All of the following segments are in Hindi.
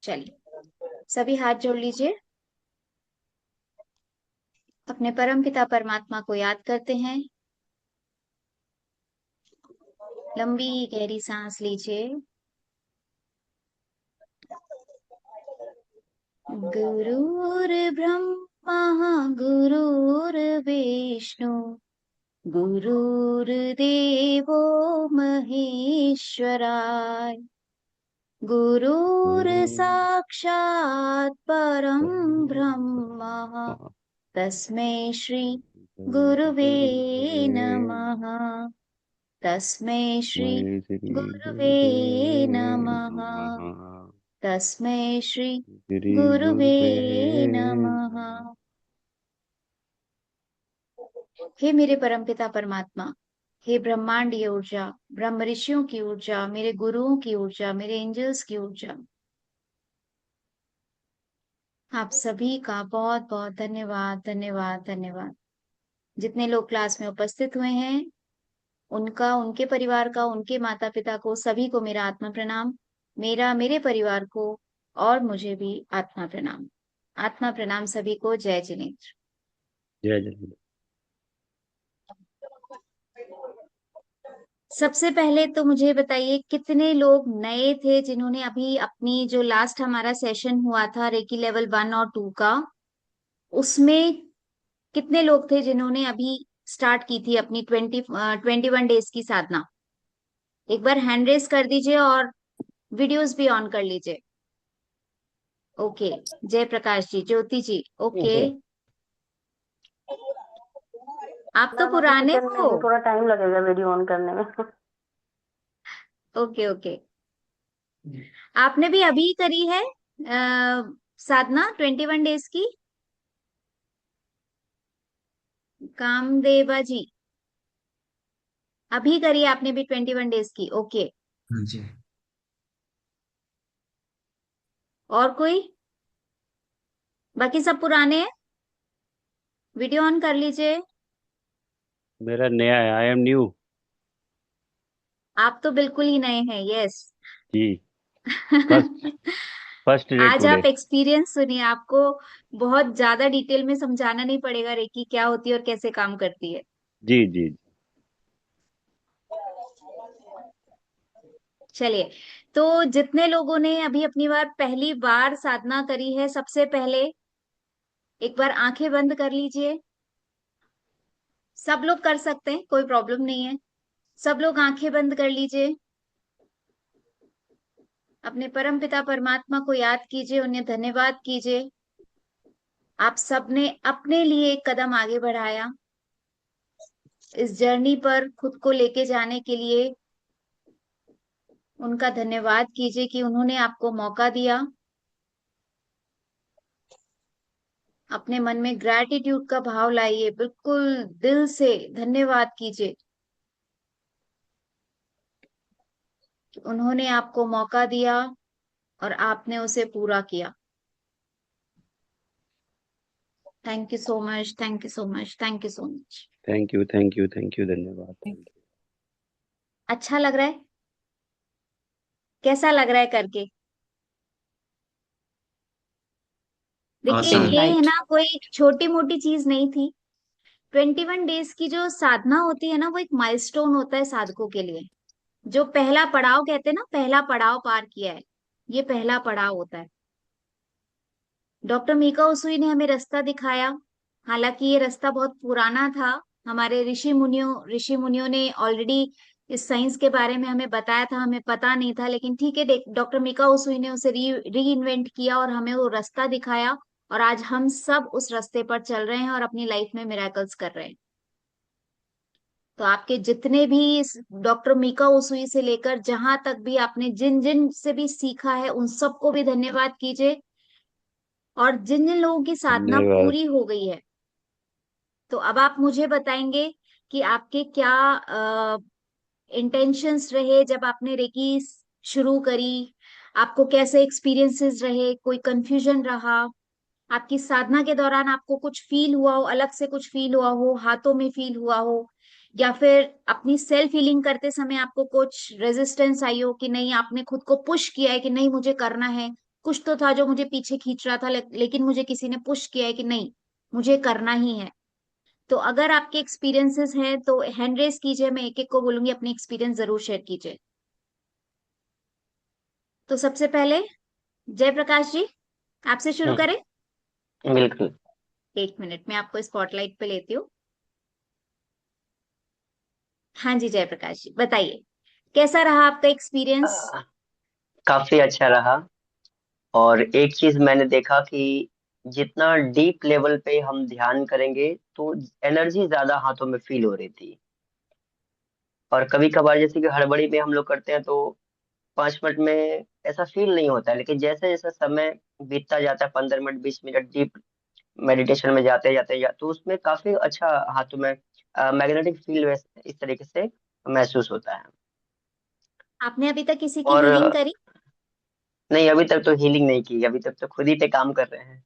चलिए, सभी हाथ जोड़ लीजिए। अपने परम पिता परमात्मा को याद करते हैं। लंबी गहरी सांस लीजिए। गुरुर्ब्रह्मा गुरुर्विष्णु गुरुर्देवो महेश्वराय। गुरुर्साक्षात् परं ब्रह्म तस्मै श्री गुरुवे नमः। तस्मै श्री गुरुवे नमः। तस्मै श्री गुरुवे नमः। हे मेरे परमपिता परमात्मा, हे ब्रह्मांडीय ऊर्जा, ब्रह्म ऋषियों की ऊर्जा, मेरे गुरुओं की ऊर्जा, मेरे एंजल्स की ऊर्जा, आप सभी का बहुत बहुत धन्यवाद धन्यवाद धन्यवाद। जितने लोग क्लास में उपस्थित हुए हैं, उनका, उनके परिवार का, उनके माता पिता को, सभी को मेरा आत्मा प्रणाम। मेरा, मेरे परिवार को और मुझे भी आत्मा प्रणाम। आत्मा प्रणाम सभी को। जय जिनेन्द्र। जय जय। सबसे पहले तो मुझे बताइए, कितने लोग नए थे जिन्होंने अभी अपनी, जो लास्ट हमारा सेशन हुआ था रेकी लेवल 1 और 2 का, उसमें कितने लोग थे जिन्होंने अभी स्टार्ट की थी अपनी 21 डेज की साधना? एक बार हैंड रेस कर दीजिए और वीडियोस भी ऑन कर लीजिए। ओके। जय प्रकाश जी, ज्योति जी, ओके। आप तो मैम अभी पुराने किचन में हो। हूँ, थोड़ा टाइम लगेगा वीडियो ऑन करने में। Okay okay. आपने भी अभी करी है साधना 21 डेज की? कामदेवा जी, अभी करी आपने भी 21 डेज की? ओके। हाँ जी। और कोई? बाकी सब पुराने हैं। वीडियो ऑन कर लीजिए। मेरा नया है, आई एम न्यू। आप तो बिल्कुल ही नए हैं। यस। जी। फर्स्ट फर्स्ट डे आज टुडे। आप एक्सपीरियंस सुनिए। आपको बहुत ज्यादा डिटेल में समझाना नहीं पड़ेगा रेकी क्या होती है और कैसे काम करती है। जी जी जी। चलिए, तो जितने लोगों ने अभी अपनी बार पहली बार साधना करी है, सबसे पहले एक बार आंखें बंद कर लीजिए। सब लोग कर सकते हैं, कोई प्रॉब्लम नहीं है। सब लोग आंखें बंद कर लीजिए। अपने परम पिता परमात्मा को याद कीजिए, उन्हें धन्यवाद कीजिए। आप सबने अपने लिए एक कदम आगे बढ़ाया इस जर्नी पर खुद को लेके जाने के लिए। उनका धन्यवाद कीजिए कि उन्होंने आपको मौका दिया। अपने मन में ग्रैटिट्यूड का भाव लाइए, बिल्कुल दिल से धन्यवाद कीजिए कि उन्होंने आपको मौका दिया और आपने उसे पूरा किया। Thank you so much, thank you so much, thank you so much. Thank you thank you thank you, धन्यवाद, थैंक यू। अच्छा लग रहा है? कैसा लग रहा है करके? देखिए, ऑसम। ये है राइट। ना, कोई छोटी मोटी चीज नहीं थी। 21 डेज की जो साधना होती है ना, वो एक माइलस्टोन होता है साधकों के लिए। जो पहला पड़ाव कहते हैं ना, पहला पड़ाव पार किया है, ये पहला पड़ाव होता है। डॉक्टर मीका उसूई ने हमें रास्ता दिखाया। हालांकि ये रास्ता बहुत पुराना था। हमारे ऋषि मुनियों ने ऑलरेडी इस साइंस के बारे में हमें बताया था, हमें पता नहीं था। लेकिन ठीक है, डॉक्टर मीका उसूई ने उसे री इन्वेंट किया और हमें वो रास्ता दिखाया। और आज हम सब उस रास्ते पर चल रहे हैं और अपनी लाइफ में मिराकल्स कर रहे हैं। तो आपके जितने भी डॉक्टर मीका उसूई से लेकर जहां तक भी आपने जिन जिन से भी सीखा है, उन सबको भी धन्यवाद कीजिए। और जिन जिन लोगों की साधना धन्यवाद। पूरी हो गई है, तो अब आप मुझे बताएंगे कि आपके क्या इंटेंशंस रहे जब आपने रेकी शुरू करी। आपको कैसे एक्सपीरियंसेस रहे, कोई कंफ्यूजन रहा? आपकी साधना के दौरान आपको कुछ फील हुआ हो, अलग से कुछ फील हुआ हो, हाथों में फील हुआ हो, या फिर अपनी सेल्फ हीलिंग करते समय आपको कुछ रेजिस्टेंस आई हो कि नहीं, आपने खुद को पुश किया है कि नहीं मुझे करना है? कुछ तो था जो मुझे पीछे खींच रहा था, लेकिन मुझे किसी ने पुश किया है कि नहीं, मुझे करना ही है। तो अगर आपके एक्सपीरियंसेस हैं तो हैंड रेस कीजिए, मैं एक एक को बोलूंगी, अपनी एक्सपीरियंस जरूर शेयर कीजिए। तो सबसे पहले जयप्रकाश जी, आपसे शुरू हम्म, करें। बिल्कुल। 1 मिनट में आपको स्पॉटलाइट पे लेती हूँ। हाँ जी जयप्रकाश जी, बताइए कैसा रहा आपका एक्सपीरियंस। आ, काफी अच्छा रहा। और एक चीज मैंने देखा कि जितना डीप लेवल पे हम ध्यान करेंगे तो एनर्जी ज्यादा हाथों में फील हो रही थी। और कभी कभार जैसे कि हड़बड़ी में हम लोग करते हैं तो 5 मिनट में ऐसा फील नहीं होता है, लेकिन जैसे जैसे समय बीतता जाता है, 15 मिनट 20 मिनट डीप मेडिटेशन में जाते जाते तो उसमें काफी अच्छा हाथों में मैग्नेटिक फील्ड इस तरीके से महसूस होता है। आपने अभी तक किसी की और हीलिंग करी। नहीं, अभी तक तो हीलिंग नहीं की, अभी तक तो खुद ही पे काम कर रहे हैं।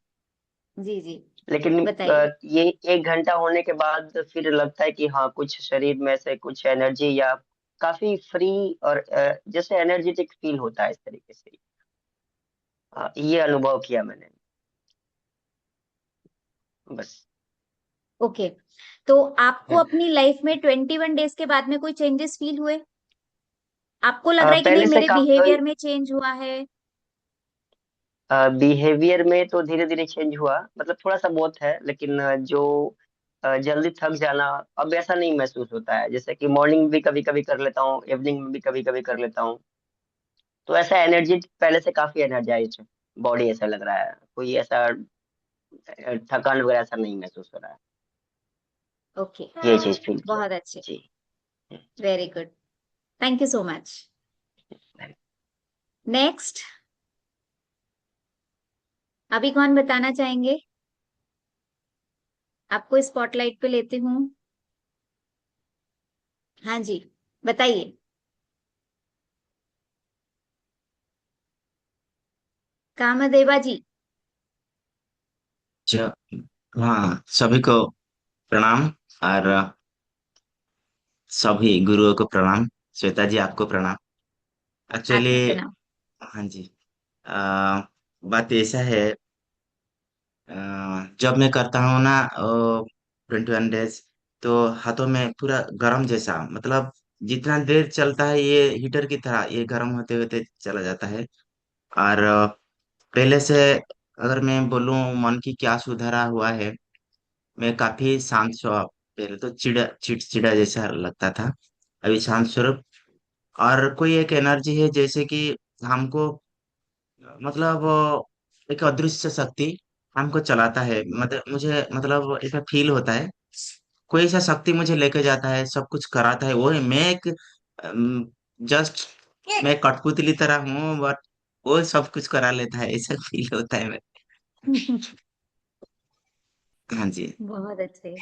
जी जी, लेकिन बताइए। ये 1 घंटा होने के बाद फिर लगता है कि हाँ, कुछ शरीर में से कुछ एनर्जी या काफी फ्री और जैसे एनर्जेटिक फील होता है इस तरीके से। ये अनुभव किया मैंने बस। ओके, तो आपको हम्म। अपनी लाइफ में 21 डेज के बाद में कोई चेंजेस फील हुए? आपको लग रहा है कि नहीं पहले से मेरे काफी बिहेवियर में चेंज हुआ है? बिहेवियर में तो धीरे धीरे चेंज हुआ, मतलब थोड़ा सा बहुत है, लेकिन जो जल्दी थक जाना अब ऐसा नहीं महसूस होता है। जैसे कि मॉर्निंग में भी कभी कभी कर लेता हूँ, इवनिंग में भी कभी कभी कर लेता हूँ। तो ऐसा एनर्जी पहले से काफी एनर्जाइज है। बॉडी ऐसा लग रहा है, कोई ऐसा थकान वगैरह ऐसा नहीं महसूस हो रहा है। ओके, ये चीज फील किया। बहुत अच्छे, जी। Very good, thank you so much. Next, अभी कौन बताना चाहेंगे? आपको स्पॉटलाइट पे लेती हूँ। हाँ जी, बताइए। कामदेवा जी। च- हाँ, सभी को प्रणाम। और सभी गुरुओं को प्रणाम। श्वेता जी, आपको प्रणाम। एक्चुअली, आपको प्रणाम। हाँ जी। बात ऐसा है, जब मैं करता हूँ ना 21 डेज, तो हाथों में पूरा गरम जैसा, मतलब जितना देर चलता है ये हीटर की तरह ये गर्म होते होते चला जाता है। और पहले से अगर मैं बोलूँ मन की क्या सुधारा हुआ है, मैं काफी शांत स्वभाव, पहले तो चिड़चिड़ा जैसा लगता था, अभी शांत स्वरूप। और कोई एक एनर्जी है जैसे कि हमको, मतलब एक अदृश्य शक्ति हमको चलाता है, मतलब मुझे, मतलब ऐसा फील होता है कोई ऐसा शक्ति मुझे लेके जाता है, सब कुछ कराता है। वो है, मैं एक जस्ट, मैं कठपुतली तरह हूँ, बट वो सब कुछ करा लेता है, ऐसा फील होता है मैं। हाँ जी। बहुत अच्छे।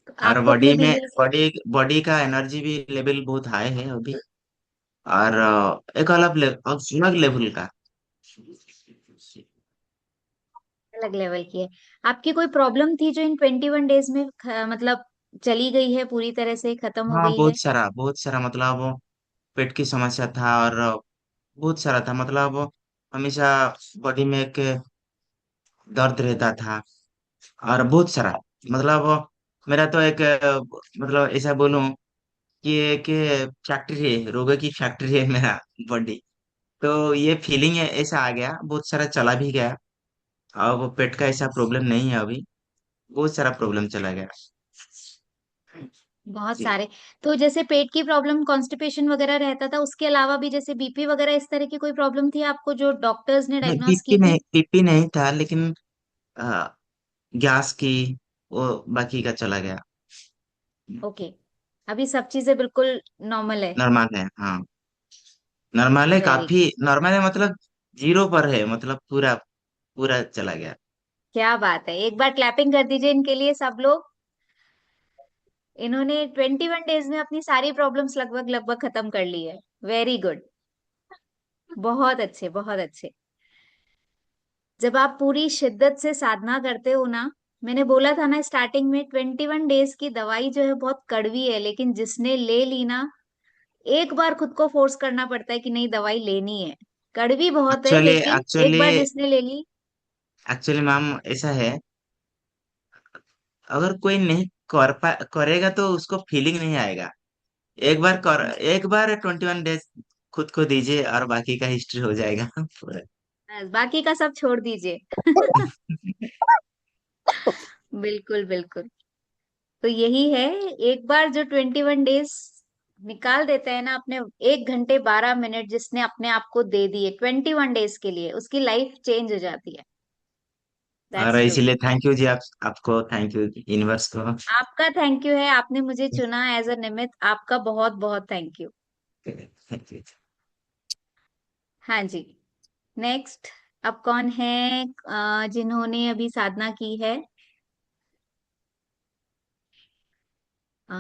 तो और आपको बॉडी अपने में, बिहेवियर बॉडी का एनर्जी भी लेवल बहुत हाई है अभी। और एक अलग लेवल का। अलग लेवल की है। आपकी कोई प्रॉब्लम थी जो इन 21 डेज में मतलब चली गई है, पूरी तरह से खत्म हो हाँ, गई है? बहुत सारा, मतलब पेट की समस्या था, और बहुत सारा था, मतलब हमेशा बॉडी में एक दर्द रहता था, और बहुत सारा, मतलब मेरा तो एक मतलब ऐसा बोलूं कि एक फैक्ट्री है, रोगों की फैक्ट्री है मेरा बॉडी। तो ये फीलिंग है, ऐसा आ गया, बहुत सारा चला भी गया। अब पेट का ऐसा प्रॉब्लम नहीं है अभी, बहुत सारा प्रॉब्लम चला गया। बहुत जी। सारे। तो जैसे पेट की प्रॉब्लम, कॉन्स्टिपेशन वगैरह रहता था, उसके अलावा भी जैसे बीपी वगैरह इस तरह की कोई प्रॉब्लम थी आपको जो डॉक्टर्स ने नहीं, डायग्नोस की थी? बीपी नहीं था, लेकिन गैस की, वो बाकी का चला गया। ओके, अभी सब चीजें बिल्कुल नॉर्मल है। नॉर्मल है, हाँ। नॉर्मल है, वेरी, काफी नॉर्मल है, मतलब जीरो पर है, मतलब पूरा पूरा चला गया। क्या बात है, एक बार क्लैपिंग कर दीजिए इनके लिए सब लोग। इन्होंने 21 डेज में अपनी सारी प्रॉब्लम्स लगभग लगभग खत्म कर ली है। वेरी गुड, बहुत अच्छे बहुत अच्छे। जब आप पूरी शिद्दत से साधना करते हो ना, मैंने बोला था ना स्टार्टिंग में, 21 डेज की दवाई जो है बहुत कड़वी है, लेकिन जिसने ले ली ना, एक बार खुद को फोर्स करना पड़ता है कि नहीं दवाई लेनी है। कड़वी बहुत है एक्चुअली लेकिन एक एक्चुअली बार जिसने ले ली। एक्चुअली मैम ऐसा है, अगर कोई नहीं करेगा तो उसको फीलिंग नहीं आएगा। एक बार 21 डेज खुद को दीजिए और बाकी का हिस्ट्री हो जाएगा पूरा। बस बाकी का सब छोड़ दीजिए। बिल्कुल बिल्कुल। तो यही है, एक बार जो 21 डेज निकाल देता है ना अपने, 1 घंटे 12 मिनट जिसने अपने आप को दे दिए 21 डेज के लिए, उसकी लाइफ चेंज हो जाती है। और दैट्स ट्रू। इसीलिए थैंक यू जी, आपको थैंक यू यूनिवर्स को। आपका थैंक यू है, आपने मुझे चुना एज अ निमित्त, आपका बहुत बहुत थैंक यू। Thank you. हाँ जी। नेक्स्ट, अब कौन है जिन्होंने अभी साधना की है? अ,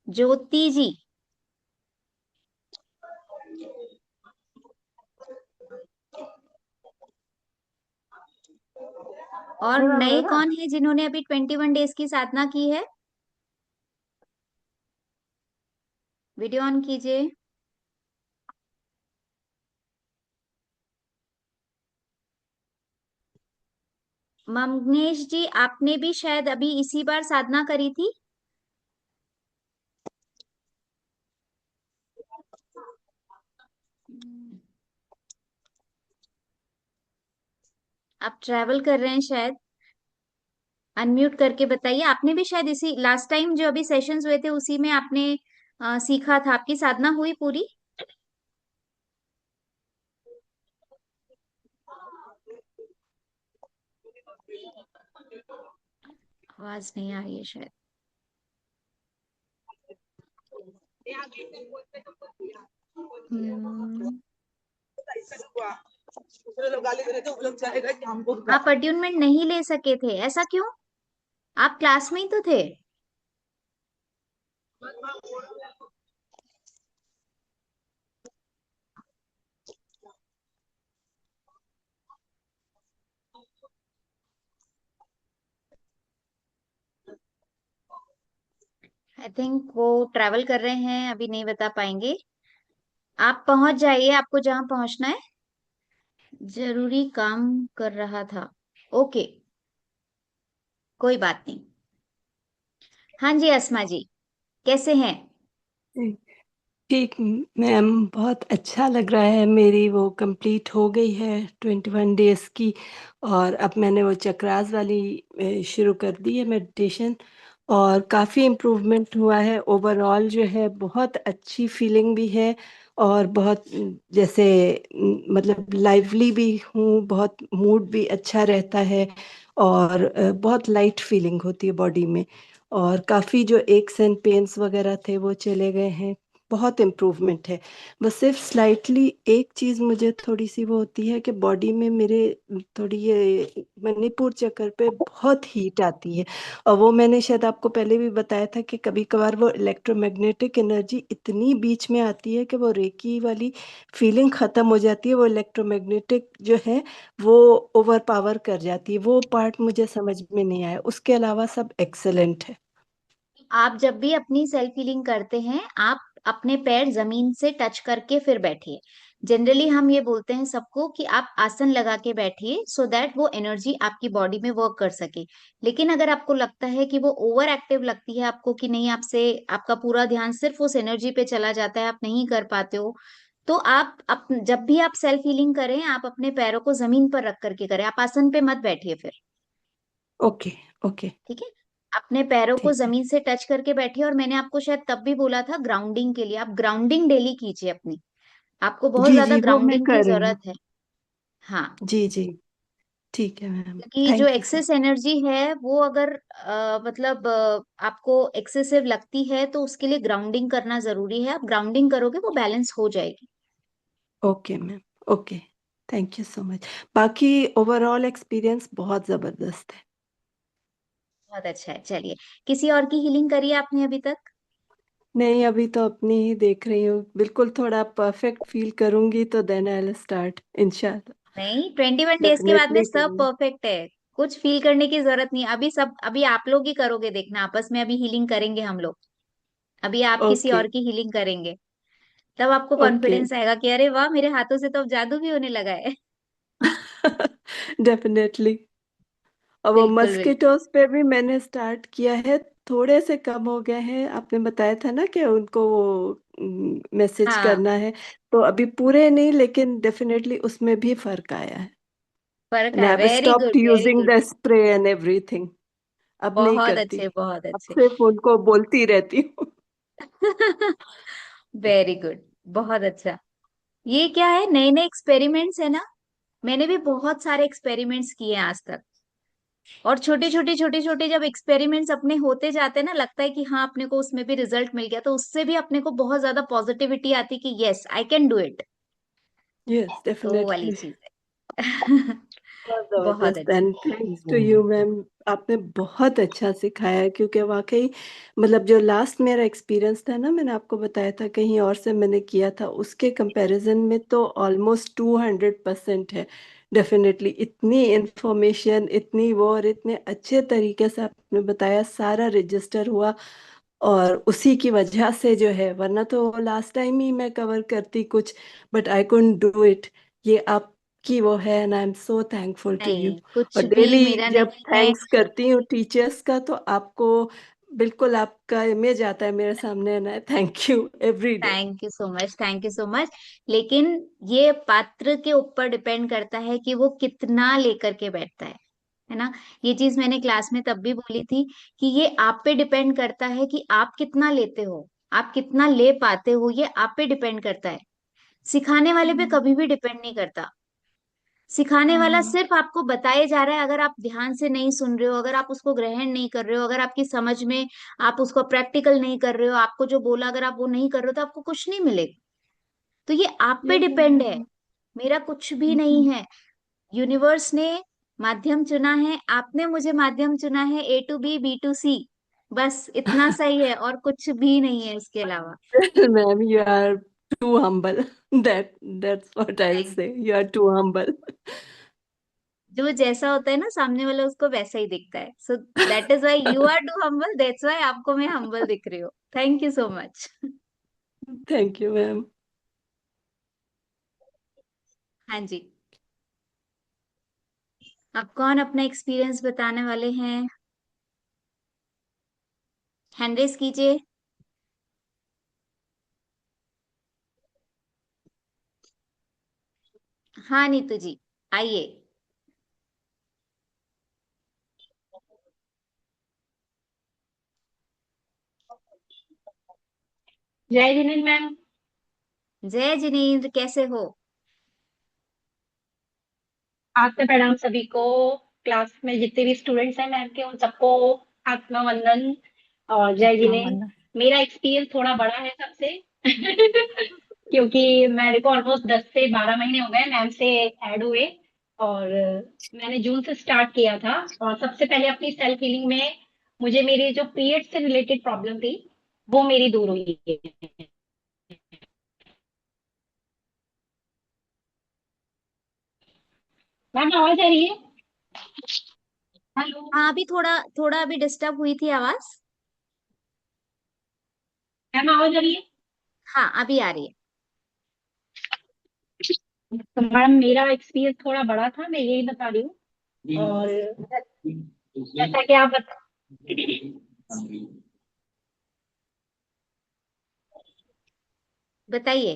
ज्योति जी। और नए कौन है जिन्होंने अभी 21 डेज की साधना की है? वीडियो ऑन कीजिए। ममनेश जी, आपने भी शायद अभी इसी बार साधना करी थी। आप ट्रैवल कर रहे हैं शायद। अनम्यूट करके बताइए, आपने भी शायद इसी लास्ट टाइम जो अभी सेशंस हुए थे उसी में आपने सीखा था, आपकी साधना हुई पूरी? आवाज नहीं आ रही है शायद। हम्म, आप अट्यूनमेंट नहीं ले सके थे, ऐसा क्यों? आप क्लास में ही तो थे। आई थिंक वो ट्रैवल कर रहे हैं, अभी नहीं बता पाएंगे। आप पहुंच जाइए, आपको जहां पहुंचना है। जरूरी काम कर रहा था। ओके, कोई बात नहीं। हाँ जी अस्मा जी, कैसे हैं? ठीक मैम, बहुत अच्छा लग रहा है। मेरी वो कंप्लीट हो गई है 21 डेज की, और अब मैंने वो चक्रास वाली शुरू कर दी है मेडिटेशन, और काफ़ी इम्प्रूवमेंट हुआ है। ओवरऑल जो है बहुत अच्छी फीलिंग भी है, और बहुत जैसे मतलब लाइवली भी हूँ, बहुत मूड भी अच्छा रहता है, और बहुत लाइट फीलिंग होती है बॉडी में, और काफ़ी जो एक्स एंड पेन्स वगैरह थे वो चले गए हैं। बहुत इम्प्रूवमेंट है। बस सिर्फ स्लाइटली एक चीज़ मुझे थोड़ी सी वो होती है कि बॉडी में मेरे थोड़ी ये मणिपुर चक्कर पे बहुत हीट आती है, और वो मैंने शायद आपको पहले भी बताया था कि कभी कभार वो इलेक्ट्रोमैग्नेटिक एनर्जी इतनी बीच में आती है कि वो रेकी वाली फीलिंग ख़त्म हो जाती है, वो इलेक्ट्रोमैग्नेटिक जो है वो ओवर पावर कर जाती है। वो पार्ट मुझे समझ में नहीं आया, उसके अलावा सब एक्सेलेंट है। आप जब भी अपनी सेल्फ हीलिंग करते हैं, आप अपने पैर जमीन से टच करके फिर बैठिए। जनरली हम ये बोलते हैं सबको कि आप आसन लगा के बैठिए, सो दैट वो एनर्जी आपकी बॉडी में वर्क कर सके। लेकिन अगर आपको लगता है कि वो ओवर एक्टिव लगती है आपको, कि नहीं, आपसे आपका पूरा ध्यान सिर्फ उस एनर्जी पे चला जाता है, आप नहीं कर पाते हो, तो आप जब भी आप सेल्फ हीलिंग करें, आप अपने पैरों को जमीन पर रख करके करें, आप आसन पे मत बैठिए फिर। ओके। ओके। ठीक है, अपने पैरों को ठीक है। जमीन से टच करके बैठिए। और मैंने आपको शायद तब भी बोला था ग्राउंडिंग के लिए, आप ग्राउंडिंग डेली कीजिए अपनी। आपको बहुत जी ज्यादा जी, वो मैं ग्राउंडिंग की कर रही हूँ। जरूरत है। हाँ, जी जी। ठीक है मैम। क्योंकि जो thank you so. Excess energy है वो अगर मतलब आपको एक्सेसिव लगती है, तो उसके लिए ग्राउंडिंग करना जरूरी है। आप ग्राउंडिंग करोगे वो बैलेंस हो जाएगी। Okay ma'am. Okay. Thank you so much. बाकी ओवरऑल एक्सपीरियंस बहुत ज़बरदस्त है। बहुत अच्छा है, चलिए। किसी और की हीलिंग करी है आपने अभी तक? नहीं, अभी तो अपनी ही देख रही हूँ। बिल्कुल थोड़ा परफेक्ट फील करूंगी तो देन आई विल स्टार्ट इंशाल्लाह। नहीं, 21 डेज के बाद में डेफिनेटली सब करूंगी। परफेक्ट है। कुछ फील करने की जरूरत नहीं, अभी सब, अभी आप लोग ही करोगे, देखना आपस में अभी हीलिंग करेंगे हम लोग। अभी आप किसी ओके। और की हीलिंग करेंगे। तब आपको ओके। कॉन्फिडेंस आएगा कि अरे वाह, मेरे हाथों से तो अब जादू भी होने लगा है। डेफिनेटली। और वो बिल्कुल बिल्कुल। मस्किटोस पे भी मैंने स्टार्ट किया है, थोड़े से कम हो गए हैं। आपने बताया था ना कि उनको मैसेज हाँ, करना है, तो अभी पूरे नहीं, लेकिन डेफिनेटली उसमें भी फर्क आया है। फर्क एंड आई है। Have very stopped good very using good. The spray and everything. अब नहीं बहुत करती, अच्छे बहुत अब अच्छे। सिर्फ उनको बोलती रहती हूँ। Very good. बहुत अच्छा। ये क्या है, नए नए एक्सपेरिमेंट्स है ना। मैंने भी बहुत सारे एक्सपेरिमेंट्स किए हैं आज तक। और छोटे छोटे जब एक्सपेरिमेंट्स अपने होते जाते हैं ना, लगता है कि हाँ अपने को उसमें भी रिजल्ट मिल गया, तो उससे भी अपने को बहुत ज्यादा पॉजिटिविटी आती है कि yes I can do it. Yes, तो वो वाली डेफिनेटली। चीज है। बहुत बहुत जबरदस्त। अच्छी। And thanks to you ma'am, आपने बहुत अच्छा सिखाया है। क्योंकि वाकई मतलब जो लास्ट मेरा एक्सपीरियंस था ना, मैंने आपको बताया था कहीं और से मैंने किया था, उसके कंपैरिजन में तो ऑलमोस्ट 200% है। डेफिनेटली इतनी इंफॉर्मेशन, इतनी वो, और इतने अच्छे तरीके से आपने बताया, सारा रजिस्टर हुआ। और उसी की वजह से जो है, वरना तो लास्ट टाइम ही मैं कवर करती कुछ, but I couldn't do it. ये आपकी वो है, and I am so thankful to you. नहीं, कुछ और भी डेली मेरा जब नहीं है। थैंक्स करती हूँ टीचर्स का, तो आपको बिल्कुल आपका इमेज आता है मेरे सामने, and I thank you every day. Thank you so much, thank you so much. लेकिन ये पात्र के ऊपर डिपेंड करता है कि वो कितना लेकर के बैठता है ना। ये चीज मैंने क्लास में तब भी बोली थी कि ये आप पे डिपेंड करता है कि आप कितना लेते हो, आप कितना ले पाते हो, ये आप पे डिपेंड करता है। सिखाने वाले पे कभी भी डिपेंड नहीं करता। सिखाने वाला सिर्फ आपको बताए जा रहा है, अगर आप ध्यान से नहीं सुन रहे हो, अगर आप उसको ग्रहण नहीं कर रहे हो, अगर आपकी समझ में आप उसको प्रैक्टिकल नहीं कर रहे हो, आपको जो बोला अगर आप वो नहीं कर रहे हो, तो आपको कुछ नहीं मिलेगा। तो ये आप पे ये तो डिपेंड है, है। मेरा कुछ भी नहीं है। यूनिवर्स ने माध्यम चुना है, आपने मुझे माध्यम चुना है, A to B B to C। बस इतना सही है, और कुछ भी नहीं है इसके अलावा। Ma'am, you are too humble. That's what I will नहीं, say, you are too humble. जो जैसा होता है ना सामने वाला, उसको वैसा ही दिखता है। So that is why you are too humble, that's why आपको मैं हम्बल दिख रही हूँ। Thank you so much. Thank you ma'am. हाँ जी। अब कौन अपना एक्सपीरियंस बताने वाले हैं? हैंड रेस कीजिए। हाँ नीतू जी, आइए। जय जिनेन्द्र मैम। जय जिनेन्द्र, कैसे हो? आपसे प्रणाम सभी को। क्लास में जितने भी स्टूडेंट्स हैं मैम के, उन सबको आत्मा वंदन और जय जिनेन्द्र। मेरा एक्सपीरियंस थोड़ा बड़ा है सबसे क्योंकि मेरे को ऑलमोस्ट 10 से 12 महीने हो गए मैम से ऐड हुए। और मैंने जून से स्टार्ट किया था। और सबसे पहले अपनी सेल्फ हीलिंग में मुझे मेरे जो पीरियड से रिलेटेड प्रॉब्लम थी वो मेरी दूर हुई है। मैम आवाज आ रही है? हेलो हाँ, अभी थोड़ा थोड़ा अभी डिस्टर्ब हुई थी आवाज। मैम, आवाज आ रही है? हाँ, अभी आ रही है। तो मैम मेरा एक्सपीरियंस थोड़ा बड़ा था, मैं यही बता रही हूँ। और जैसा कि आप बता, बताइए।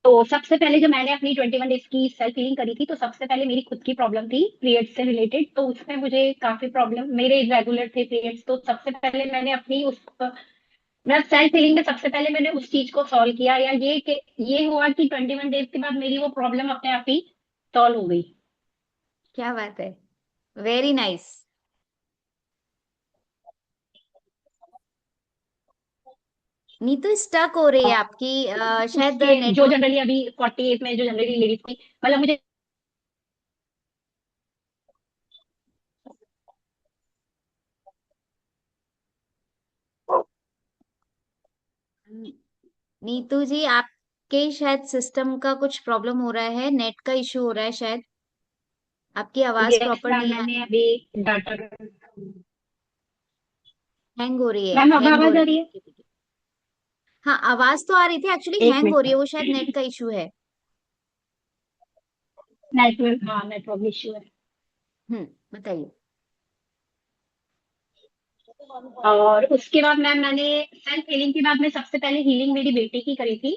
तो सबसे पहले जब मैंने अपनी 21 डेज की सेल्फ हीलिंग करी थी, तो सबसे पहले मेरी खुद की प्रॉब्लम थी पीरियड से रिलेटेड। तो उसमें मुझे काफी प्रॉब्लम, मेरे इरेगुलर थे पीरियड्स। तो सबसे पहले मैंने अपनी उस, मैं सेल्फ हीलिंग में सबसे पहले मैंने उस चीज को सॉल्व किया, या ये कि ये हुआ कि 21 डेज के बाद मेरी वो प्रॉब्लम अपने आप ही सॉल्व हो गई। क्या बात है, वेरी नाइस। नीतू स्टक हो रही है आपकी, शायद उसके जो नेटवर्क। जनरली अभी 48 में जो जनरली लेडीज की, मतलब मुझे, नीतू जी, आपके शायद सिस्टम का कुछ प्रॉब्लम हो रहा है, नेट का इशू हो रहा है शायद। आपकी आवाज यस प्रॉपर मैम, नहीं आ मैंने रही। अभी डाटा। हैंग हो रही है, मैम अब हैंग हो आवाज आ रही रही है है? आपकी वीडियो। हाँ, आवाज तो आ रही थी, एक्चुअली एक हैंग हो रही है, वो शायद नेट मिनट। का इशू है। नेटवर्क, हाँ नेटवर्क इश्यू है। बताइए। और उसके बाद मैम मैंने सेल्फ हीलिंग के बाद में सबसे पहले हीलिंग मेरी बेटी की करी थी।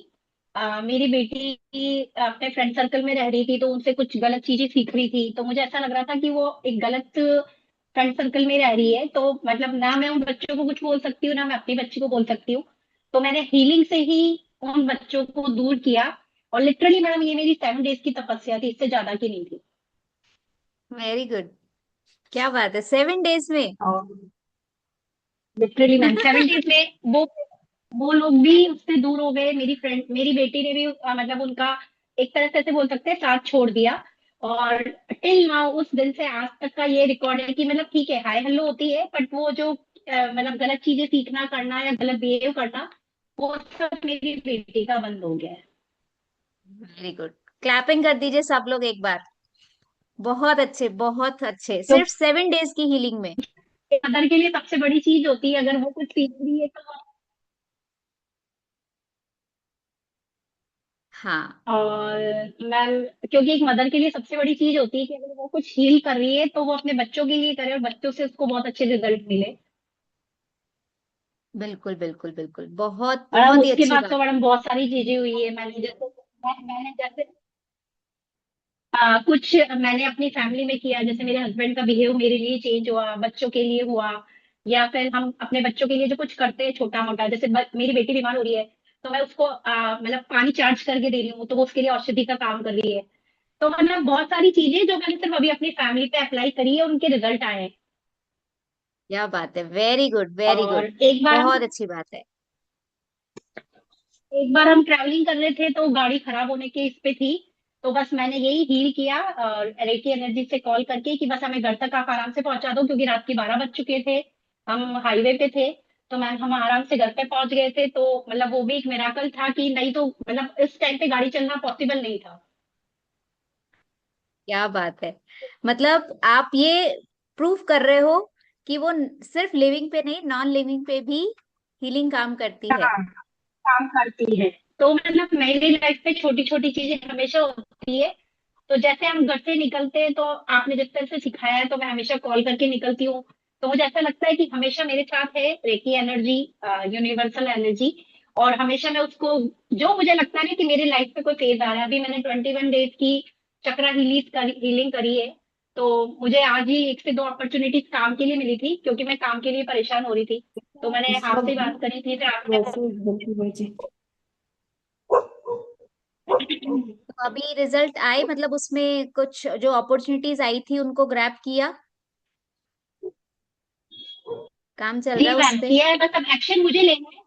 मेरी बेटी अपने फ्रेंड सर्कल में रह रही थी, तो उनसे कुछ गलत चीजें सीख रही थी, तो मुझे ऐसा लग रहा था कि वो एक गलत फ्रेंड सर्कल में रह रही है, तो मतलब ना मैं उन बच्चों को कुछ बोल सकती हूँ, ना मैं अपनी बच्ची को बोल सकती हूँ। तो मैंने हीलिंग से ही उन बच्चों को दूर किया। और लिटरली मैडम ये मेरी 7 डेज की तपस्या थी, इससे ज्यादा की नहीं थी। वेरी गुड, क्या बात है, 7 डेज में। और लिटरली मैम 7 डेज में वो लोग भी उससे दूर हो गए। मेरी फ्रेंड, मेरी बेटी ने भी मतलब उनका एक तरह से ऐसे बोल सकते हैं साथ छोड़ दिया। और टिल नाउ उस दिन से आज तक का ये रिकॉर्ड है कि मतलब ठीक है हाय हेलो होती है, बट वो जो मतलब गलत चीजें सीखना करना या गलत बिहेव करना, वो सब मेरी बेटी का बंद हो गया है। वेरी गुड, क्लैपिंग कर दीजिए सब लोग एक बार। बहुत अच्छे, बहुत अच्छे, सिर्फ क्योंकि 7 डेज की हीलिंग में। मदर के लिए सबसे बड़ी चीज होती है, अगर वो कुछ सीख रही है तो। हाँ, और मैम, क्योंकि एक मदर के लिए सबसे बड़ी चीज होती है कि अगर वो कुछ हील कर रही है तो वो अपने बच्चों के लिए करे और बच्चों से उसको बहुत अच्छे रिजल्ट मिले। बिल्कुल बिल्कुल बिल्कुल, बहुत मैडम बहुत ही उसके अच्छी बाद बात। तो मैडम बहुत सारी चीजें हुई है। मैंने जैसे कुछ मैंने अपनी फैमिली में किया, जैसे मेरे हस्बैंड का बिहेव मेरे लिए चेंज हुआ, बच्चों के लिए हुआ। या फिर हम अपने बच्चों के लिए जो कुछ करते हैं छोटा मोटा, जैसे मेरी बेटी बीमार हो रही है, तो मैं उसको मतलब पानी चार्ज करके दे रही हूँ, तो वो उसके लिए औषधि का काम कर रही है। तो मतलब बहुत सारी चीजें जो मैंने सिर्फ अभी अपनी फैमिली पे अप्लाई करी है और उनके रिजल्ट आए हैं। क्या बात है, वेरी गुड वेरी और गुड, बहुत अच्छी बात है। एक बार हम ट्रैवलिंग कर रहे थे, तो गाड़ी खराब होने के इस पे थी। तो बस मैंने यही हील किया और रेकी एनर्जी से कॉल करके कि बस हमें घर तक आप आराम से पहुंचा दो, क्योंकि रात के 12 बज चुके थे, हम हाईवे पे थे। तो मैम हम आराम से घर पे पहुंच गए थे, तो मतलब वो भी एक मिराकल था कि नहीं तो मतलब इस टाइम पे गाड़ी चलना पॉसिबल नहीं था। क्या बात है, मतलब आप ये प्रूफ कर रहे हो कि वो सिर्फ लिविंग पे नहीं, नॉन लिविंग पे भी हीलिंग काम करती है। हाँ, काम करती है। तो मतलब मेरी लाइफ में छोटी छोटी चीजें हमेशा होती है। तो जैसे हम घर से निकलते हैं, तो आपने जिस तरह से सिखाया है, तो मैं हमेशा कॉल करके निकलती हूँ। तो मुझे ऐसा लगता है कि हमेशा मेरे साथ है रेकी एनर्जी, यूनिवर्सल एनर्जी। और हमेशा मैं उसको, जो मुझे लगता है ना कि मेरी लाइफ में कोई फेज आ रहा है, अभी मैंने 21 डेज की चक्रा हीलिंग करी है। तो मुझे आज ही 1 से 2 अपॉर्चुनिटीज काम के लिए मिली थी, क्योंकि मैं काम के लिए परेशान हो रही थी। तो मैंने आपसे बात करी थी, फिर आपने तो अभी रिजल्ट आए, मतलब उसमें कुछ जो अपॉर्चुनिटीज आई थी उनको ग्रैब किया, काम चल जी रहा है उस मैम पे। किया है, बस अब एक्शन मुझे लेना है।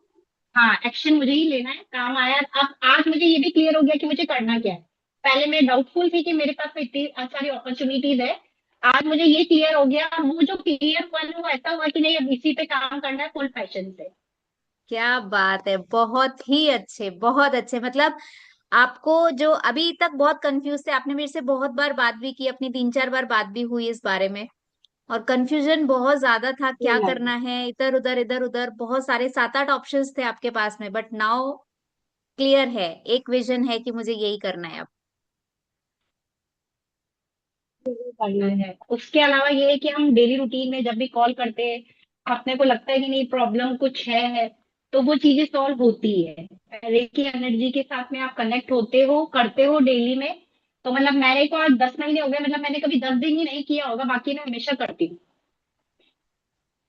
हाँ, एक्शन मुझे ही लेना है, काम आया अब। आज मुझे ये भी क्लियर हो गया कि मुझे करना क्या है। पहले मैं डाउटफुल थी कि मेरे पास में इतनी सारी अपॉर्चुनिटीज है। आज मुझे ये क्लियर हो गया, और वो जो क्लियर हुआ ना, वो ऐसा हुआ कि नहीं अब इसी पे काम करना है फुल पैशन से। क्या बात है, बहुत ही अच्छे, बहुत अच्छे, मतलब आपको जो अभी तक बहुत कंफ्यूज थे, आपने मेरे से बहुत बार बात भी की, अपनी 3 4 बार बात भी हुई इस बारे में, और कंफ्यूजन बहुत ज्यादा था, क्या जी मैम। करना है, इधर उधर बहुत सारे 7 8 ऑप्शंस थे आपके पास में, बट नाउ क्लियर है, एक विजन है कि मुझे यही करना है अब। करना है। उसके अलावा ये है कि हम डेली रूटीन में जब भी कॉल करते हैं, अपने को लगता है कि नहीं प्रॉब्लम कुछ है, तो वो चीजें सॉल्व होती है। पहले की एनर्जी के साथ में आप कनेक्ट होते हो, करते हो डेली में। तो मतलब मेरे को आज 10 महीने हो गए, मतलब मैंने कभी 10 दिन ही नहीं किया होगा, बाकी मैं हमेशा करती हूँ।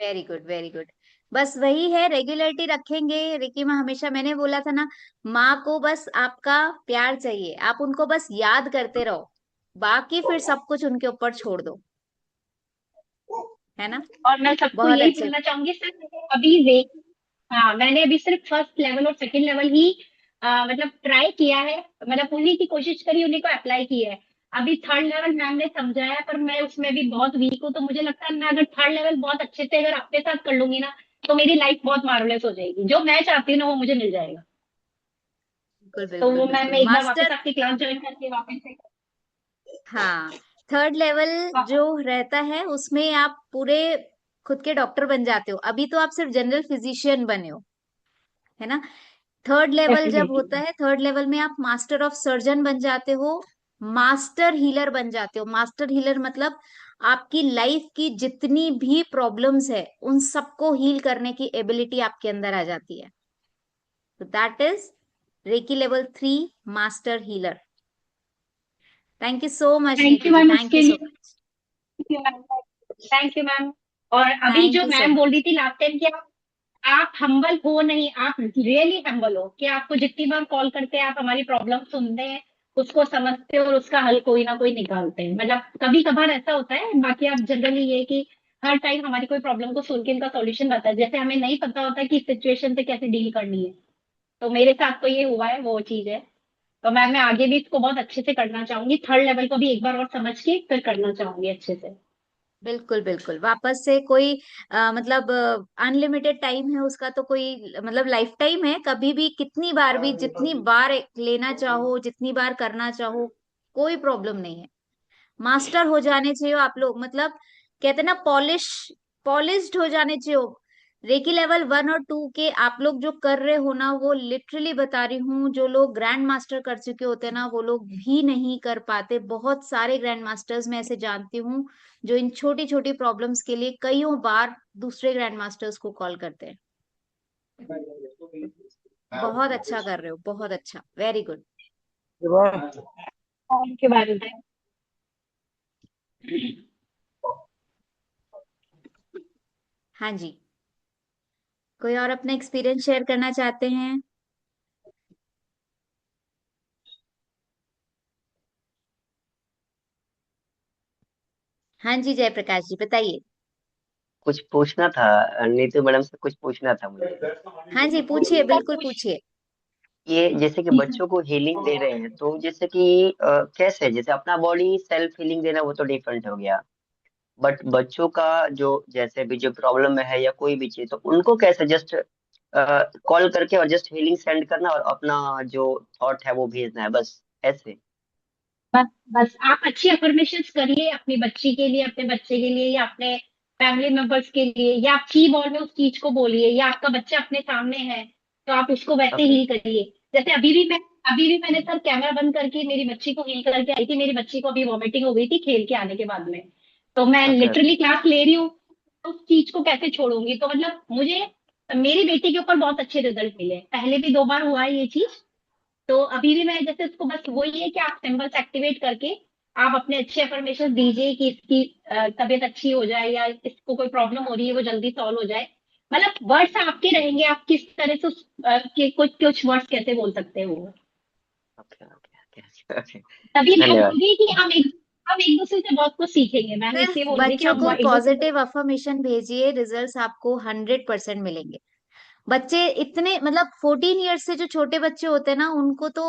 वेरी गुड वेरी गुड, बस वही है, रेगुलरिटी रखेंगे। रिकी माँ, हमेशा मैंने बोला था ना, माँ को बस आपका प्यार चाहिए, आप उनको बस याद करते रहो, बाकी फिर सब कुछ उनके ऊपर छोड़ दो, है ना। और मैं सबको बहुत यही अच्छे। बोलना चाहूंगी सर, अभी हाँ मैंने अभी सिर्फ फर्स्ट लेवल और सेकंड लेवल ही मतलब ट्राई किया है, मतलब उन्हीं की कोशिश करी, उन्हीं को अप्लाई किया है। अभी थर्ड लेवल मैम ने समझाया, पर मैं उसमें भी बहुत वीक हूँ। तो मुझे लगता है मैं अगर थर्ड लेवल बहुत अच्छे से अगर अपने साथ कर लूंगी ना, तो मेरी लाइफ बहुत मार्वलेस हो जाएगी, जो मैं चाहती हूँ ना वो मुझे मिल जाएगा। बिल्कुल तो बिल्कुल वो मैं बिल्कुल, एक बार वापस मास्टर। आपकी क्लास ज्वाइन करके वापस से। हाँ, थर्ड लेवल जो रहता है उसमें आप पूरे खुद के डॉक्टर बन जाते हो, अभी तो आप सिर्फ जनरल फिजिशियन बने हो, है ना। थर्ड लेवल जब डेफिनेटली। होता है, थर्ड लेवल में आप मास्टर ऑफ सर्जन बन जाते हो, मास्टर हीलर बन जाते हो। मास्टर हीलर मतलब आपकी लाइफ की जितनी भी प्रॉब्लम्स है उन सबको हील करने की एबिलिटी आपके अंदर आ जाती है। तो that is reiki level 3 master healer. Thank you so much thank Neetu you ji, ma'am thank उसके यू सो लिए। मच। Thank you ma'am. और अभी थैंक जो यू सो मैम बोल रही थी लास्ट टाइम कि आप हम्बल हो नहीं, आप रियली हम्बल हो कि आपको जितनी बार कॉल करते हैं आप हमारी प्रॉब्लम सुनते हैं, उसको समझते हैं और उसका हल कोई ना कोई निकालते हैं। मतलब कभी कभार ऐसा होता है, बाकी आप जनरली ये कि हर टाइम हमारी कोई प्रॉब्लम को सुन के इनका सॉल्यूशन बताया, जैसे हमें नहीं पता होता कि इस सिचुएशन से कैसे डील करनी है। तो मेरे साथ तो ये हुआ है, वो चीज है। तो मैं आगे भी इसको बहुत अच्छे से करना चाहूंगी, थर्ड लेवल को भी एक बार और समझ के फिर करना चाहूंगी अच्छे से। बिल्कुल बिल्कुल, वापस से कोई मतलब अनलिमिटेड टाइम है उसका, तो कोई मतलब लाइफ टाइम है, कभी भी कितनी बार भी जितनी बार लेना चाहो, जितनी बार करना चाहो, कोई प्रॉब्लम नहीं है। मास्टर हो जाने चाहिए आप लोग, मतलब कहते हैं ना पॉलिश्ड हो जाने चाहिए। रेकी लेवल 1 और 2 के आप लोग जो कर रहे हो ना, वो लिटरली बता रही हूँ, जो लोग ग्रैंड मास्टर कर चुके होते हैं ना, वो लोग भी नहीं कर पाते। बहुत सारे ग्रैंड मास्टर्स मैं ऐसे जानती हूँ जो इन छोटी छोटी प्रॉब्लम्स के लिए कईयों बार दूसरे ग्रैंड मास्टर्स को कॉल करते हैं। बहुत अच्छा कर रहे हो, बहुत अच्छा, very good. Thank you ma'am. हाँ जी, कोई और अपना एक्सपीरियंस शेयर करना चाहते हैं? हाँ जी, जयप्रकाश जी बताइए। कुछ पूछना था, नीतू मैडम से कुछ पूछना था मुझे। हाँ जी, पूछिए, बिल्कुल पूछिए। ये जैसे कि बच्चों को हीलिंग दे रहे हैं, तो जैसे कि कैसे, जैसे अपना बॉडी सेल्फ हीलिंग देना वो तो डिफरेंट हो गया, बट बच्चों का जो जैसे भी जो प्रॉब्लम में है या कोई भी चीज, तो उनको कैसे जस्ट कॉल करके और जस्ट हीलिंग सेंड करना और अपना जो थॉट है वो भेजना है, बस ऐसे। बस बस आप अच्छी अफर्मेशंस करिए अपनी बच्ची के लिए, अपने बच्चे के लिए, या अपने फैमिली मेंबर्स के लिए, या आप की बॉल में उस चीज को बोलिए, या आपका बच्चा अपने सामने है तो आप उसको वैसे ओके। हील करिए। जैसे अभी भी मैंने सर कैमरा बंद करके मेरी बच्ची को हील करके आई थी। मेरी बच्ची को अभी वॉमिटिंग हो गई थी खेल के आने के बाद में। तो मैं ओके। ओके। लिटरली क्लास ले रही हूँ, तो उस चीज को कैसे छोड़ूंगी? तो मतलब मुझे मेरी बेटी के ऊपर बहुत अच्छे रिजल्ट मिले, पहले भी 2 बार हुआ है ये चीज। तो अभी भी मैं जैसे उसको बस वही है कि आप सिंबल्स एक्टिवेट करके आप अपने अच्छे अफर्मेशन दीजिए कि इसकी तबीयत अच्छी हो जाए, या इसको कोई प्रॉब्लम हो रही है वो जल्दी सॉल्व हो जाए। मतलब वर्ड्स आपके रहेंगे, आप किस तरह से के कुछ कुछ वर्ड्स कैसे बोल सकते हो। ओके। ओके। ओके। तभी बात धन्यवाद। होगी कि हम एक दूसरे से बहुत कुछ सीखेंगे। मैम सिर्फ इसलिए बोल रही थी कि बच्चों हम को एक दूसरे से। पॉजिटिव अफर्मेशन भेजिए, रिजल्ट्स आपको 100% मिलेंगे। बच्चे इतने मतलब 14 ईयर्स से जो छोटे बच्चे होते हैं ना, उनको तो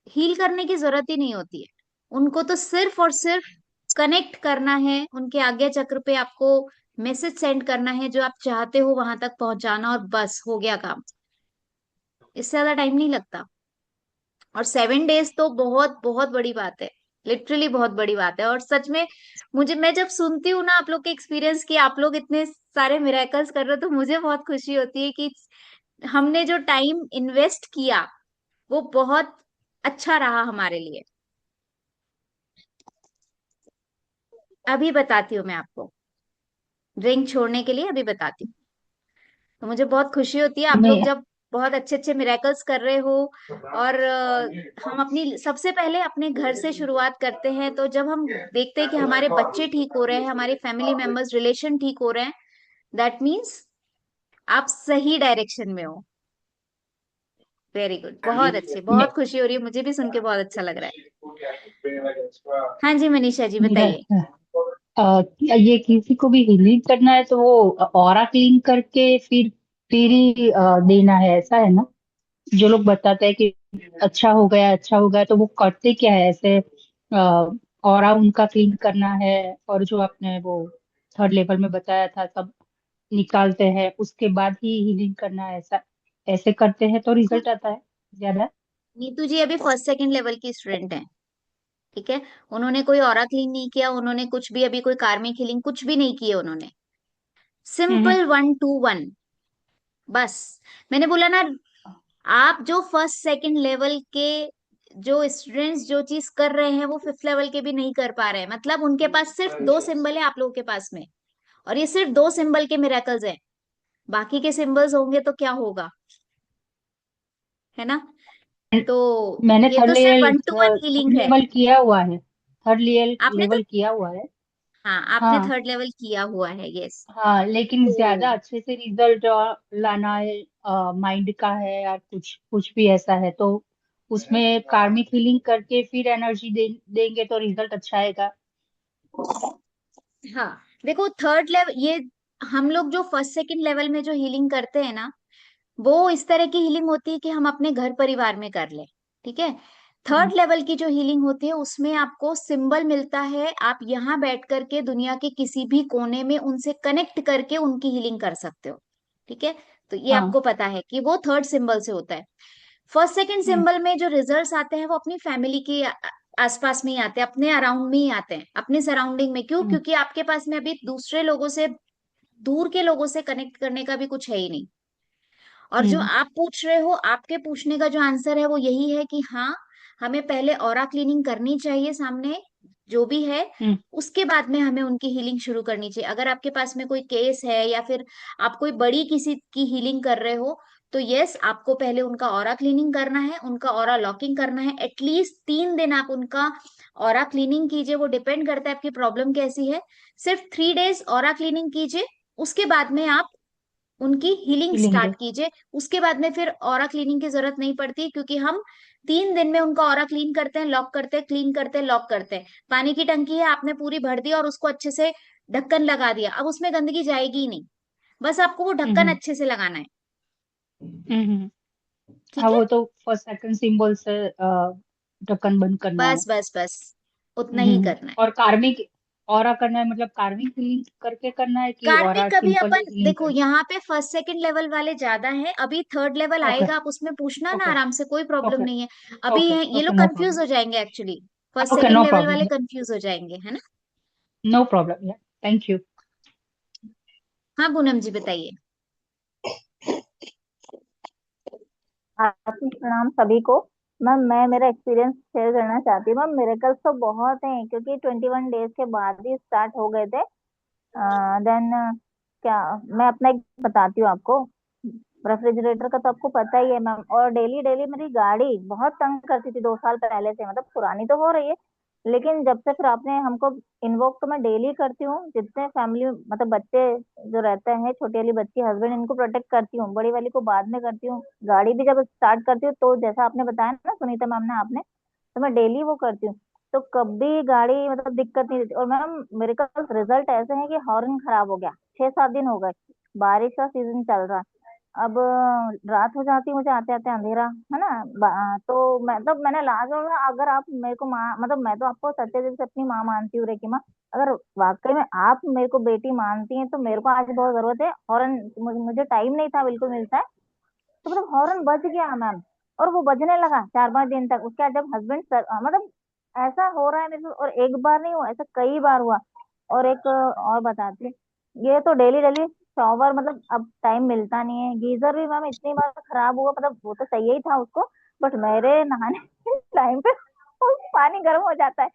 हील करने की जरूरत ही नहीं होती है। उनको तो सिर्फ और सिर्फ कनेक्ट करना है, उनके आज्ञा चक्र पे आपको मैसेज सेंड करना है जो आप चाहते हो वहां तक पहुंचाना, और बस हो गया काम। इससे ज्यादा टाइम नहीं लगता। और 7 डेज तो बहुत बहुत बड़ी बात है, लिटरली बहुत बड़ी बात है। और सच में मैं जब सुनती हूँ ना आप लोग के एक्सपीरियंस कि आप लोग इतने सारे मिरेकल्स कर रहे हो, तो मुझे बहुत खुशी होती है कि हमने जो टाइम इन्वेस्ट किया वो बहुत अच्छा रहा हमारे लिए। अभी बताती हूँ मैं आपको, ड्रिंक छोड़ने के लिए अभी बताती हूँ। तो मुझे बहुत खुशी होती है आप लोग नहीं। जब बहुत अच्छे अच्छे मिरेकल्स कर रहे हो। और हम अपनी सबसे पहले अपने घर से शुरुआत करते हैं, तो जब हम देखते हैं कि हमारे बच्चे ठीक हो रहे हैं, हमारे फैमिली मेंबर्स रिलेशन ठीक हो रहे हैं, दैट मीन्स आप सही डायरेक्शन में हो। वेरी गुड, बहुत अच्छे, बहुत खुशी हो रही है, मुझे भी सुन के बहुत अच्छा लग रहा है। हाँ जी मनीषा जी मेरा बताइए। ये किसी को भी हीलिंग करना है तो वो ऑरा क्लीन करके फिर ही देना है, ऐसा है ना? जो लोग बताते हैं कि अच्छा हो गया, तो वो करते क्या है ऐसे? ऑरा उनका क्लीन करना है, और जो आपने वो थर्ड लेवल में बताया था सब निकालते हैं, उसके बाद ही हीलिंग करना है, ऐसा ऐसे करते हैं तो रिजल्ट आता है ज्यादा? नीतू जी अभी फर्स्ट सेकंड लेवल की स्टूडेंट है, ठीक है। उन्होंने कोई ऑरा क्लीन नहीं किया, उन्होंने कुछ भी अभी कोई कार्मिक हीलिंग कुछ भी नहीं किए उन्होंने। हम्म। सिंपल 1 to 1 बस। मैंने बोला ना, आप जो फर्स्ट सेकंड लेवल के जो स्टूडेंट्स जो चीज कर रहे हैं वो फिफ्थ लेवल के भी नहीं कर पा रहे हैं, मतलब उनके पास सिर्फ दो सिंबल है आप लोगों के पास में, और ये सिर्फ दो सिंबल के मिरेकल्स हैं। बाकी के सिंबल्स होंगे तो क्या होगा, है ना? तो मैंने ये थर्ड तो सिर्फ one two one third healing है। लेवल किया हुआ है। थर्ड आपने तो, लेवल किया हुआ है। हाँ आपने हाँ। थर्ड लेवल किया हुआ है, यस। हाँ, लेकिन ज्यादा तो अच्छे से रिजल्ट लाना है, माइंड का है या कुछ कुछ भी ऐसा है, तो उसमें कार्मिक हीलिंग करके फिर एनर्जी देंगे तो रिजल्ट अच्छा आएगा। हाँ, देखो थर्ड लेवल ये, हम लोग जो फर्स्ट सेकंड लेवल में जो हीलिंग करते हैं ना, वो इस तरह की हीलिंग होती है कि हम अपने घर परिवार में कर लें। ठीक है। हम्म। थर्ड लेवल की जो हीलिंग होती है उसमें आपको सिंबल मिलता है, आप यहाँ बैठ करके दुनिया के किसी भी कोने में उनसे कनेक्ट करके उनकी हीलिंग कर सकते हो। ठीक है। तो ये हाँ। आपको पता है कि वो थर्ड सिंबल से होता है। फर्स्ट सेकंड हम्म। सिंबल में जो रिजल्ट्स आते हैं वो अपनी फैमिली के आसपास में ही आते हैं, अपने अराउंड में ही आते हैं, अपने सराउंडिंग में। क्यों? हम्म। क्योंकि आपके पास में अभी दूसरे लोगों से, दूर के लोगों से कनेक्ट करने का भी कुछ है ही नहीं। और जो हम्म। आप पूछ रहे हो, आपके पूछने का जो आंसर है वो यही है कि हाँ, हमें पहले ऑरा क्लीनिंग करनी चाहिए सामने जो भी है, हम्म। उसके बाद में हमें उनकी हीलिंग शुरू करनी चाहिए। अगर आपके पास में कोई केस है या फिर आप कोई बड़ी किसी की हीलिंग कर रहे हो, तो यस, आपको पहले उनका ऑरा क्लीनिंग करना है, उनका ऑरा लॉकिंग करना है। एटलीस्ट 3 दिन आप उनका ऑरा क्लीनिंग कीजिए। वो डिपेंड करता है आपकी प्रॉब्लम कैसी है। सिर्फ 3 डेज ऑरा क्लीनिंग कीजिए, उसके बाद में आप उनकी हीलिंग हीलिंग स्टार्ट दे। कीजिए। उसके बाद में फिर ऑरा क्लीनिंग की जरूरत नहीं पड़ती, क्योंकि हम 3 दिन में उनका ऑरा क्लीन करते हैं, लॉक करते हैं, क्लीन करते हैं, लॉक करते हैं। पानी की टंकी है, आपने पूरी भर दी और उसको अच्छे से ढक्कन लगा दिया, अब उसमें गंदगी जाएगी ही नहीं। बस आपको वो ढक्कन हम्म। अच्छे से लगाना है। हम्म। हाँ, ठीक है। वो तो फर्स्ट सेकंड सिंबल से ढक्कन बंद करना है। बस बस बस, उतना ही करना है। और कार्मिक ऑरा करना है, मतलब कार्मिक हीलिंग करके करना है कि कार्मिक ऑरा कभी सिंपल अपन हीलिंग देखो, कर। यहाँ पे फर्स्ट सेकंड लेवल वाले ज्यादा हैं, अभी थर्ड लेवल ओके। आएगा, आप उसमें पूछना ना ओके। आराम से, कोई प्रॉब्लम ओके। नहीं है। अभी ओके। ये ओके, लोग नो कंफ्यूज प्रॉब्लम। हो जाएंगे actually, first okay, second no level वाले प्रॉब्लम। कंफ्यूज हो जाएंगे, है ना? नो प्रॉब्लम, या थैंक यू। हाँ पूनम जी बताइए। आशीष, प्रणाम सभी को। मैम, मैं मेरा एक्सपीरियंस शेयर करना चाहती हूँ। मैम, मिरेकल्स तो बहुत हैं क्योंकि 21 डेज के बाद ही स्टार्ट हो गए थे। देन क्या, मैं अपना एक बताती हूँ आपको। रेफ्रिजरेटर का तो आपको पता ही है मैम। और डेली डेली मेरी गाड़ी बहुत तंग करती थी 2 साल पहले से, मतलब पुरानी तो हो रही है, लेकिन जब से फिर आपने हमको इन्वोक, तो मैं डेली करती हूँ। जितने फैमिली मतलब बच्चे जो रहते हैं, छोटी वाली बच्ची, हस्बैंड, इनको प्रोटेक्ट करती हूँ, बड़ी वाली को बाद में करती हूँ। गाड़ी भी जब स्टार्ट करती हूँ तो जैसा आपने बताया ना सुनीता मैम ने, आपने, तो मैं डेली वो करती हूँ। तो कभी गाड़ी मतलब दिक्कत नहीं देती। और मैम, मेरे का रिजल्ट ऐसे है कि हॉर्न खराब हो गया, 6-7 दिन हो गए, बारिश का सीजन चल रहा है। अब रात हो जाती है मुझे आते आते अंधेरा, है ना। तो मतलब मैंने लास्ट में, अगर आप मेरे को माँ, मतलब मैं तो आपको सच्चे दिल से अपनी माँ मानती हूँ रेकी माँ, अगर वाकई में आप मेरे को बेटी मानती हैं तो मेरे को आज बहुत जरूरत है हॉर्न। मुझे टाइम नहीं था बिल्कुल मिलता है, तो मतलब हॉर्न बज गया मैम। और वो बजने लगा 4-5 दिन तक। उसके बाद जब हस्बैंड मतलब ऐसा हो रहा है मेरे को, और एक बार नहीं हुआ, ऐसा कई बार हुआ। और एक और बताती हूँ, ये तो डेली डेली शॉवर, मतलब अब टाइम मिलता नहीं है। गीजर भी मैम इतनी बार खराब हुआ, मतलब वो तो सही ही था उसको, बट मेरे नहाने के टाइम पे पानी गर्म हो जाता है,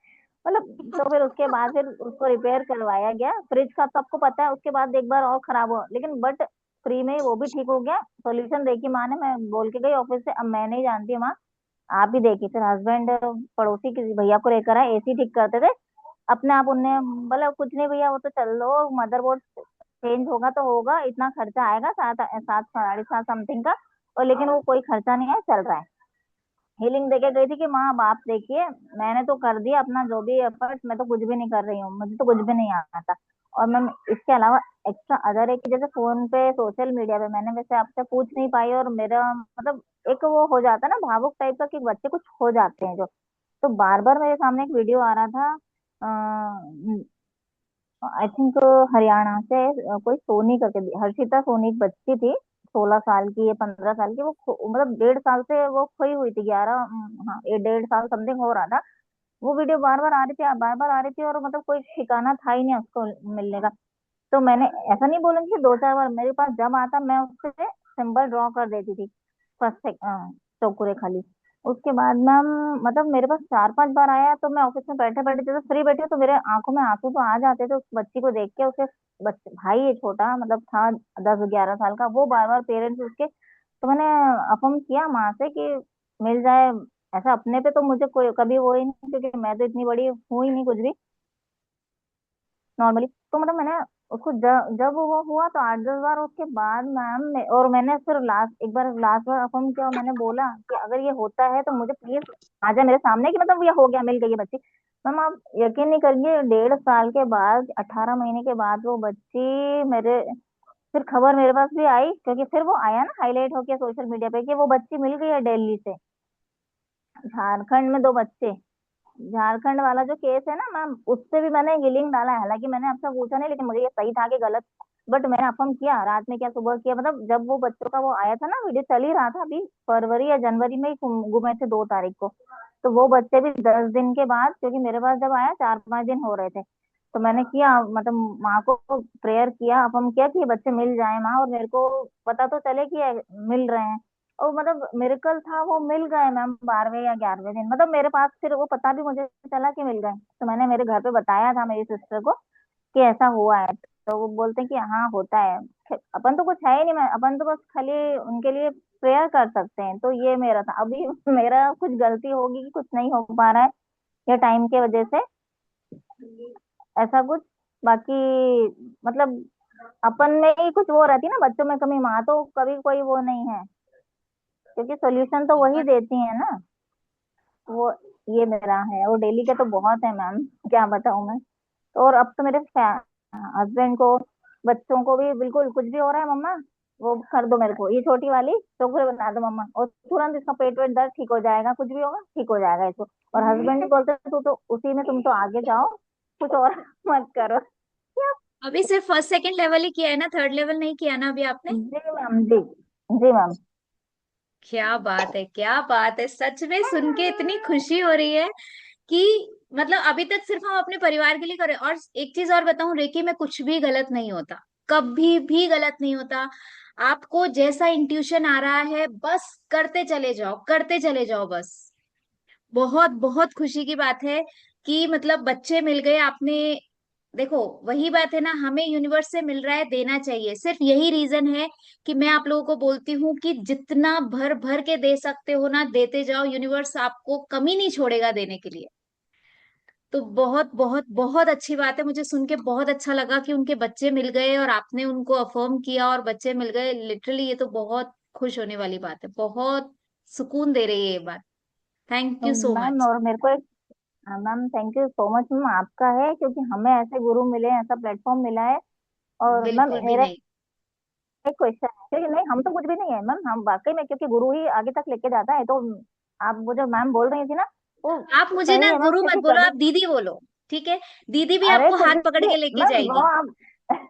मतलब। तो फिर उसके बाद फिर उसको रिपेयर करवाया गया। फ्रिज का तो आपको पता है, उसके बाद एक बार और खराब हुआ, लेकिन बट फ्री में ही वो भी ठीक हो गया। सोल्यूशन देखी माँ ने, मैं बोल के गई ऑफिस से, अब मैं नहीं जानती माँ, आप ही देखी। फिर हस्बैंड पड़ोसी किसी भैया को लेकर आए, एसी ठीक करते थे अपने आप। उनने बोला कुछ नहीं भैया, वो तो चल लो, मदरबोर्ड चेंज होगा तो होगा, इतना खर्चा आएगा 7 7 साढ़े 7 समथिंग का, और लेकिन वो कोई खर्चा नहीं है, चल रहा है। हीलिंग देके गई थी कि माँ अब आप देखिए, मैंने तो कर दिया अपना जो भी एफर्ट, मैं तो कुछ भी नहीं कर रही हूँ, मुझे तो कुछ भी नहीं आता। और मैम, इसके अलावा एक्स्ट्रा अदर है कि जैसे फोन पे, सोशल मीडिया पे मैंने वैसे आपसे पूछ नहीं पाई, और मेरा मतलब एक वो हो जाता है ना भावुक टाइप का, कि बच्चे कुछ हो जाते हैं जो, तो बार बार मेरे सामने एक वीडियो आ रहा था, आई थिंक हरियाणा से, कोई सोनी करके, हर्षिता सोनी एक बच्ची थी, 16 साल की या 15 साल की, वो मतलब 1.5 साल से वो खोई हुई थी, 11, हाँ, ये 1.5 साल समथिंग हो रहा था। वो वीडियो बार बार आ रही थी, बार बार आ रही थी, और मतलब कोई ठिकाना था ही नहीं उसको मिलने का। तो मैंने ऐसा नहीं बोलूंगी कि 2-4 बार मेरे पास जब आता मैं उससे सिंबल ड्रॉ कर देती थी। फर्स्ट चौकुरे खाली। उसके बाद मैम मतलब मेरे पास 4-5 बार आया, तो मैं ऑफिस में बैठे बैठे जैसे फ्री बैठी हूँ तो मेरे आंखों में आंसू तो आ जाते थे उस बच्ची को देख के। उसके बच्चे भाई है छोटा, मतलब था 10-11 साल का, वो बार बार पेरेंट्स उसके। तो मैंने अफर्म किया माँ से कि मिल जाए। ऐसा अपने पे तो मुझे कोई कभी वो ही नहीं, क्योंकि मैं तो इतनी बड़ी हूँ ही नहीं कुछ भी नॉर्मली। तो मतलब मैंने उसको जब वो हुआ तो 8-10 बार उसके बाद मैम और मैंने फिर लास्ट बार अफर्म किया और मैंने बोला कि अगर ये होता है तो मुझे प्लीज आ जाए मेरे सामने, कि मतलब ये हो गया, मिल गई ये बच्ची। मैम आप यकीन नहीं करिए, 1.5 साल के बाद, 18 महीने के बाद वो बच्ची मेरे, फिर खबर मेरे पास भी आई, क्योंकि फिर वो आया ना हाईलाइट होके सोशल मीडिया पे कि वो बच्ची मिल गई है दिल्ली से। झारखंड में 2 बच्चे। झारखंड वाला जो केस है ना मैम, उससे भी मैंने ये लिंक डाला है, हालांकि मैंने आपसे पूछा नहीं, लेकिन मुझे ये सही था कि गलत। बट मैंने अफर्म किया, रात में क्या सुबह किया, मतलब जब वो बच्चों का वो आया था ना, वीडियो चल ही रहा था, अभी फरवरी या जनवरी में ही गुमे थे 2 तारीख को। तो वो बच्चे भी 10 दिन के बाद, क्योंकि मेरे पास जब आया 4-5 दिन हो रहे थे, तो मैंने किया, मतलब माँ को प्रेयर किया, अफर्म किया कि ये बच्चे मिल जाए माँ, और मेरे को पता तो चले कि मिल रहे हैं। और मतलब मिरेकल था, वो मिल गए मैम 12वें या 11वें दिन, मतलब मेरे पास फिर वो पता भी मुझे चला कि मिल गए। तो मैंने मेरे घर पे बताया था मेरी सिस्टर को कि ऐसा हुआ है। तो वो बोलते हैं कि हाँ होता है। अपन तो कुछ है ही नहीं, मैं अपन तो बस खाली उनके लिए प्रेयर कर सकते हैं। तो ये मेरा था। अभी मेरा कुछ गलती होगी कि कुछ नहीं हो पा रहा है या टाइम के वजह से, ऐसा कुछ। बाकी मतलब अपन में ही कुछ वो रहती है ना, बच्चों में कमी, माँ तो कभी कोई वो नहीं है, क्योंकि सोल्यूशन तो वही बहुत देती है ना वो। ये मेरा है, और डेली के तो बहुत है मैम, क्या बताऊं मैं। तो और अब तो मेरे हस्बैंड को, बच्चों को भी बिल्कुल कुछ भी हो रहा है, मम्मा वो कर दो मेरे को, ये छोटी वाली चोखरे बना दो मम्मा, और तुरंत इसका पेट वेट दर्द ठीक हो जाएगा, कुछ भी होगा ठीक हो जाएगा इसको। और हस्बैंड भी बोलते हैं तू तो उसी में, तुम तो आगे जाओ, कुछ और मत करो। अभी सिर्फ फर्स्ट सेकंड लेवल ही किया है ना, थर्ड लेवल नहीं किया ना अभी आपने? जी मैम, जी जी मैम। क्या बात है, क्या बात है, सच में सुन के इतनी खुशी हो रही है कि मतलब अभी तक सिर्फ हम अपने परिवार के लिए करें। और एक चीज और बताऊं रेकी में, कुछ भी गलत नहीं होता, कभी भी गलत नहीं होता। आपको जैसा इंट्यूशन आ रहा है बस करते चले जाओ, करते चले जाओ बस। बहुत बहुत खुशी की बात है कि मतलब बच्चे मिल गए आपने। देखो वही बात है ना, हमें यूनिवर्स से मिल रहा है, देना चाहिए, सिर्फ यही रीजन है कि मैं आप लोगों को बोलती हूँ कि जितना भर भर के दे सकते हो ना, देते जाओ, यूनिवर्स आपको कमी नहीं छोड़ेगा देने के लिए। तो बहुत बहुत बहुत अच्छी बात है, मुझे सुन के बहुत अच्छा लगा कि उनके बच्चे मिल गए और आपने उनको अफर्म किया और बच्चे मिल गए। लिटरली ये तो बहुत खुश होने वाली बात है, बहुत सुकून दे रही है ये बात। थैंक तो यू सो मैम मच। और मेरे को एक, ma'am thank you so much ma'am, आपका है, क्योंकि हमें ऐसे गुरु मिले हैं, ऐसा प्लेटफॉर्म मिला है। और मैम बिल्कुल भी मेरा नहीं। एक क्वेश्चन है, क्योंकि नहीं हम तो कुछ भी नहीं है मैम, हम वाकई में, क्योंकि गुरु ही आगे तक लेके जाता है। तो आप वो जो मैम बोल रही थी ना, वो आप मुझे सही ना है मैम, गुरु मत क्योंकि बोलो, कभी, आप दीदी बोलो। ठीक है, दीदी भी अरे आपको फिर हाथ पकड़ भी के लेके मैम वो जाएगी। आप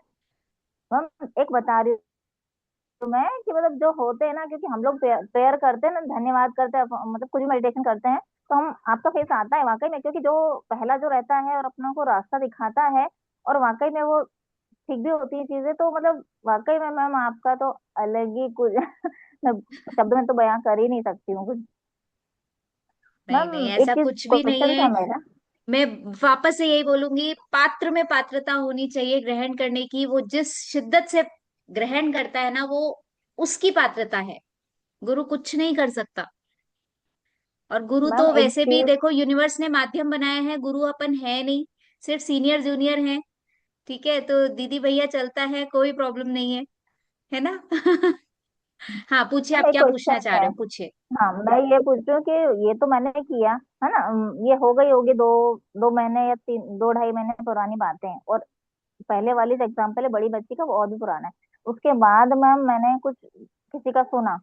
मैम एक बता रही हूँ मैं, कि मतलब जो होते हैं ना, क्योंकि हम लोग प्रेयर करते हैं ना, धन्यवाद करते हैं, मतलब कुछ भी मेडिटेशन करते हैं, तो हम आपका फेस आता है वाकई में, क्योंकि जो पहला जो रहता है और अपना को रास्ता दिखाता है, और वाकई में वो ठीक भी होती है चीजें, तो मतलब वाकई में मैम आपका तो अलग ही कुछ मैं शब्द में तो बयां कर ही नहीं सकती हूँ कुछ। नहीं मैम नहीं, एक ऐसा चीज कुछ भी नहीं क्वेश्चन था है। मेरा। मैं वापस से यही बोलूंगी, पात्र में पात्रता होनी चाहिए ग्रहण करने की। वो जिस शिद्दत से ग्रहण करता है ना, वो उसकी पात्रता है। गुरु कुछ नहीं कर सकता। और गुरु मैम तो एक वैसे भी चीज, देखो यूनिवर्स ने माध्यम बनाया है, गुरु अपन है नहीं, सिर्फ सीनियर जूनियर है। ठीक है, तो दीदी भैया चलता है, कोई प्रॉब्लम नहीं है ना? हाँ पूछिए, मैम आप एक क्या पूछना क्वेश्चन चाह है। रहे हो, पूछिए। हाँ मैं ये पूछ रही हूँ कि ये तो मैंने किया है ना, ये हो गई होगी 2 2 महीने या 2 2 ढाई महीने पुरानी बातें हैं, और पहले वाली जो एग्जाम्पल है बड़ी बच्ची का, वो और भी पुराना है। उसके बाद मैम मैंने कुछ किसी का सुना,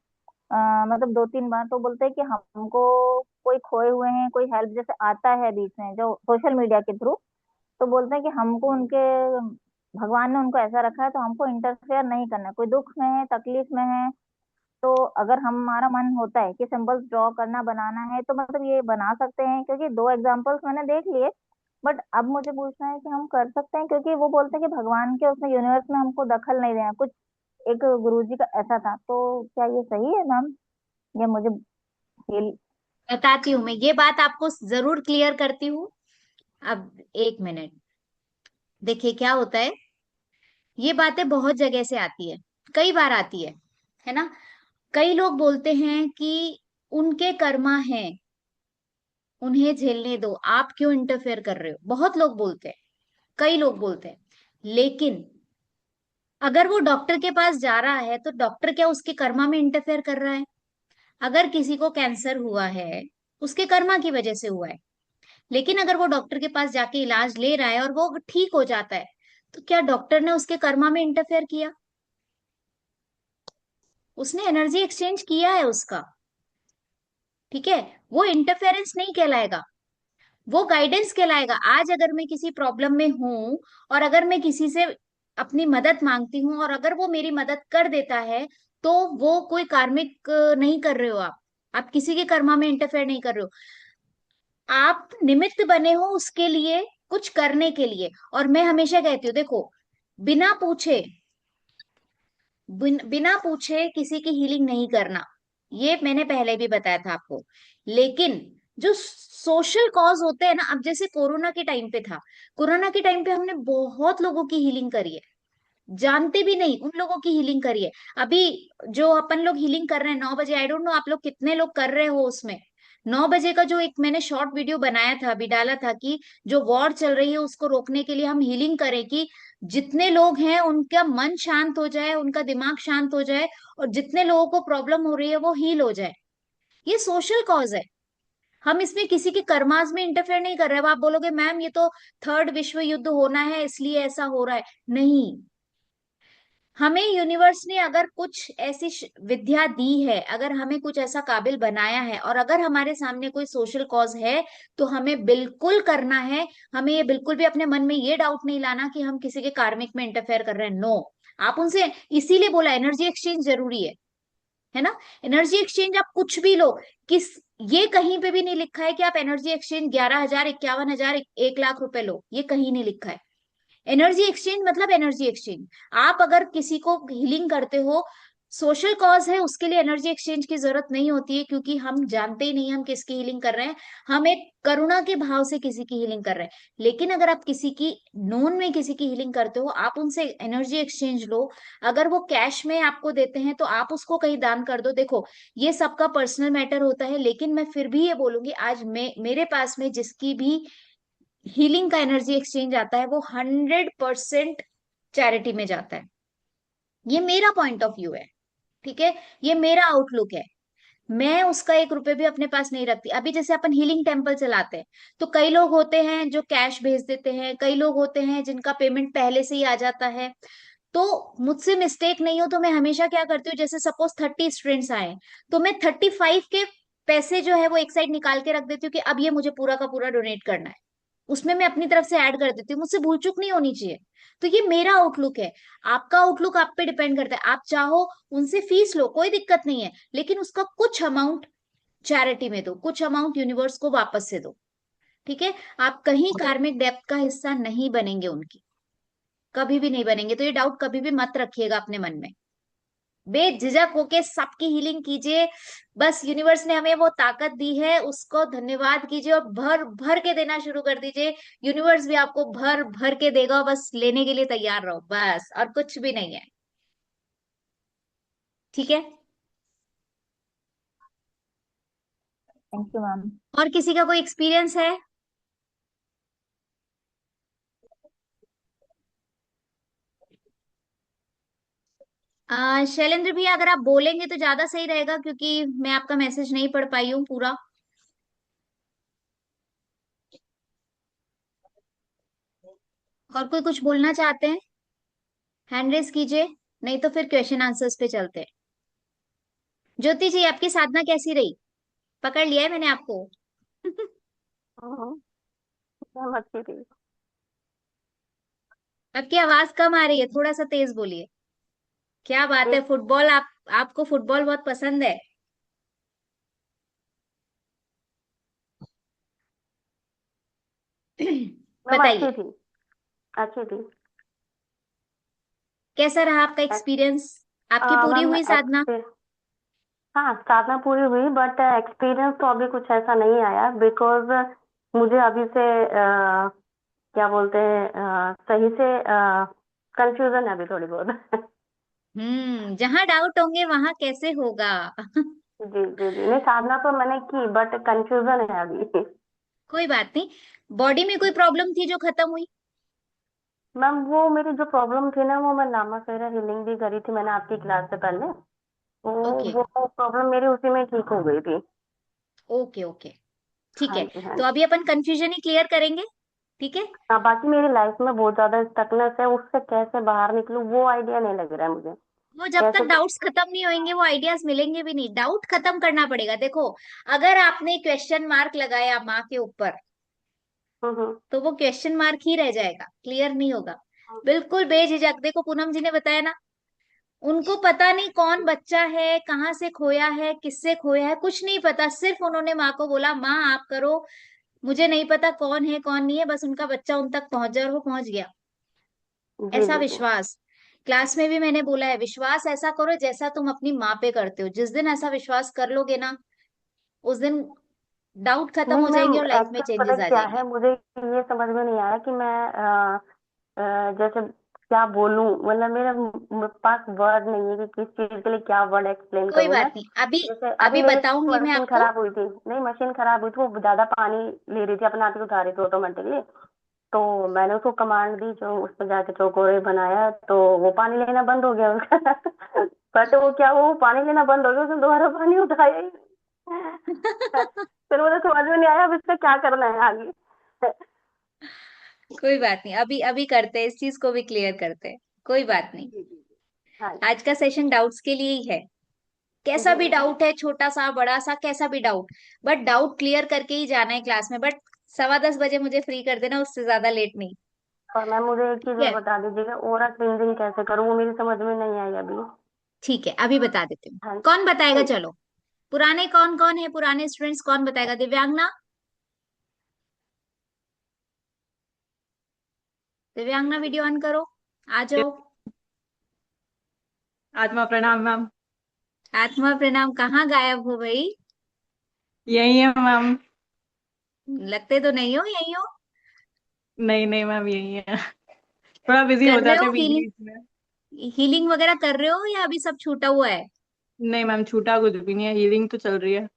मतलब 2-3 बार, तो बोलते हैं कि हमको कोई खोए हुए हैं, कोई हेल्प जैसे आता है बीच में जो सोशल मीडिया के थ्रू, तो बोलते हैं कि हमको उनके, भगवान ने उनको ऐसा रखा है, तो हमको इंटरफेयर नहीं करना है। कोई दुख में है, तकलीफ में है, तो अगर हमारा मन होता है कि सिंबल्स ड्रॉ करना, बनाना है, तो मतलब ये बना सकते हैं, क्योंकि 2 एग्जाम्पल्स मैंने देख लिए। बट अब मुझे पूछना है कि हम कर सकते हैं, क्योंकि वो बोलते हैं कि भगवान के उसमें यूनिवर्स में हमको दखल नहीं देना कुछ। एक गुरुजी का ऐसा था, तो क्या ये सही है मैम? ये मुझे फील। बताती हूँ मैं, ये बात आपको जरूर क्लियर करती हूँ। अब एक मिनट, देखिए क्या होता है, ये बातें बहुत जगह से आती है, कई बार आती है ना। कई लोग बोलते हैं कि उनके कर्मा हैं, उन्हें झेलने दो, आप क्यों इंटरफेयर कर रहे हो, बहुत लोग बोलते हैं, कई लोग बोलते हैं। लेकिन अगर वो डॉक्टर के पास जा रहा है तो डॉक्टर क्या उसके कर्मा में इंटरफेयर कर रहा है? अगर किसी को कैंसर हुआ है, उसके कर्मा की वजह से हुआ है। लेकिन अगर वो डॉक्टर के पास जाके इलाज ले रहा है और वो ठीक हो जाता है, तो क्या डॉक्टर ने उसके कर्मा में इंटरफेयर किया? उसने एनर्जी एक्सचेंज किया है उसका, ठीक है। वो इंटरफेरेंस नहीं कहलाएगा, वो गाइडेंस कहलाएगा। आज अगर मैं किसी प्रॉब्लम में हूं और अगर मैं किसी से अपनी मदद मांगती हूँ और अगर वो मेरी मदद कर देता है, तो वो कोई कार्मिक नहीं कर रहे हो आप किसी के कर्मा में इंटरफेयर नहीं कर रहे हो। आप निमित्त बने हो उसके लिए, कुछ करने के लिए। और मैं हमेशा कहती हूँ, देखो, बिना पूछे बिना पूछे किसी की हीलिंग नहीं करना, ये मैंने पहले भी बताया था आपको। लेकिन जो सोशल कॉज होते हैं ना, अब जैसे कोरोना के टाइम पे था, कोरोना के टाइम पे हमने बहुत लोगों की हीलिंग करी है, जानते भी नहीं उन लोगों की हीलिंग करी है। अभी जो अपन लोग हीलिंग कर रहे हैं 9 बजे, आई डोंट नो आप लोग कितने लोग कर रहे हो उसमें। 9 बजे का जो एक मैंने शॉर्ट वीडियो बनाया था, अभी डाला था, कि जो वॉर चल रही है उसको रोकने के लिए हम हीलिंग करें, कि जितने लोग हैं उनका मन शांत हो जाए, उनका दिमाग शांत हो जाए, और जितने लोगों को प्रॉब्लम हो रही है वो हील हो जाए। ये सोशल कॉज है, हम इसमें किसी के कर्मास में इंटरफेयर नहीं कर रहे। अब आप बोलोगे मैम ये तो थर्ड विश्व युद्ध होना है इसलिए ऐसा हो रहा है। नहीं, हमें यूनिवर्स ने अगर कुछ ऐसी विद्या दी है, अगर हमें कुछ ऐसा काबिल बनाया है, और अगर हमारे सामने कोई सोशल कॉज है, तो हमें बिल्कुल करना है। हमें ये बिल्कुल भी अपने मन में ये डाउट नहीं लाना कि हम किसी के कार्मिक में इंटरफेयर कर रहे हैं। नो, आप उनसे, इसीलिए बोला एनर्जी एक्सचेंज जरूरी है ना। एनर्जी एक्सचेंज आप कुछ भी लो, किस, ये कहीं पे भी नहीं लिखा है कि आप एनर्जी एक्सचेंज 11,000, 51,000, 1 लाख रुपए लो, ये कहीं नहीं लिखा है। एनर्जी एक्सचेंज मतलब एनर्जी एक्सचेंज। आप अगर किसी को हीलिंग करते हो, सोशल कॉज है, उसके लिए एनर्जी एक्सचेंज की जरूरत नहीं होती है, क्योंकि हम जानते ही नहीं हम किसकी हीलिंग कर रहे हैं। हम एक करुणा के भाव से किसी की हीलिंग कर रहे हैं। लेकिन अगर आप किसी की नोन में किसी की हीलिंग करते हो, आप उनसे एनर्जी एक्सचेंज लो। अगर वो कैश में आपको देते हैं तो आप उसको कहीं दान कर दो। देखो, ये सबका पर्सनल मैटर होता है, लेकिन मैं फिर भी ये बोलूंगी, आज मैं मेरे पास में जिसकी भी हीलिंग का एनर्जी एक्सचेंज आता है, वो 100% चैरिटी में जाता है। ये मेरा पॉइंट ऑफ व्यू है, ठीक है, ये मेरा आउटलुक है। मैं उसका 1 रुपए भी अपने पास नहीं रखती। अभी जैसे अपन हीलिंग टेम्पल चलाते हैं, तो कई लोग होते हैं जो कैश भेज देते हैं, कई लोग होते हैं जिनका पेमेंट पहले से ही आ जाता है। तो मुझसे मिस्टेक नहीं हो तो मैं हमेशा क्या करती हूँ, जैसे सपोज 30 स्टूडेंट्स आए, तो मैं 35 के पैसे जो है वो एक साइड निकाल के रख देती हूँ कि अब ये मुझे पूरा का पूरा डोनेट करना है। उसमें मैं अपनी तरफ से ऐड कर देती हूँ, मुझसे भूल चूक नहीं होनी चाहिए। तो ये मेरा आउटलुक है। आपका आउटलुक आप पे डिपेंड करता है। आप चाहो उनसे फीस लो, कोई दिक्कत नहीं है, लेकिन उसका कुछ अमाउंट चैरिटी में दो, कुछ अमाउंट यूनिवर्स को वापस से दो, ठीक है। आप कहीं कार्मिक डेप्थ का हिस्सा नहीं बनेंगे उनकी, कभी भी नहीं बनेंगे। तो ये डाउट कभी भी मत रखिएगा अपने मन में। बेझिझक होके सबकी हीलिंग कीजिए। बस यूनिवर्स ने हमें वो ताकत दी है, उसको धन्यवाद कीजिए और भर भर के देना शुरू कर दीजिए। यूनिवर्स भी आपको भर भर के देगा, बस लेने के लिए तैयार रहो, बस, और कुछ भी नहीं है, ठीक है। Thank you ma'am. और किसी का कोई एक्सपीरियंस है? शैलेंद्र भैया, अगर आप बोलेंगे तो ज्यादा सही रहेगा, क्योंकि मैं आपका मैसेज नहीं पढ़ पाई हूँ पूरा। और कोई कुछ बोलना चाहते हैं, हैंड रेस कीजिए, नहीं तो फिर क्वेश्चन आंसर्स पे चलते हैं। ज्योति जी, आपकी साधना कैसी रही? पकड़ लिया है मैंने आपको। हम्म, मैम अच्छी थी। आपकी आवाज कम आ रही है, थोड़ा सा तेज बोलिए। क्या बात है, एक फुटबॉल, आपको फुटबॉल बहुत पसंद है? मैम अच्छी बताइए, थी, अच्छी थी। कैसा रहा आपका एक्सपीरियंस? आपकी पूरी मैम हुई साधना? हाँ, साधना पूरी हुई, बट एक्सपीरियंस तो अभी कुछ ऐसा नहीं आया, बिकॉज मुझे अभी से क्या बोलते हैं, सही से कंफ्यूजन है अभी थोड़ी बहुत। जहां डाउट होंगे वहां कैसे होगा। जी जी जी, नहीं साधना तो मैंने की, बट कंफ्यूजन है अभी। कोई बात नहीं। बॉडी में कोई प्रॉब्लम थी जो खत्म हुई? मैम वो मेरी जो प्रॉब्लम थी ना, वो मैं नामा फेरा हीलिंग भी करी थी मैंने आपकी क्लास से पहले, तो ओके वो प्रॉब्लम मेरी उसी में ठीक हो गई थी। Okay okay. ठीक हाँ है। जी, हाँ तो जी। अभी अपन कंफ्यूजन ही क्लियर करेंगे। ठीक है। हाँ, बाकी मेरी लाइफ में बहुत ज्यादा स्टकनेस है, उससे कैसे बाहर निकलूं वो आइडिया नहीं लग रहा है मुझे। वो जब तक कैसे कुछ। डाउट्स खत्म नहीं होंगे वो आइडियाज मिलेंगे भी नहीं। डाउट खत्म करना पड़ेगा। देखो, अगर आपने क्वेश्चन मार्क लगाया माँ के ऊपर, हम्म। तो वो क्वेश्चन मार्क ही रह जाएगा, क्लियर नहीं होगा। बिल्कुल बेझिझक, देखो पूनम जी ने बताया ना, उनको पता नहीं कौन बच्चा है, कहाँ से खोया है, किससे खोया है, कुछ नहीं पता। सिर्फ उन्होंने माँ को बोला, माँ आप करो, मुझे नहीं पता कौन है कौन नहीं है, बस उनका बच्चा उन तक पहुंच जाए और वो पहुंच गया। जी ऐसा जी जी। विश्वास, क्लास में भी मैंने बोला है, विश्वास ऐसा करो जैसा तुम अपनी माँ पे करते हो। जिस दिन ऐसा विश्वास कर लोगे ना, उस दिन डाउट खत्म नहीं हो मैम, जाएंगे और लाइफ में एक्चुअली पता चेंजेस आ क्या है, जाएंगे। मुझे ये समझ में नहीं आया कि मैं जैसे क्या बोलूं, मतलब मेरे पास वर्ड नहीं है कि किस चीज के लिए क्या वर्ड एक्सप्लेन कोई करूं मैं। बात नहीं, अभी जैसे अभी अभी मेरी बताऊंगी मैं मशीन आपको। खराब हुई थी, नहीं मशीन खराब हुई थी, वो ज्यादा पानी ले रही थी, अपने आप ही उठा रही थी ऑटोमेटिकली, तो मैंने उसको कमांड दी, जो उस पर जाके चौकोरे बनाया, तो वो पानी लेना बंद हो गया उसका। बट वो क्या, वो पानी लेना बंद हो गया, उसने दोबारा पानी उठाया ही नहीं। फिर मुझे समझ में नहीं आया अब इसका क्या करना है आगे। कोई बात नहीं, अभी अभी करते हैं, इस चीज को भी क्लियर करते हैं। कोई बात नहीं। जी जी जी। हाँ जी। आज का सेशन डाउट्स के लिए ही है। कैसा जी भी जी। डाउट है, छोटा सा बड़ा सा, कैसा भी डाउट, बट डाउट क्लियर करके ही जाना है क्लास में। बट 10:15 बजे मुझे फ्री कर देना, उससे ज्यादा लेट नहीं। और मैम मुझे एक चीज ठीक और है। बता दीजिएगा, ओरा क्लींजिंग कैसे करूँ, वो मेरी समझ में नहीं आई अभी। ठीक है, अभी बता देती हूँ। हाँ कौन बताएगा? ठीक। चलो, पुराने कौन कौन है, पुराने स्टूडेंट्स कौन बताएगा? दिव्यांगना, दिव्यांगना वीडियो ऑन करो, आ जाओ। आत्मा प्रणाम मैम। आत्मा प्रणाम, कहाँ गायब हो भाई? यही है मैम। लगते तो नहीं हो, यही हो। नहीं नहीं मैम, यही है। थोड़ा बिजी कर हो रहे जाते हो हैं बीच हीलिंग? बीच में। हीलिंग वगैरह कर रहे हो या अभी सब छूटा हुआ है? नहीं मैम, छूटा कुछ भी नहीं है, हीलिंग तो चल रही है।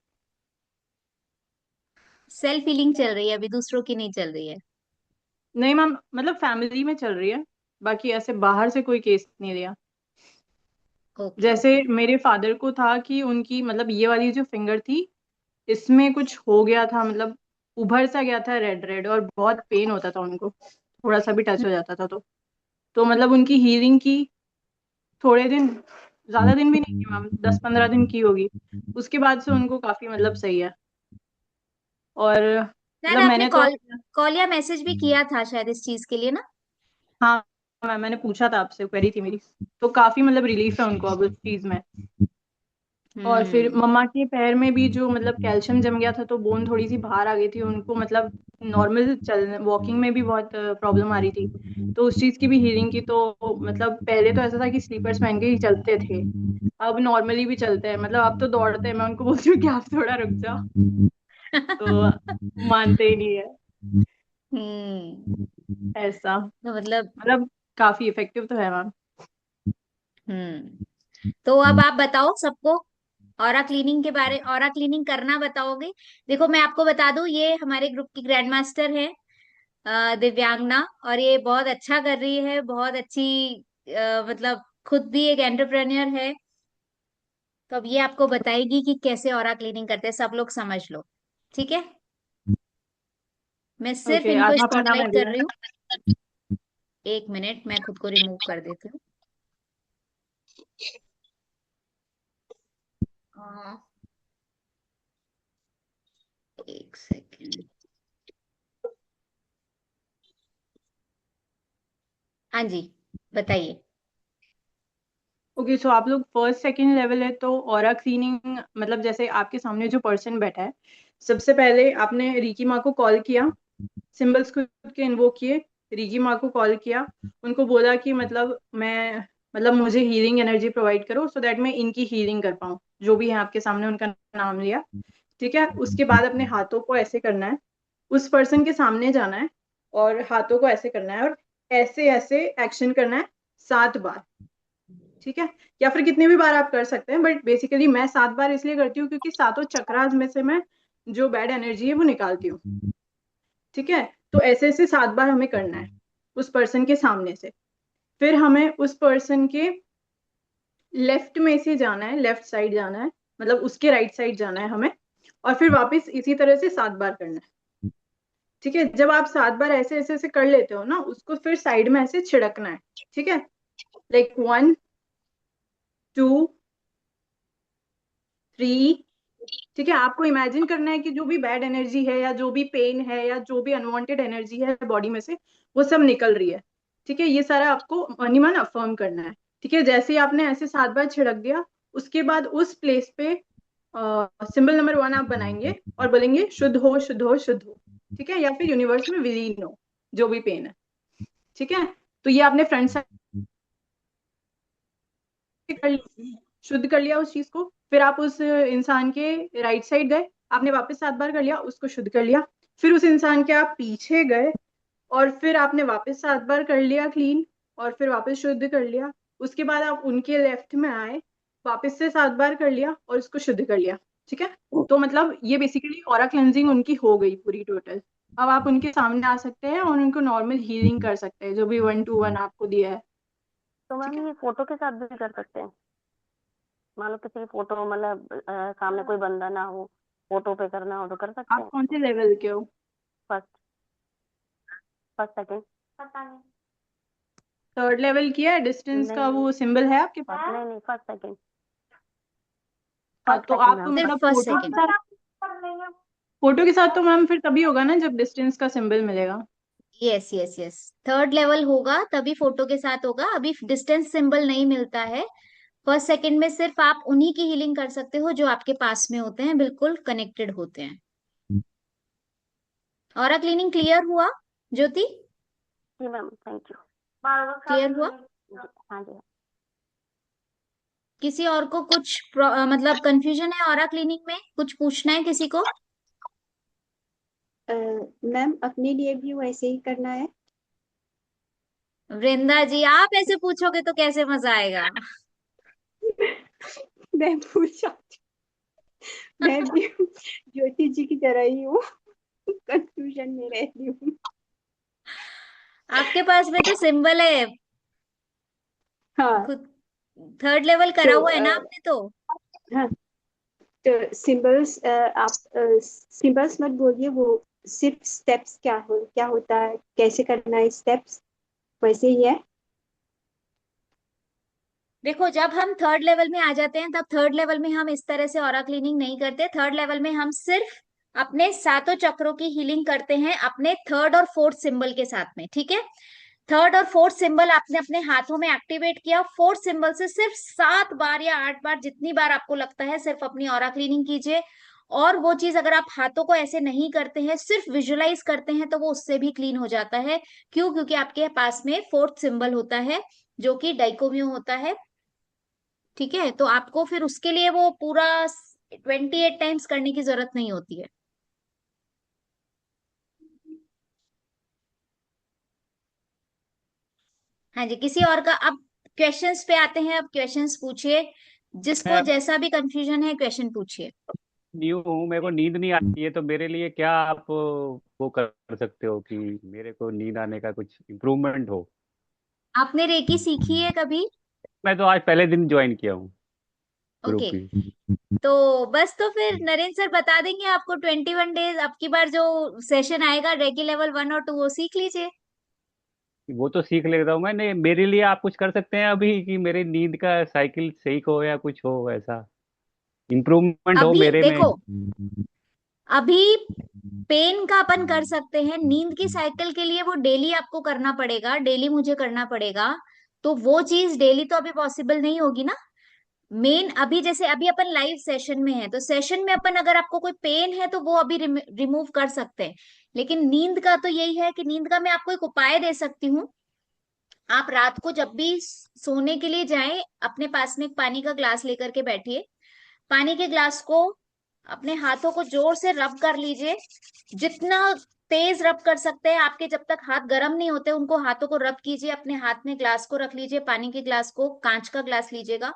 सेल्फ हीलिंग चल रही है अभी, दूसरों की नहीं चल रही है? नहीं मैम, मतलब फैमिली में चल रही है, बाकी ऐसे बाहर से कोई केस नहीं दिया। ओके जैसे ओके। मेरे फादर को था कि उनकी मतलब ये वाली जो फिंगर थी, इसमें कुछ हो गया था, मतलब उभर सा गया था रेड रेड, और बहुत पेन होता था उनको, थोड़ा सा भी टच हो जाता था तो मतलब उनकी हीलिंग की थोड़े दिन, ज्यादा दिन भी नहीं की मैम, 10-15 दिन की होगी। उसके बाद से उनको काफी मतलब सही है। और शायद मतलब आपने मैंने तो कॉल कॉल या मैसेज भी किया था शायद इस चीज के लिए ना? हाँ मैम, मैंने पूछा था आपसे, क्वेरी थी मेरी, तो काफी मतलब रिलीफ है उनको अब उस चीज में। और फिर हम्म। मम्मा के पैर में भी जो मतलब कैल्शियम जम गया था, तो बोन थोड़ी सी बाहर आ गई थी उनको, मतलब नॉर्मल चल वॉकिंग में भी बहुत प्रॉब्लम आ रही थी, तो उस चीज की भी हीलिंग की। तो मतलब पहले तो ऐसा था कि स्लीपर्स पहन के ही चलते थे, अब नॉर्मली भी चलते हैं, मतलब अब तो दौड़ते हैं। मैं उनको बोलती हूँ कि आप थोड़ा रुक जाओ, तो मानते ही नहीं है। ऐसा तो मतलब, मतलब काफी इफेक्टिव तो है मैम। तो अब आप बताओ सबको, ऑरा क्लीनिंग के बारे, ऑरा क्लीनिंग करना बताओगे? देखो मैं आपको बता दूं, ये हमारे ग्रुप की ग्रैंड मास्टर है, दिव्यांगना, और ये बहुत अच्छा कर रही है, बहुत अच्छी, मतलब खुद भी एक एंटरप्रेन्योर है। तो अब ये आपको बताएगी कि कैसे ऑरा क्लीनिंग करते हैं, सब लोग समझ लो। ठीक है। मैं सिर्फ ओके, इनको आत्मा प्रणाम स्पॉटलाइट कर एवरीवन। रही हूँ। एक मिनट, मैं खुद को रिमूव कर देती हूँ। अ, एक सेकेंड। हाँ जी, बताइए। ओके, सो आप लोग फर्स्ट सेकंड लेवल है, तो ऑरा क्लीनिंग मतलब जैसे आपके सामने जो पर्सन बैठा है, सबसे पहले आपने रीकी माँ को कॉल किया, सिंबल्स खुद के इन्वोक किए, रीकी माँ को कॉल किया, उनको बोला कि मतलब मैं मतलब मुझे हीलिंग एनर्जी प्रोवाइड करो सो दैट मैं इनकी हीलिंग कर पाऊँ। जो भी है आपके सामने उनका नाम लिया, ठीक है। उसके बाद अपने हाथों को ऐसे करना है, उस पर्सन के सामने जाना है और हाथों को ऐसे करना है और ऐसे ऐसे एक्शन करना है 7 बार, ठीक है। या फिर कितने भी बार आप कर सकते हैं, बट बेसिकली मैं 7 बार इसलिए करती हूँ क्योंकि सातों चक्रास में से मैं जो बैड एनर्जी है वो निकालती हूँ, ठीक है। तो ऐसे ऐसे 7 बार हमें करना है उस पर्सन के सामने से। फिर हमें उस पर्सन के लेफ्ट में से जाना है, लेफ्ट साइड जाना है, मतलब उसके राइट साइड जाना है हमें, और फिर वापस इसी तरह से 7 बार करना है, ठीक है। जब आप 7 बार ऐसे ऐसे ऐसे कर लेते हो ना, उसको फिर साइड में ऐसे छिड़कना है, ठीक है। लाइक 1 2 3, ठीक है। आपको इमेजिन करना है कि जो भी बैड एनर्जी है या जो भी पेन है या जो भी अनवांटेड एनर्जी है बॉडी में से, वो सब निकल रही है, ठीक है। ये सारा आपको मन ही मन अफर्म करना है, ठीक है। जैसे ही आपने ऐसे 7 बार छिड़क दिया, उसके बाद उस प्लेस पे सिंबल नंबर 1 आप बनाएंगे और बोलेंगे शुद्ध हो शुद्ध हो शुद्ध हो, ठीक है। या फिर यूनिवर्स में विलीन हो जो भी पेन है, ठीक है। तो ये आपने फ्रंट साइड शुद्ध कर लिया उस चीज को। फिर आप उस इंसान के राइट साइड गए, आपने वापस 7 बार कर लिया, उसको शुद्ध कर लिया। फिर उस इंसान के आप पीछे गए और फिर आपने वापस 7 बार कर लिया क्लीन, और फिर वापस शुद्ध कर लिया। उसके बाद आप उनके लेफ्ट में आए, वापस से 7 बार कर लिया और उसको शुद्ध कर लिया, ठीक है। तो मतलब ये बेसिकली ऑरा क्लेंजिंग उनकी हो गई पूरी टोटल। अब आप उनके सामने आ सकते हैं और उनको नॉर्मल हीलिंग कर सकते हैं जो भी 1 to 1 आपको दिया है, तो ठीक मैम है। ये फोटो के साथ भी कर सकते हैं? मान लो किसी की फोटो, मतलब सामने कोई बंदा ना हो, फोटो पे करना हो तो कर सकते आप हैं? कौन से लेवल के हो? फर्स्ट, फर्स्ट सेकेंड, पता नहीं। थर्ड लेवल किया है? डिस्टेंस का नहीं वो सिंबल है आपके पास? नहीं नहीं, फर्स्ट सेकेंड, हाँ, फर्स्ट तो सेकेंड आप मैम, सिर्फ मतलब फर्स्ट सेकेंड। फोटो के साथ तो मैम फिर तभी होगा ना जब डिस्टेंस का सिंबल मिलेगा। Yes yes yes, third level होगा तभी फोटो के साथ होगा, अभी डिस्टेंस सिंबल नहीं मिलता है। फर्स्ट सेकंड में सिर्फ आप उन्हीं की हीलिंग कर सकते हो जो आपके पास में होते हैं, बिल्कुल कनेक्टेड होते हैं। और क्लीनिंग क्लियर हुआ ज्योति? जी मैम, थैंक यू। क्लियर हुआ? हाँ जी। किसी और को कुछ मतलब कंफ्यूजन है ऑरा क्लीनिंग में? कुछ पूछना है किसी को? मैम अपने लिए भी वैसे ही करना है? वृंदा जी, आप ऐसे पूछोगे तो कैसे मजा आएगा? मैं पूछा, मैं भी ज्योति जी की तरह ही हूँ, कंफ्यूजन में रहती हूँ। आपके पास में तो सिंबल है हाँ खुद। थर्ड लेवल करा तो हुआ है ना आपने तो? हाँ, तो सिंबल्स, आप सिंबल्स मत बोलिए, वो सिर्फ स्टेप्स क्या होता है, कैसे करना है स्टेप्स, वैसे ही है। देखो, जब हम थर्ड लेवल में आ जाते हैं तब थर्ड लेवल में हम इस तरह से ऑरा क्लीनिंग नहीं करते। थर्ड लेवल में हम सिर्फ अपने सातों चक्रों की हीलिंग करते हैं अपने थर्ड और फोर्थ सिंबल के साथ में, ठीक है। थर्ड और फोर्थ सिंबल आपने अपने हाथों में एक्टिवेट किया, फोर्थ सिंबल से सिर्फ 7 बार या 8 बार, जितनी बार आपको लगता है, सिर्फ अपनी ऑरा क्लीनिंग कीजिए। और वो चीज अगर आप हाथों को ऐसे नहीं करते हैं, सिर्फ विजुलाइज करते हैं, तो वो उससे भी क्लीन हो जाता है। क्यों? क्योंकि आपके पास में फोर्थ सिंबल होता है जो कि डाइकोम्यू होता है, ठीक है। तो आपको फिर उसके लिए वो पूरा 28 टाइम्स करने की जरूरत नहीं होती है। हाँ जी, किसी और का अब क्वेश्चंस पे आते हैं। अब क्वेश्चंस पूछिए, जिसको मैं जैसा भी कंफ्यूजन है क्वेश्चन पूछिए। न्यू हूँ, मेरे को नींद नहीं आती है, तो मेरे लिए क्या आप वो कर सकते हो कि मेरे को नींद आने का कुछ इम्प्रूवमेंट हो? आपने रेकी सीखी है कभी? मैं तो आज पहले दिन ज्वाइन किया हूँ ग्रुप ओके, भी। तो बस तो फिर नरेंद्र सर बता देंगे आपको 21 डेज। अब की बार जो सेशन आएगा रेकी लेवल 1 और 2, वो सीख लीजिए। वो तो सीख लेता हूँ मैंने। मेरे लिए आप कुछ कर सकते हैं अभी कि मेरी नींद का साइकिल सही हो या कुछ हो ऐसा इम्प्रूवमेंट हो अभी मेरे में? देखो, अभी पेन का अपन कर सकते हैं, नींद की साइकिल के लिए वो डेली आपको करना पड़ेगा, डेली मुझे करना पड़ेगा। तो वो चीज डेली तो अभी पॉसिबल नहीं होगी ना। मेन अभी जैसे अभी अपन लाइव सेशन में है, तो सेशन में अपन अगर आपको कोई पेन है तो वो अभी रिमूव कर सकते हैं। लेकिन नींद का तो यही है कि नींद का मैं आपको एक उपाय दे सकती हूँ। आप रात को जब भी सोने के लिए जाएं, अपने पास में एक पानी का ग्लास लेकर के बैठिए। पानी के ग्लास को अपने हाथों को जोर से रब कर लीजिए, जितना तेज रब कर सकते हैं आपके, जब तक हाथ गर्म नहीं होते उनको हाथों को रब कीजिए। अपने हाथ में ग्लास को रख लीजिए, पानी के ग्लास को, कांच का ग्लास लीजिएगा,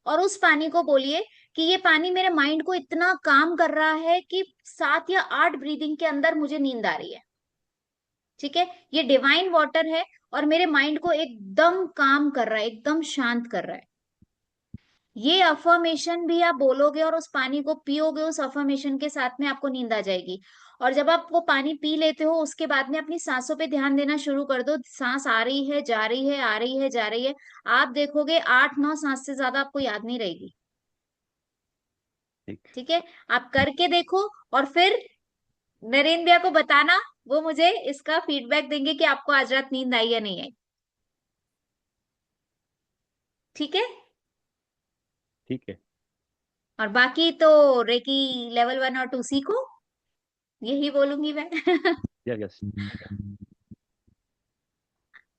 और उस पानी को बोलिए कि ये पानी मेरे माइंड को इतना काम कर रहा है कि 7 या 8 ब्रीदिंग के अंदर मुझे नींद आ रही है। ठीक है, ये डिवाइन वाटर है और मेरे माइंड को एकदम काम कर रहा है, एकदम शांत कर रहा है। ये अफर्मेशन भी आप बोलोगे और उस पानी को पियोगे, उस अफर्मेशन के साथ में आपको नींद आ जाएगी। और जब आप वो पानी पी लेते हो उसके बाद में अपनी सांसों पे ध्यान देना शुरू कर दो। सांस आ रही है, जा रही है, आ रही है, जा रही है। आप देखोगे 8-9 सांस से ज्यादा आपको याद नहीं रहेगी। ठीक। ठीक है, आप करके देखो और फिर नरेंद्र भैया को बताना, वो मुझे इसका फीडबैक देंगे कि आपको आज रात नींद आई या नहीं आई। ठीक है। ठीक है। और बाकी तो रेकी लेवल 1 और 2 सीखो, यही बोलूंगी मैं। यस।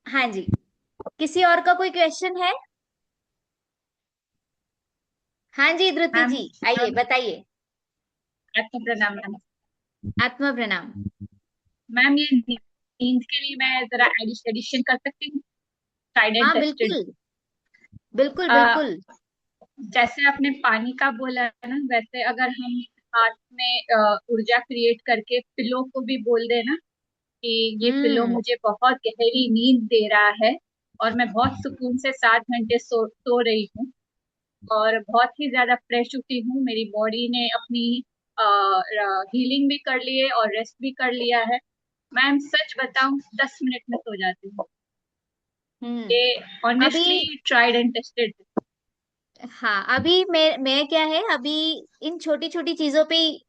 हाँ जी, किसी और का कोई क्वेश्चन है? हाँ जी धृति मैम जी, आइए बताइए। आत्म प्रणाम मैम। आत्मा प्रणाम। मैम ये नींद के लिए मैं जरा एडिशन कर सकती हूँ? ट्राइड एंड हाँ टेस्टेड। बिल्कुल बिल्कुल बिल्कुल। जैसे आपने पानी का बोला है ना, वैसे अगर हम हाथ में ऊर्जा क्रिएट करके पिलो को भी बोल देना कि ये पिलो हम्म। मुझे बहुत गहरी नींद दे रहा है और मैं बहुत सुकून से 7 घंटे सो रही हूँ और बहुत ही ज्यादा फ्रेश उठी हूँ, मेरी बॉडी ने अपनी हीलिंग भी कर ली है और रेस्ट भी कर लिया है। मैम सच बताऊं 10 मिनट में सो जाती हूँ। ये अभी ऑनेस्टली ट्राइड एंड टेस्टेड। हाँ, अभी मैं क्या है, अभी इन छोटी छोटी चीजों पे ही,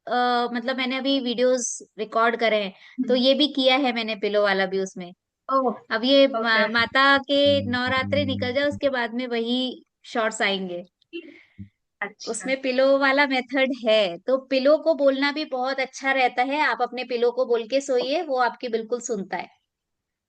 मतलब मैंने अभी वीडियोस रिकॉर्ड करे हैं, तो ये भी किया है मैंने, पिलो वाला भी उसमें। ओह अब ये ओके। माता के नवरात्रे निकल जाए उसके बाद में वही शॉर्ट्स आएंगे। अच्छा उसमें पिलो वाला मेथड है, तो पिलो को बोलना भी बहुत अच्छा रहता है। आप अपने पिलो को बोल के सोइए, वो आपकी बिल्कुल सुनता है।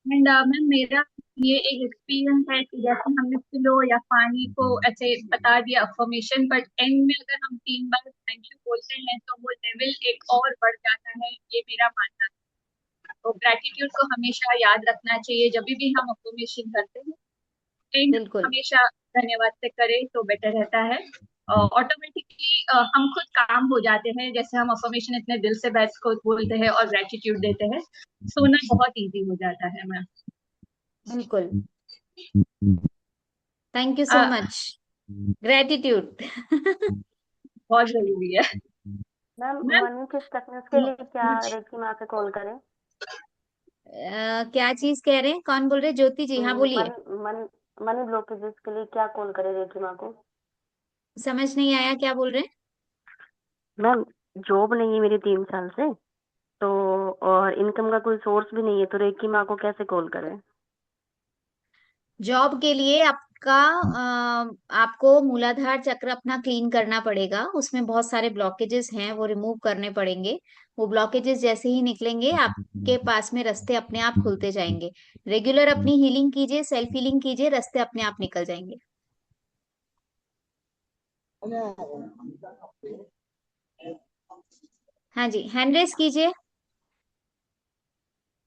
एंड मैम मेरा ये एक एक्सपीरियंस है कि जैसे हमने पिलो या पानी को ऐसे बता दिया अफर्मेशन, बट एंड में अगर हम 3 बार थैंक यू बोलते हैं तो वो लेवल एक और बढ़ जाता है, ये मेरा मानना है। तो ग्रेटिट्यूड को हमेशा याद रखना चाहिए जब भी हम अफर्मेशन करते हैं। एंड बिल्कुल हमेशा धन्यवाद से करें तो बेटर रहता है। ऑटोमेटिकली हम खुद काम हो जाते हैं, जैसे हम अफर्मेशन इतने दिल से बैठ को बोलते हैं और ग्रेटिट्यूड देते हैं, सोना बहुत इजी हो जाता है मैम। बिल्कुल। Thank you so much. Gratitude. बहुत जरूरी है मैम मैम। मनी के स्टकनेस के लिए क्या रेकी माँ से कॉल करें? क्या चीज कह रहे हैं, कौन बोल रहे हैं? ज्योति जी, हाँ बोलिए। मनी मनी मनी ब्लॉकेजेस के लिए क्या कॉल करें रेकी माँ को? समझ नहीं आया, क्या बोल रहे हैं? मैम जॉब नहीं है मेरी 3 साल से, तो और इनकम का कोई सोर्स भी नहीं है, तो रेकी माँ को कैसे कॉल करें? जॉब के लिए आपको मूलाधार चक्र अपना क्लीन करना पड़ेगा। उसमें बहुत सारे ब्लॉकेजेस हैं, वो रिमूव करने पड़ेंगे। वो ब्लॉकेजेस जैसे ही निकलेंगे आपके पास में रास्ते अपने आप खुलते जाएंगे। रेगुलर अपनी हीलिंग कीजिए, सेल्फ हीलिंग कीजिए, रास्ते अपने आप निकल जाएंगे। हाँ जी, हैंड रेस कीजिए।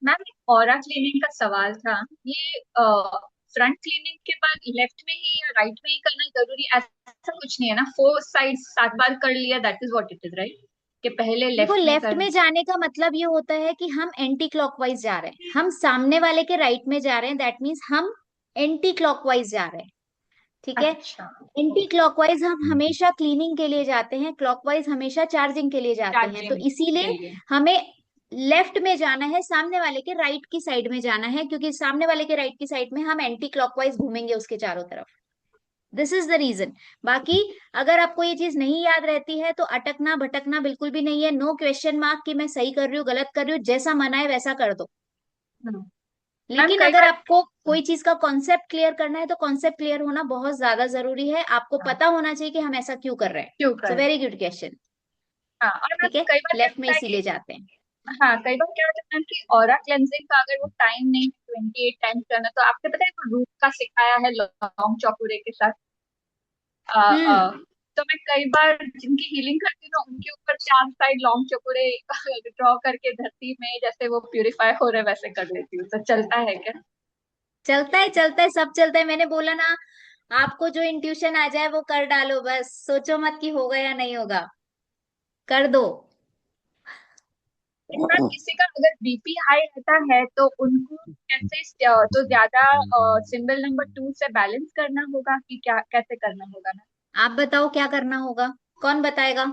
मैम ऑरा क्लीनिंग का सवाल था, ये फ्रंट क्लीनिंग के बाद लेफ्ट में ही या राइट में ही करना जरूरी, ऐसा कुछ नहीं है ना? 4 साइड 7 बार कर लिया, that is what it is right, कि पहले देखो, लेफ्ट में लेफ्ट कर। में जाने का मतलब ये होता है कि हम एंटी क्लॉकवाइज जा रहे हैं, हम सामने वाले के राइट में जा रहे हैं, दैट मीन्स हम एंटी क्लॉकवाइज जा रहे हैं। ठीक है, अच्छा एंटी क्लॉकवाइज हम हमेशा क्लीनिंग के लिए जाते हैं, क्लॉकवाइज हमेशा चार्जिंग के लिए जाते हैं। तो चार्जिंग के इसीलिए लिए। हमें लेफ्ट में जाना है, सामने वाले के राइट की साइड में जाना है, क्योंकि सामने वाले के राइट की साइड में हम एंटी क्लॉकवाइज घूमेंगे उसके चारों तरफ। This is the reason. बाकी अगर आपको ये चीज नहीं याद रहती है तो अटकना भटकना बिल्कुल भी नहीं है। नो क्वेश्चन मार्क कि मैं सही कर रही हूँ गलत कर रही हूँ, जैसा मन आए वैसा कर दो। मैम लेकिन कई अगर बार आपको कोई चीज का कॉन्सेप्ट क्लियर करना है तो कॉन्सेप्ट क्लियर होना बहुत ज्यादा जरूरी है। आपको पता होना चाहिए कि हम ऐसा क्यों कर रहे हैं। क्यों सो कर। Very good question. हाँ और मैम ठीक है, कई बार क्या लेफ्ट में होता है कि इसीलिए जाते हैं। हाँ, कई बार क्या होता है मैम कि ऑरा क्लेंजिंग का अगर वो टाइम नहीं है 28 टाइम्स करना, तो आपको पता है वो रूट का सिखाया है लौंग चौकुरे के साथ। अ, हम्म। अ, तो मैं कई बार जिनकी हीलिंग करती हूँ ना, उनके ऊपर 4 साइड लौंग चौकुरे ड्रॉ करके धरती में जैसे वो प्यूरिफाई हो रहे वैसे कर लेती हूँ। तो चलता है क्या? चलता है, सब चलता है। मैंने बोला ना, आपको जो इंट्यूशन आ जाए वो कर डालो, बस सोचो मत कि होगा या नहीं होगा, कर दो। इन मैम किसी का अगर बीपी हाई रहता है तो उनको कैसे तो ज्यादा सिंबल नंबर 2 से बैलेंस करना होगा कि क्या कैसे करना होगा ना? आप बताओ क्या करना होगा, कौन बताएगा?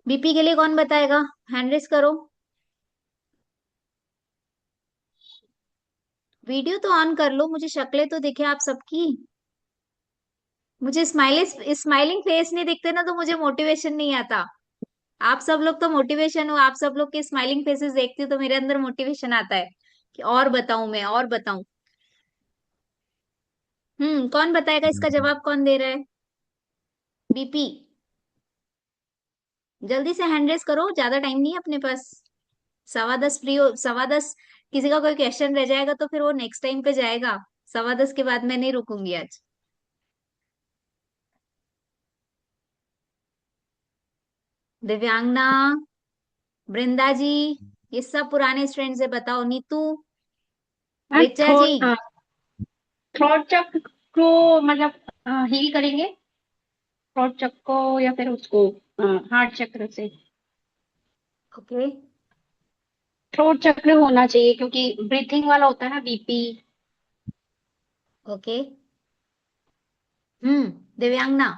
बीपी के लिए कौन बताएगा? हैंड रेस करो। वीडियो तो ऑन कर लो, मुझे शक्लें तो दिखे आप सबकी। मुझे स्माइलिंग फेस नहीं दिखते ना, तो मुझे मोटिवेशन नहीं आता। आप सब लोग तो मोटिवेशन हो, आप सब लोग के स्माइलिंग फेसेस देखती हूँ तो मेरे अंदर मोटिवेशन आता है कि और बताऊं, मैं और बताऊं। कौन बताएगा? इसका जवाब कौन दे रहा है? बीपी। जल्दी से हैंड रेस करो, ज्यादा टाइम नहीं है अपने पास। 10:15 फ्री हो, 10:15। किसी का कोई क्वेश्चन रह जाएगा तो फिर वो नेक्स्ट टाइम पे जाएगा। 10:15 के बाद मैं नहीं रुकूंगी आज। दिव्यांगना, वृंदा जी, ये सब पुराने स्टूडेंट से बताओ। नीतू, मैम ऋचा जी। थ्रोट थ्रोट चक्र को मतलब हील करेंगे, थ्रोट चक्र को या फिर उसको हार्ट चक्र से? ओके। थ्रोट चक्र होना चाहिए क्योंकि ब्रीथिंग वाला होता है ना बीपी। ओके। दिव्यांगना।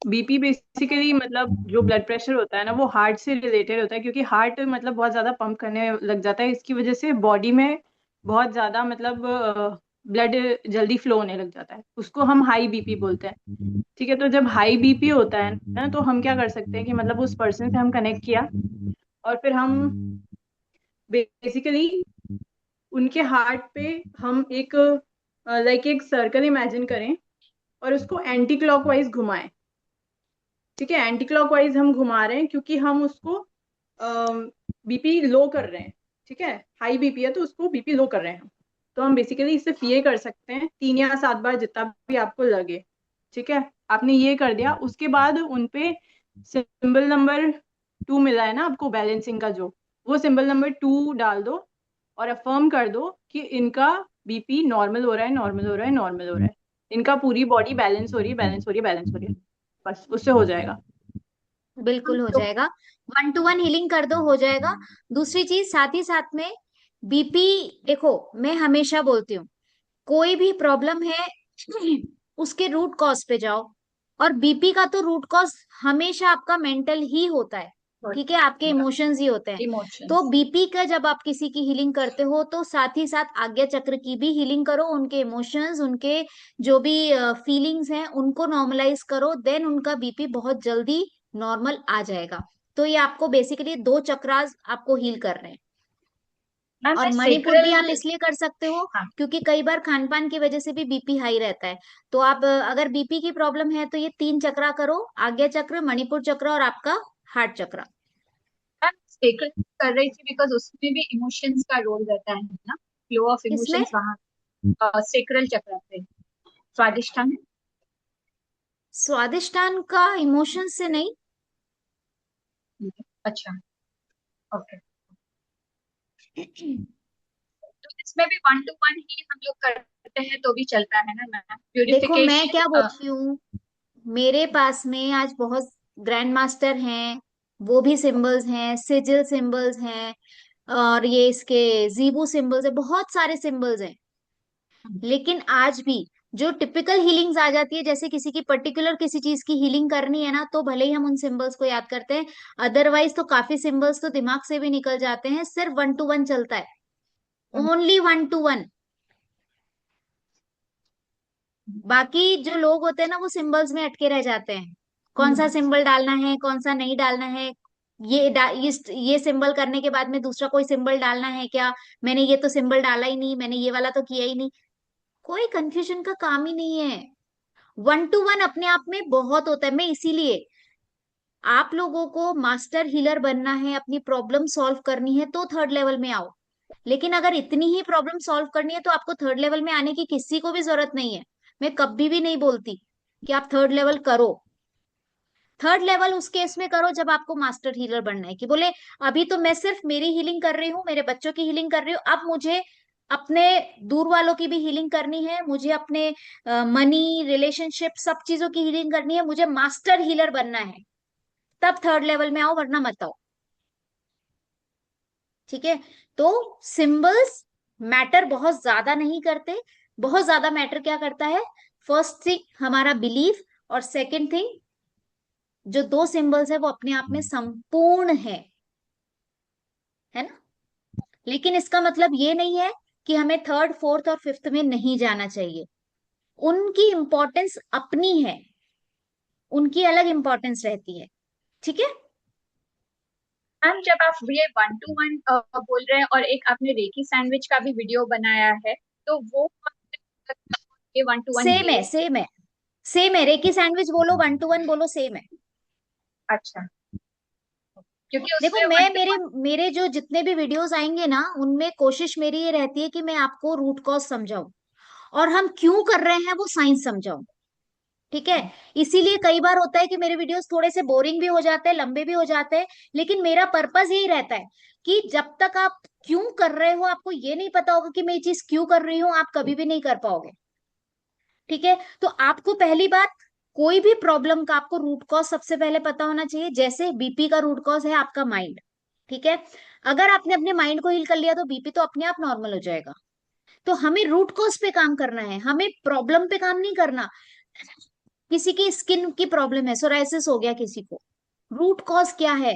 बीपी बेसिकली मतलब जो ब्लड प्रेशर होता है ना, वो हार्ट से रिलेटेड होता है, क्योंकि हार्ट मतलब बहुत ज्यादा पंप करने लग जाता है, इसकी वजह से बॉडी में बहुत ज्यादा मतलब ब्लड जल्दी फ्लो होने लग जाता है, उसको हम हाई बीपी बोलते हैं। ठीक है, तो जब हाई बीपी होता है ना, तो हम क्या कर सकते हैं कि मतलब उस पर्सन से हम कनेक्ट किया, और फिर हम बेसिकली उनके हार्ट पे हम एक लाइक एक सर्कल इमेजिन करें और उसको एंटी क्लॉकवाइज घुमाएं। ठीक है, एंटी क्लॉकवाइज हम घुमा रहे हैं क्योंकि हम उसको बीपी लो कर रहे हैं। ठीक है, हाई बीपी है तो उसको बीपी लो कर रहे हैं हम। तो हम बेसिकली इससे ये कर सकते हैं 3 या 7 बार, जितना भी आपको लगे। ठीक है, आपने ये कर दिया, उसके बाद उनपे सिंबल नंबर 2 मिला है ना आपको बैलेंसिंग का, जो वो सिंबल नंबर 2 डाल दो और अफर्म कर दो कि इनका बीपी नॉर्मल हो रहा है, नॉर्मल हो रहा है, नॉर्मल हो रहा है, इनका पूरी बॉडी बैलेंस हो रही है, बैलेंस हो रही है, बैलेंस हो रही है। बस उससे हो जाएगा। बिल्कुल हो तो जाएगा। 1-to-1 हीलिंग कर दो, हो जाएगा। दूसरी चीज साथ ही साथ में, बीपी, देखो मैं हमेशा बोलती हूँ, कोई भी प्रॉब्लम है उसके रूट कॉज पे जाओ। और बीपी का तो रूट कॉज हमेशा आपका मेंटल ही होता है। ठीक है, आपके इमोशंस ही होते हैं। तो इमोशंस। बीपी का जब आप किसी की हीलिंग करते हो तो साथ ही साथ आज्ञा चक्र की भी हीलिंग करो, उनके इमोशंस, उनके जो भी फीलिंग्स हैं उनको नॉर्मलाइज करो, देन उनका बीपी बहुत जल्दी नॉर्मल आ जाएगा। तो ये आपको बेसिकली 2 चक्रास आपको हील कर रहे हैं। मैम और मैं मणिपुर भी सेक्रल। आप इसलिए कर सकते हो हाँ। क्योंकि कई बार खान पान की वजह से भी बीपी हाई रहता है। तो आप अगर बीपी की प्रॉब्लम है तो ये 3 चक्रा करो, आज्ञा चक्र, मणिपुर चक्र और आपका हार्ट चक्र। मैम सेक्रल कर रही थी बिकॉज उसमें भी इमोशंस का रोल रहता है ना, फ्लो ऑफ किसमें? इमोशंस वहाँ सेक्रल चक्र पे, स्वादिष्ठान। स्वादिष्टान का इमोशन से नहीं। अच्छा, ओके। तो इसमें भी 1-to-1 ही हम लोग करते हैं तो भी चलता है ना मैम, देखो मैं प्यूरिफिकेशन। क्या बोलती हूँ, मेरे पास में आज बहुत ग्रैंड मास्टर हैं, वो भी सिंबल्स हैं, सिजिल सिंबल्स हैं, और ये इसके जीबू सिंबल्स है, बहुत सारे सिंबल्स हैं। लेकिन आज भी जो टिपिकल हीलिंग्स आ जाती है, जैसे किसी की पर्टिकुलर किसी चीज की हीलिंग करनी है ना, तो भले ही हम उन सिंबल्स को याद करते हैं, अदरवाइज तो काफी सिंबल्स तो दिमाग से भी निकल जाते हैं। सिर्फ 1-to-1 चलता है, ओनली 1-to-1। बाकी जो लोग होते हैं ना, वो सिंबल्स में अटके रह जाते हैं, कौन सा सिंबल डालना है, कौन सा नहीं डालना है, ये सिंबल करने के बाद में दूसरा कोई सिंबल डालना है क्या, मैंने ये तो सिंबल डाला ही नहीं, मैंने ये वाला तो किया ही नहीं। कोई कंफ्यूजन का काम ही नहीं है। 1-to-1 अपने आप में बहुत होता है। मैं इसीलिए आप लोगों को मास्टर हीलर बनना है, अपनी प्रॉब्लम सॉल्व करनी है तो थर्ड लेवल में आओ। लेकिन अगर इतनी ही प्रॉब्लम सॉल्व करनी है तो आपको थर्ड लेवल में आने की किसी को भी जरूरत नहीं है। मैं कभी भी नहीं बोलती कि आप थर्ड लेवल करो। थर्ड लेवल उस केस में करो जब आपको मास्टर हीलर बनना है, कि बोले अभी तो मैं सिर्फ मेरी हीलिंग कर रही हूँ, मेरे बच्चों की हीलिंग कर रही हूँ, अब मुझे अपने दूर वालों की भी हीलिंग करनी है, मुझे अपने मनी रिलेशनशिप सब चीजों की हीलिंग करनी है, मुझे मास्टर हीलर बनना है, तब थर्ड लेवल में आओ, वरना मत आओ। ठीक है। तो सिंबल्स मैटर बहुत ज्यादा नहीं करते। बहुत ज्यादा मैटर क्या करता है? फर्स्ट थिंग हमारा बिलीफ, और सेकंड थिंग जो दो सिंबल्स है वो अपने आप में संपूर्ण है ना। लेकिन इसका मतलब ये नहीं है कि हमें थर्ड फोर्थ और फिफ्थ में नहीं जाना चाहिए। उनकी इंपॉर्टेंस अपनी है, उनकी अलग इंपॉर्टेंस रहती है। ठीक है। मैम जब आप ये 1 to 1 बोल रहे हैं और एक आपने रेकी सैंडविच का भी वीडियो बनाया है, तो वो ये 1 to 1 सेम है, ये सेम है, सेम है। रेकी सैंडविच बोलो, 1 to 1 बोलो, सेम है। अच्छा, क्योंकि देखो, उसमें मैं 1 to 1 मेरे जो जितने भी वीडियोस आएंगे ना, उनमें कोशिश मेरी ये रहती है कि मैं आपको रूट कॉज समझाऊं, और हम क्यों कर रहे हैं वो साइंस समझाऊं। ठीक है। इसीलिए कई बार होता है कि मेरे वीडियोस थोड़े से बोरिंग भी हो जाते हैं, लंबे भी हो जाते हैं, लेकिन मेरा पर्पस यही रहता है कि जब तक आप क्यों कर रहे हो, आपको ये नहीं पता होगा कि मैं ये चीज क्यों कर रही हूँ, आप कभी भी नहीं कर पाओगे। ठीक है। तो आपको पहली बात, कोई भी प्रॉब्लम का आपको रूट कॉज सबसे पहले पता होना चाहिए। जैसे बीपी का रूट कॉज है आपका माइंड। ठीक है। अगर आपने अपने माइंड को हील कर लिया तो बीपी तो अपने आप नॉर्मल हो जाएगा। तो हमें रूट कॉज पे काम करना है, हमें प्रॉब्लम पे काम नहीं करना। किसी की स्किन की प्रॉब्लम है, सोराइसिस हो गया किसी को, रूट कॉज क्या है?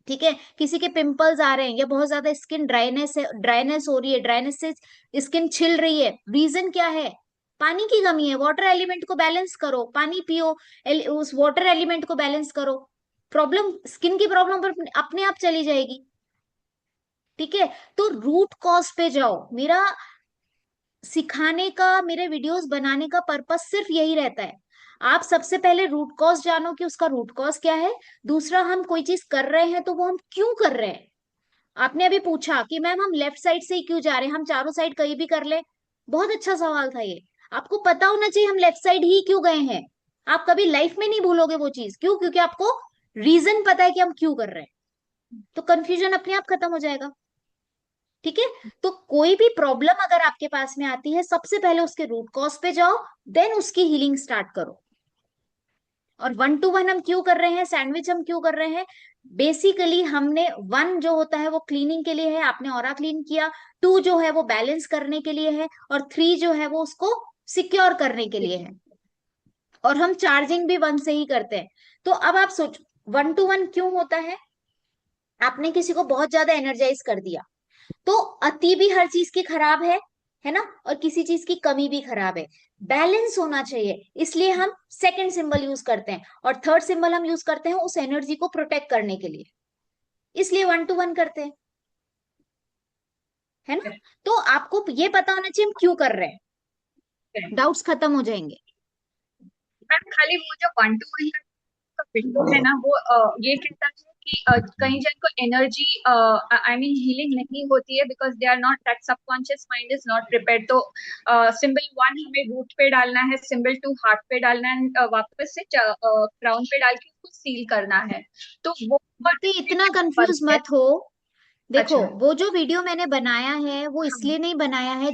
ठीक है। किसी के पिंपल्स आ रहे हैं, या बहुत ज्यादा स्किन ड्राइनेस है, ड्राइनेस हो रही है, ड्राइनेस से स्किन छिल रही है, रीजन क्या है? पानी की कमी है। वाटर एलिमेंट को बैलेंस करो, पानी पियो, उस वाटर एलिमेंट को बैलेंस करो, प्रॉब्लम, स्किन की प्रॉब्लम पर अपने आप चली जाएगी। ठीक है। तो रूट कॉज पे जाओ। मेरा सिखाने का, मेरे वीडियोस बनाने का पर्पस सिर्फ यही रहता है। आप सबसे पहले रूट कॉज जानो कि उसका रूट कॉज क्या है। दूसरा, हम कोई चीज कर रहे हैं तो वो हम क्यों कर रहे हैं। आपने अभी पूछा कि मैम हम लेफ्ट साइड से ही क्यों जा रहे हैं, हम चारों साइड कहीं भी कर ले। बहुत अच्छा सवाल था ये। आपको पता होना चाहिए हम लेफ्ट साइड ही क्यों गए हैं। आप कभी लाइफ में नहीं भूलोगे वो चीज, क्यों? क्योंकि आपको रीजन पता है कि हम क्यों कर रहे हैं। तो कंफ्यूजन अपने आप खत्म हो जाएगा। ठीक है। तो कोई भी प्रॉब्लम अगर आपके पास में आती है, सबसे पहले उसके रूट कॉज पे जाओ, देन उसकी हीलिंग स्टार्ट करो। और 1 to 1 हम क्यों कर रहे हैं, सैंडविच हम क्यों कर रहे हैं? बेसिकली हमने 1 जो होता है वो क्लीनिंग के लिए है, आपने ऑरा क्लीन किया। 2 जो है वो बैलेंस करने के लिए है, और 3 जो है वो उसको सिक्योर करने के लिए है। और हम चार्जिंग भी 1 से ही करते हैं। तो अब आप सोचो 1 to 1 क्यों होता है? आपने किसी को बहुत ज्यादा एनर्जाइज कर दिया, तो अति भी हर चीज की खराब है ना, और किसी चीज की कमी भी खराब है। बैलेंस होना चाहिए, इसलिए हम सेकंड सिंबल यूज करते हैं, और थर्ड सिंबल हम यूज करते हैं उस एनर्जी को प्रोटेक्ट करने के लिए, इसलिए 1 to 1 करते हैं। है ना। तो आपको ये पता होना चाहिए हम क्यों कर रहे हैं, डाउट्स खत्म हो जाएंगे। मैम खाली वो जो 1 to 1 का विंडो है ना, वो ये कहता है कि कई जन को एनर्जी आई मीन हीलिंग नहीं होती है, because they are not, that subconscious mind is not prepared. तो सिंबल 1 हमें रूट पे डालना है, सिंबल 2 हार्ट पे डालना है, वापस से क्राउन पे डाल के उसको सील करना है। तो वो इतना कंफ्यूज मत हो। देखो, अच्छा। वो जो वीडियो मैंने बनाया है वो इसलिए नहीं बनाया है,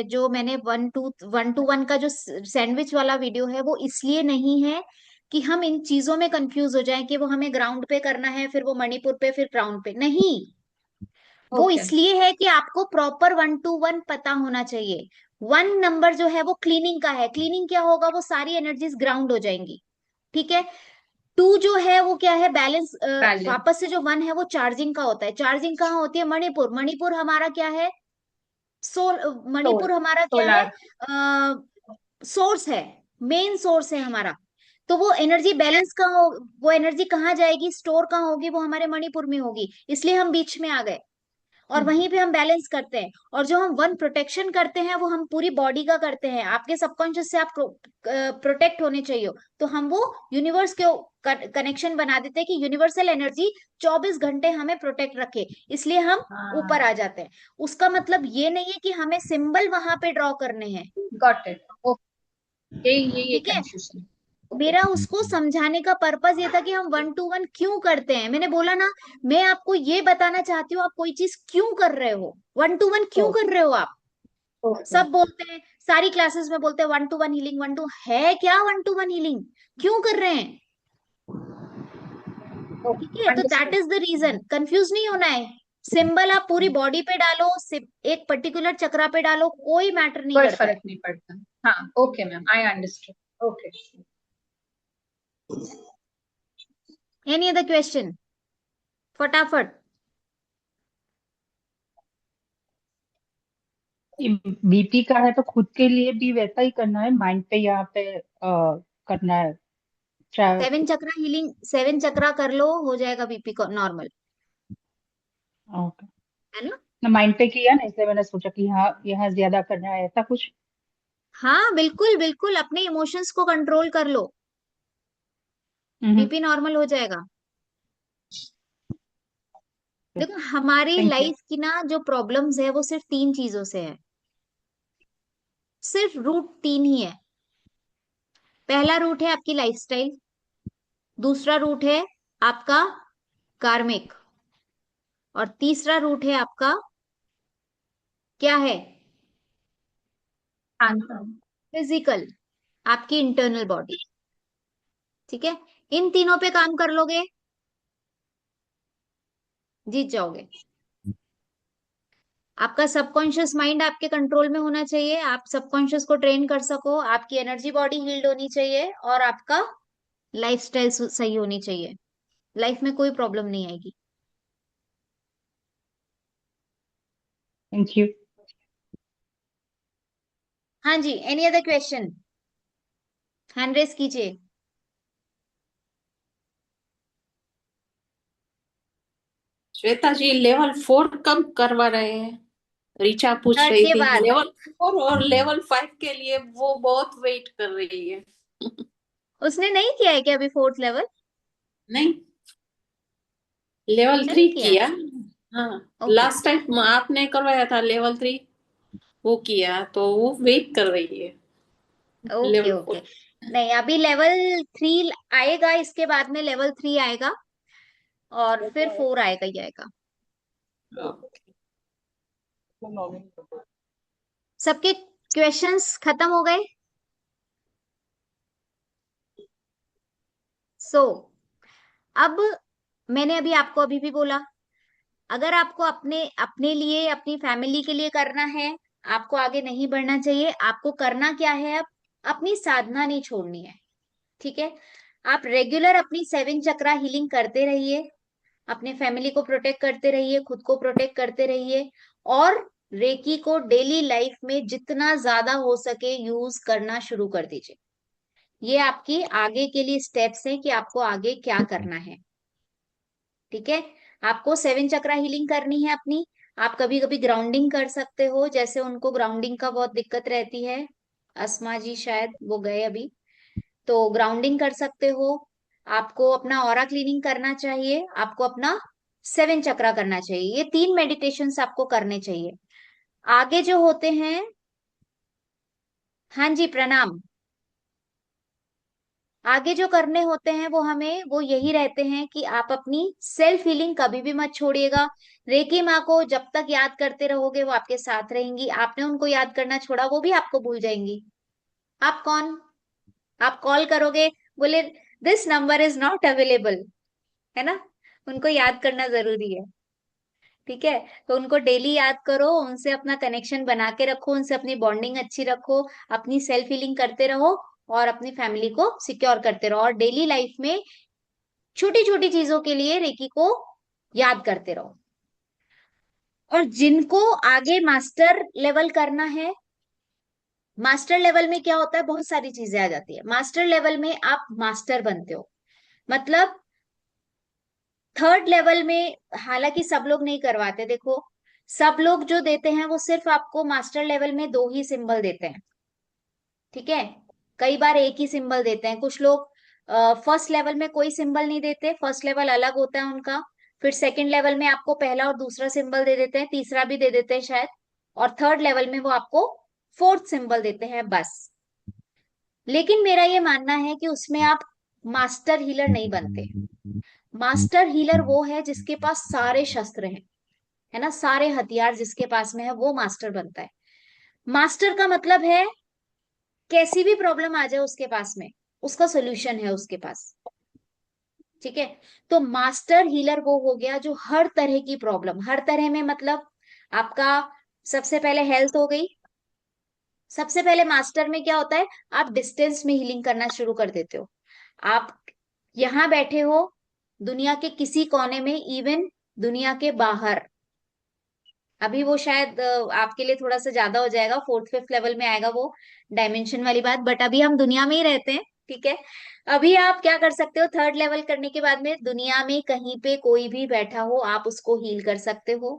जो मैंने 1 to 1 का जो सैंडविच वाला वीडियो है वो इसलिए नहीं है कि हम इन चीजों में कंफ्यूज हो जाएं कि वो हमें ग्राउंड पे करना है, फिर वो मणिपुर पे, फिर क्राउन पे नहीं। वो ओके। इसलिए है कि आपको प्रॉपर 1 to 1 पता होना चाहिए। 1 नंबर जो है वो क्लीनिंग का है। क्लीनिंग क्या होगा, वो सारी एनर्जीज ग्राउंड हो जाएंगी। ठीक है। 2 जो है वो क्या है, बैलेंस। बैलेंस। वापस से जो 1 है वो चार्जिंग का होता है। चार्जिंग कहाँ होती है? मणिपुर। मणिपुर हमारा क्या है? मणिपुर हमारा क्या है? सोलर। सोर्स है, मेन सोर्स है हमारा। तो वो एनर्जी बैलेंस कहाँ हो, वो एनर्जी कहाँ जाएगी, स्टोर कहाँ होगी? वो हमारे मणिपुर में होगी, इसलिए हम बीच में आ गए। और वहीं पे हम बैलेंस करते हैं। और जो हम वन प्रोटेक्शन करते हैं वो हम पूरी बॉडी का करते हैं। आपके सबकॉन्शियस से आप प्रोटेक्ट होने चाहिए, तो हम वो यूनिवर्स के कनेक्शन बना देते हैं कि यूनिवर्सल एनर्जी 24 घंटे हमें प्रोटेक्ट रखे, इसलिए हम ऊपर आ जाते हैं। उसका मतलब ये नहीं है कि हमें सिंबल वहां पे ड्रॉ करने हैं। Got it. ओके, ये ठीक है, कंफ्यूजन। मेरा उसको समझाने का पर्पस ये था कि हम 1 to 1 क्यों करते हैं। मैंने बोला ना, मैं आपको ये बताना चाहती हूँ आप कोई चीज क्यों कर रहे हो, 1 to 1 क्यों कर रहे हो आप। ओके। सब बोलते हैं, सारी क्लासेस में बोलते हैं 1 to 1 हीलिंग, है क्या 1 to 1 हीलिंग, क्यों कर रहे हैं। ठीक है, तो that understood. Is the reason. Confuse नहीं होना है। सिंबल आप पूरी बॉडी पे डालो, एक पर्टिकुलर चक्रा पे डालो, कोई मैटर नहीं कोई करता है। फर्क नहीं पड़ता। हाँ, okay ma'am, I understood. Okay. Any other question, फटाफट। बीपी का है तो खुद के लिए भी वैसा ही करना है, माइंड पे यहाँ पे करना है। 7 चक्रा हीलिंग, 7 चक्रा कर लो, हो जाएगा बीपी को नॉर्मल, ओके। है ना। ना माइंड पे किया ना, इसलिए मैंने सोचा कि हाँ यहाँ ज्यादा करना है, ऐसा कुछ। हाँ बिल्कुल बिल्कुल, अपने इमोशंस को कंट्रोल कर लो, बीपी नॉर्मल हो जाएगा। देखो हमारी थैंक यू। लाइफ की ना जो प्रॉब्लम्स है वो सिर्फ 3 चीजों से है, सिर्फ रूट 3 ही है। पहला रूट है आपकी लाइफस्टाइल, दूसरा रूट है आपका कार्मिक, और तीसरा रूट है आपका क्या है, आंसर। फिजिकल, आपकी इंटरनल बॉडी। ठीक है, इन तीनों पे काम कर लोगे, जीत जाओगे। आपका सबकॉन्शियस माइंड आपके कंट्रोल में होना चाहिए, आप सबकॉन्शियस को ट्रेन कर सको, आपकी एनर्जी बॉडी हील्ड होनी चाहिए, और आपका लाइफस्टाइल सही होनी चाहिए। लाइफ में कोई प्रॉब्लम नहीं आएगी। Thank you. हाँ जी, any other question, hand raise कीजिए। श्वेता जी लेवल 4 कब करवा रहे हैं? रीचा पूछ थर्ड रही के थी बाद, लेवल 4 और लेवल 5 के लिए वो बहुत वेट कर रही है। उसने नहीं किया है क्या अभी 4th लेवल? नहीं, लेवल 3 नहीं किया है। किया। हाँ, ओके लास्ट टाइम आपने करवाया था लेवल 3, वो किया तो वो वेट कर रही है ओके लेवल ओके। 4। नहीं, अभी लेवल 3 आएगा, इसके बाद में लेवल 3 आएगा, और फिर 4 आएगा ही आएगा। सबके क्वेश्चंस खत्म हो गए? अब मैंने अभी आपको अभी भी बोला, अगर आपको अपने अपने लिए अपनी फैमिली के लिए करना है, आपको आगे नहीं बढ़ना चाहिए। आपको करना क्या है, अब अपनी साधना नहीं छोड़नी है। ठीक है, आप रेगुलर अपनी 7 चक्रा हीलिंग करते रहिए, अपने फैमिली को प्रोटेक्ट करते रहिए, खुद को प्रोटेक्ट करते रहिए, और रेकी को डेली लाइफ में जितना ज्यादा हो सके यूज करना शुरू कर दीजिए। ये आपकी आगे के लिए स्टेप्स हैं कि आपको आगे क्या करना है। ठीक है, आपको 7 चक्रा हीलिंग करनी है अपनी। आप कभी कभी ग्राउंडिंग कर सकते हो, जैसे उनको ग्राउंडिंग का बहुत दिक्कत रहती है, अस्मा जी शायद वो गए अभी, तो ग्राउंडिंग कर सकते हो। आपको अपना ऑरा क्लीनिंग करना चाहिए, आपको अपना 7 चक्रा करना चाहिए, ये 3 मेडिटेशंस आपको करने चाहिए। आगे जो होते हैं, हाँ जी प्रणाम, आगे जो करने होते हैं वो यही रहते हैं कि आप अपनी सेल्फ हीलिंग कभी भी मत छोड़िएगा। रेकी माँ को जब तक याद करते रहोगे वो आपके साथ रहेंगी, आपने उनको याद करना छोड़ा वो भी आपको भूल जाएंगी। आप कौन, आप कॉल करोगे, बोले this number is not available, है ना, उनको याद करना जरूरी है। ठीक है, तो उनको डेली याद करो, उनसे अपना कनेक्शन बना के रखो, उनसे अपनी बॉन्डिंग अच्छी रखो, अपनी सेल्फ हीलिंग करते रहो, और अपनी फैमिली को सिक्योर करते रहो, और डेली लाइफ में छोटी छोटी चीजों के लिए रेकी को याद करते रहो। और जिनको आगे मास्टर लेवल करना है, मास्टर लेवल में क्या होता है, बहुत सारी चीजें आ जाती है। मास्टर लेवल में आप मास्टर बनते हो, मतलब 3rd लेवल में, हालांकि सब लोग नहीं करवाते, देखो सब लोग जो देते हैं वो सिर्फ आपको मास्टर लेवल में 2 ही सिंबल देते हैं, ठीक है। कई बार एक ही सिंबल देते हैं, कुछ लोग फर्स्ट लेवल में कोई सिंबल नहीं देते, फर्स्ट लेवल अलग होता है उनका। फिर सेकंड लेवल में आपको पहला और दूसरा सिंबल दे देते हैं, तीसरा भी दे देते हैं शायद, और थर्ड लेवल में वो आपको फोर्थ सिंबल देते हैं बस। लेकिन मेरा ये मानना है कि उसमें आप मास्टर हीलर नहीं बनते। मास्टर हीलर वो है जिसके पास सारे शस्त्र हैं, है ना, सारे हथियार जिसके पास में है वो मास्टर बनता है। मास्टर का मतलब है कैसी भी प्रॉब्लम आ जाए उसके पास में उसका सोल्यूशन है उसके पास, ठीक है। तो मास्टर हीलर वो हो गया जो हर तरह की प्रॉब्लम, हर तरह में मतलब आपका सबसे पहले हेल्थ हो गई। सबसे पहले मास्टर में क्या होता है, आप डिस्टेंस में हीलिंग करना शुरू कर देते हो। आप यहां बैठे हो दुनिया के किसी कोने में, इवन दुनिया के बाहर, अभी वो शायद आपके लिए थोड़ा सा ज्यादा हो जाएगा, फोर्थ फिफ्थ लेवल में आएगा वो डायमेंशन वाली बात, बट अभी हम दुनिया में ही रहते हैं, ठीक है। अभी आप क्या कर सकते हो, थर्ड लेवल करने के बाद में दुनिया में कहीं पे कोई भी बैठा हो आप उसको हील कर सकते हो।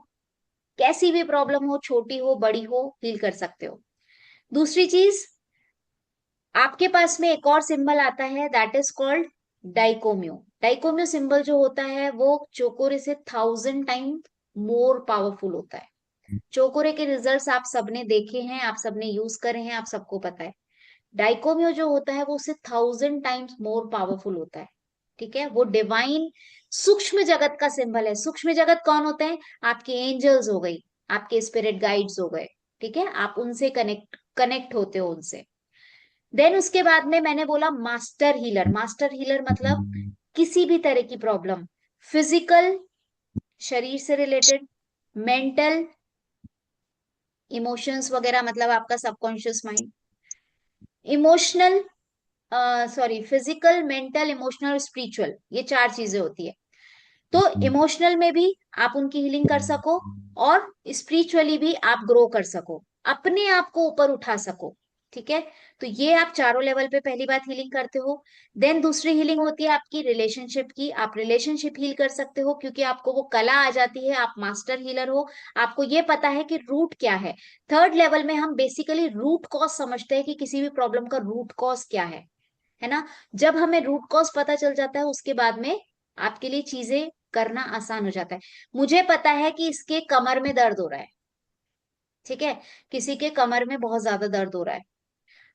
कैसी भी प्रॉब्लम हो, छोटी हो बड़ी हो, हील कर सकते हो। दूसरी चीज, आपके पास में एक और सिंबल आता है, दैट इज कॉल्ड डाइकोम्यो। डाइकोम्यो सिंबल जो होता है वो चोकोरे से 1000 टाइम मोर पावरफुल होता है। चोकोरे के रिजल्ट्स आप सबने देखे हैं, आप सबने यूज करे हैं, आप सबको पता है। डाइकोमियो जो होता है वो उससे 1000 टाइम्स मोर पावरफुल होता है, ठीक है। वो डिवाइन सूक्ष्म जगत का सिंबल है। सूक्ष्म जगत कौन होते हैं, आपके एंजल्स हो गई, आपके स्पिरिट गाइड्स हो गए, ठीक है। आप उनसे कनेक्ट कनेक्ट होते हो उनसे। देन उसके बाद में मैंने बोला मास्टर हीलर। मास्टर हीलर मतलब किसी भी तरह की प्रॉब्लम, फिजिकल शरीर से रिलेटेड, मेंटल इमोशंस वगैरह, मतलब आपका subconscious mind, emotional, sorry physical mental emotional spiritual, ये 4 चीजें होती है। तो इमोशनल में भी आप उनकी हीलिंग कर सको और स्पिरिचुअली भी आप ग्रो कर सको, अपने आप को ऊपर उठा सको, ठीक है। तो ये आप चारों लेवल पे पहली बात हीलिंग करते हो। देन दूसरी हीलिंग होती है आपकी रिलेशनशिप की। आप रिलेशनशिप हील कर सकते हो क्योंकि आपको वो कला आ जाती है, आप मास्टर हीलर हो, आपको ये पता है कि रूट क्या है। थर्ड लेवल में हम बेसिकली रूट कॉज समझते हैं कि किसी भी प्रॉब्लम का रूट कॉज क्या है ना। जब हमें रूट कॉज पता चल जाता है उसके बाद में आपके लिए चीजें करना आसान हो जाता है। मुझे पता है कि इसके कमर में दर्द हो रहा है, ठीक है, किसी के कमर में बहुत ज्यादा दर्द हो रहा है।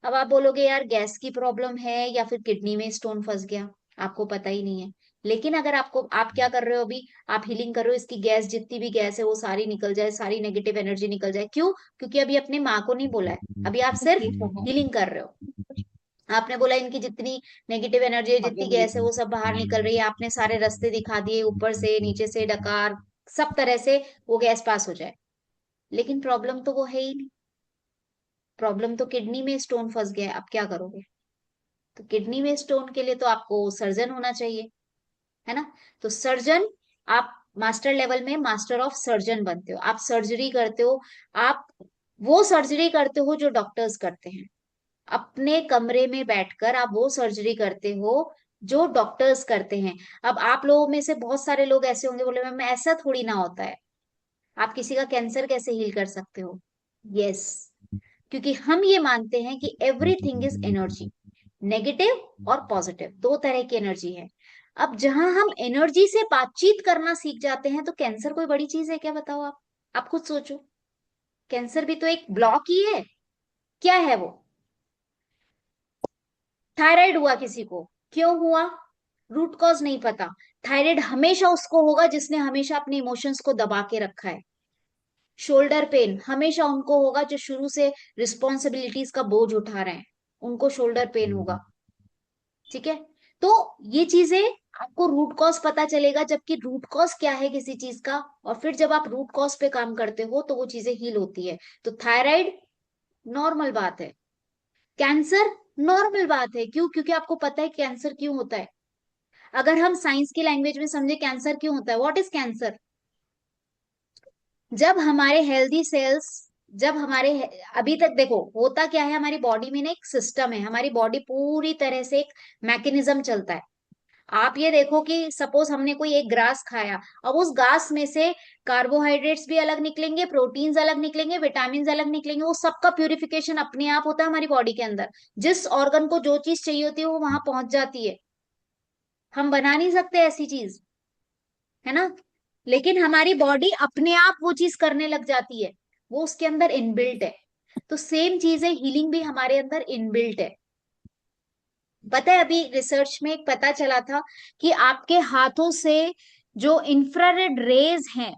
अब आप बोलोगे यार गैस की प्रॉब्लम है या फिर किडनी में स्टोन फंस गया, आपको पता ही नहीं है। लेकिन अगर आपको, आप क्या कर रहे हो अभी, आप हीलिंग कर रहे हो, इसकी गैस, जितनी भी गैस है वो सारी निकल जाए, सारी नेगेटिव एनर्जी निकल जाए। क्यों? क्योंकि अभी अपने माँ को नहीं बोला है, अभी आप सिर्फ हीलिंग कर रहे हो। आपने बोला इनकी जितनी नेगेटिव एनर्जी है, जितनी गैस है वो सब बाहर निकल रही है, आपने सारे रास्ते दिखा दिए, ऊपर से नीचे से डकार, सब तरह से वो गैस पास हो जाए। लेकिन प्रॉब्लम तो वो है ही नहीं। प्रॉब्लम तो किडनी में स्टोन फंस गया है, अब क्या करोगे? तो किडनी में स्टोन के लिए तो आपको सर्जन होना चाहिए, है ना। तो सर्जन, आप मास्टर लेवल में मास्टर ऑफ सर्जन बनते हो, आप सर्जरी करते हो। आप वो सर्जरी करते हो जो डॉक्टर्स करते हैं। अपने कमरे में बैठकर आप वो सर्जरी करते हो जो डॉक्टर्स करते हैं। अब आप लोगों में से बहुत सारे लोग ऐसे होंगे, बोले मैम ऐसा थोड़ी ना होता है, आप किसी का कैंसर कैसे हील कर सकते हो? यस, क्योंकि हम ये मानते हैं कि एवरीथिंग इज एनर्जी, नेगेटिव और पॉजिटिव, 2 तरह की एनर्जी है। अब जहां हम एनर्जी से बातचीत करना सीख जाते हैं तो कैंसर कोई बड़ी चीज है क्या, बताओ आप खुद सोचो। कैंसर भी तो एक ब्लॉक ही है। क्या है वो? थायराइड हुआ किसी को, क्यों हुआ? रूट कॉज नहीं पता। थायराइड हमेशा उसको होगा जिसने हमेशा अपने इमोशंस को दबा के रखा है। शोल्डर पेन हमेशा उनको होगा जो शुरू से रिस्पॉन्सिबिलिटीज का बोझ उठा रहे हैं, उनको शोल्डर पेन होगा, ठीक है। तो ये चीजें आपको रूट कॉज पता चलेगा, जबकि रूट कॉज क्या है किसी चीज का, और फिर जब आप रूट कॉज पे काम करते हो तो वो चीजें हील होती है। तो थायराइड नॉर्मल बात है, कैंसर नॉर्मल बात है। क्यों? क्योंकि आपको पता है कैंसर क्यों होता है। अगर हम साइंस की लैंग्वेज में समझे कैंसर क्यों होता है, व्हाट इज कैंसर? जब हमारे हेल्दी सेल्स, जब हमारे, अभी तक देखो होता क्या है, हमारी बॉडी में ना एक सिस्टम है, हमारी बॉडी पूरी तरह से एक मैकेनिज्म चलता है। आप ये देखो कि सपोज हमने कोई एक ग्रास खाया, अब उस घास में से कार्बोहाइड्रेट्स भी अलग निकलेंगे, प्रोटीन्स अलग निकलेंगे, विटामिन अलग निकलेंगे, वो सबका प्यूरिफिकेशन अपने आप होता है हमारी बॉडी के अंदर। जिस ऑर्गन को जो चीज चाहिए होती है वो वहां पहुंच जाती है। हम बना नहीं सकते ऐसी चीज, है ना। लेकिन हमारी बॉडी अपने आप वो चीज करने लग जाती है, वो उसके अंदर इनबिल्ट है। तो सेम चीज है, हीलिंग भी हमारे अंदर इनबिल्ट है। पता है अभी रिसर्च में एक पता चला था कि आपके हाथों से जो इंफ्रारेड रेज हैं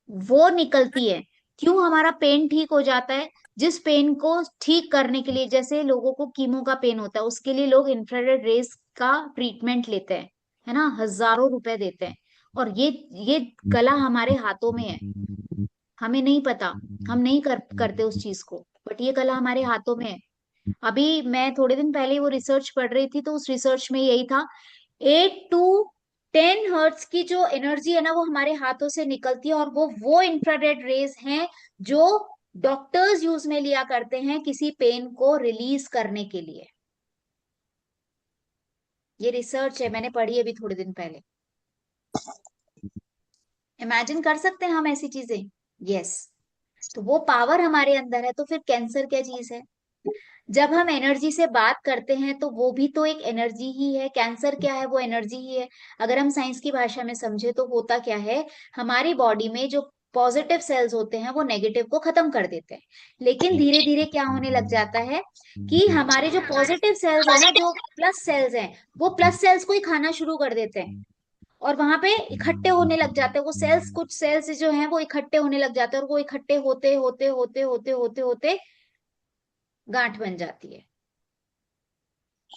वो निकलती है। क्यों हमारा पेन ठीक हो जाता है? जिस पेन को ठीक करने के लिए, जैसे लोगों को कीमो का पेन होता है, उसके लिए लोग इंफ्रारेड रेज का ट्रीटमेंट लेते हैं, है ना, हजारों रुपए देते हैं। और ये कला हमारे हाथों में है, हमें नहीं पता, हम नहीं करते उस चीज को, बट ये कला हमारे हाथों में है। अभी मैं थोड़े दिन पहले वो रिसर्च पढ़ रही थी, तो उस रिसर्च में यही था, 8 to 10 हर्ट्ज की जो एनर्जी है ना वो हमारे हाथों से निकलती है, और वो इंफ्रारेड रेज हैं जो डॉक्टर्स यूज में लिया करते हैं किसी पेन को रिलीज करने के लिए। ये रिसर्च है, मैंने पढ़ी अभी थोड़े दिन पहले। इमेजिन कर सकते हैं हम ऐसी चीजें? यस। तो वो पावर हमारे अंदर है, तो फिर कैंसर क्या चीज है? जब हम एनर्जी से बात करते हैं तो वो भी तो एक एनर्जी ही है। कैंसर क्या है? वो एनर्जी ही है। अगर हम साइंस की भाषा में समझे तो होता क्या है, हमारी बॉडी में जो पॉजिटिव सेल्स होते हैं वो नेगेटिव को खत्म कर देते हैं। लेकिन धीरे धीरे क्या होने लग जाता है कि हमारे जो पॉजिटिव सेल्स है ना, जो प्लस सेल्स हैं, वो प्लस सेल्स को ही खाना शुरू कर देते हैं, और वहां पे इकट्ठे होने लग जाते हैं वो सेल्स। कुछ सेल्स जो हैं वो इकट्ठे होने लग जाते हैं, और वो इकट्ठे होते होते होते होते होते होते गांठ बन जाती है।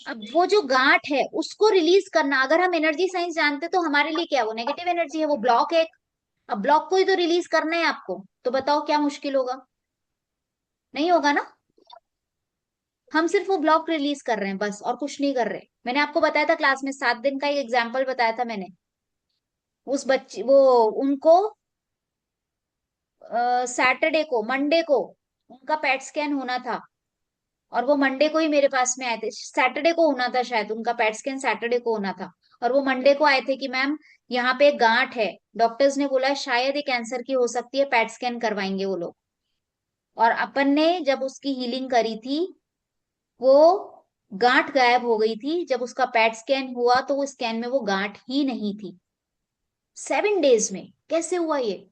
अब वो जो गांठ है उसको रिलीज करना, अगर हम एनर्जी साइंस जानते तो हमारे लिए क्या, वो नेगेटिव एनर्जी है, वो ब्लॉक है। अब ब्लॉक को ही तो रिलीज करना है आपको, तो बताओ क्या मुश्किल होगा? नहीं होगा ना। हम सिर्फ वो ब्लॉक रिलीज कर रहे हैं बस, और कुछ नहीं कर रहे। मैंने आपको बताया था क्लास में, 7 दिन का एक एग्जाम्पल बताया था मैंने। उस बच्ची वो उनको सैटरडे को, मंडे को उनका पेट स्कैन होना था, और वो मंडे को ही मेरे पास में आए थे। सैटरडे को होना था शायद, उनका पेट स्कैन सैटरडे को होना था, और वो मंडे को आए थे कि मैम यहाँ पे एक गांठ है, डॉक्टर्स ने बोला शायद ये कैंसर की हो सकती है, पेट स्कैन करवाएंगे वो लोग। और अपन ने जब उसकी हीलिंग करी थी, वो गांठ गायब हो गई थी। जब उसका पेट स्कैन हुआ तो वो स्कैन में वो गांठ ही नहीं थी। 7 डेज में कैसे हुआ ये?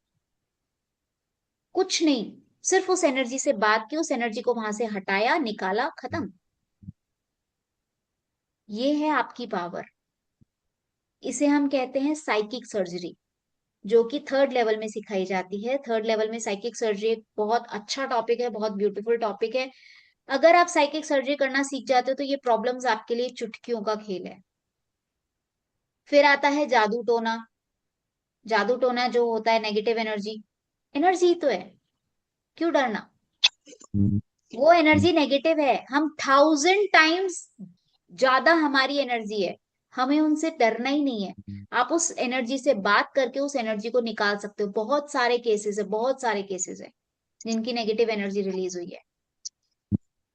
कुछ नहीं, सिर्फ उस एनर्जी से बात की, उस एनर्जी को वहां से हटाया, निकाला, खत्म। ये है आपकी पावर। इसे हम कहते हैं साइकिक सर्जरी, जो कि 3rd लेवल में सिखाई जाती है। 3rd लेवल में साइकिक सर्जरी एक बहुत अच्छा टॉपिक है, बहुत ब्यूटीफुल टॉपिक है। अगर आप साइकिक सर्जरी करना सीख जाते हो तो ये प्रॉब्लम्स आपके लिए चुटकियों का खेल है। फिर आता है जादू टोना। जादू टोना जो होता है नेगेटिव एनर्जी, एनर्जी ही तो है, क्यों डरना? वो एनर्जी नेगेटिव है, हम 1000 टाइम्स ज्यादा हमारी एनर्जी है, हमें उनसे डरना ही नहीं है। आप उस एनर्जी से बात करके उस एनर्जी को निकाल सकते हो। बहुत सारे केसेस है, बहुत सारे केसेस है जिनकी नेगेटिव एनर्जी रिलीज हुई है।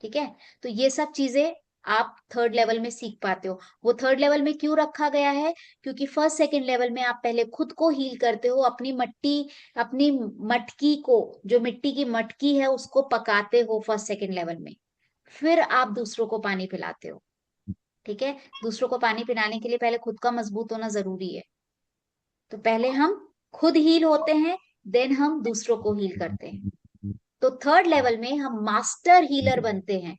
ठीक है, तो ये सब चीजें आप 3rd लेवल में सीख पाते हो। वो 3rd लेवल में क्यों रखा गया है? क्योंकि 1st 2nd लेवल में आप पहले खुद को हील करते हो, अपनी मटकी को, जो मिट्टी की मटकी है उसको पकाते हो 1st 2nd लेवल में। फिर आप दूसरों को पानी पिलाते हो। ठीक है, दूसरों को पानी पिलाने के लिए पहले खुद का मजबूत होना जरूरी है। तो पहले हम खुद हील होते हैं, देन हम दूसरों को हील करते हैं। तो 3rd लेवल में हम मास्टर हीलर बनते हैं।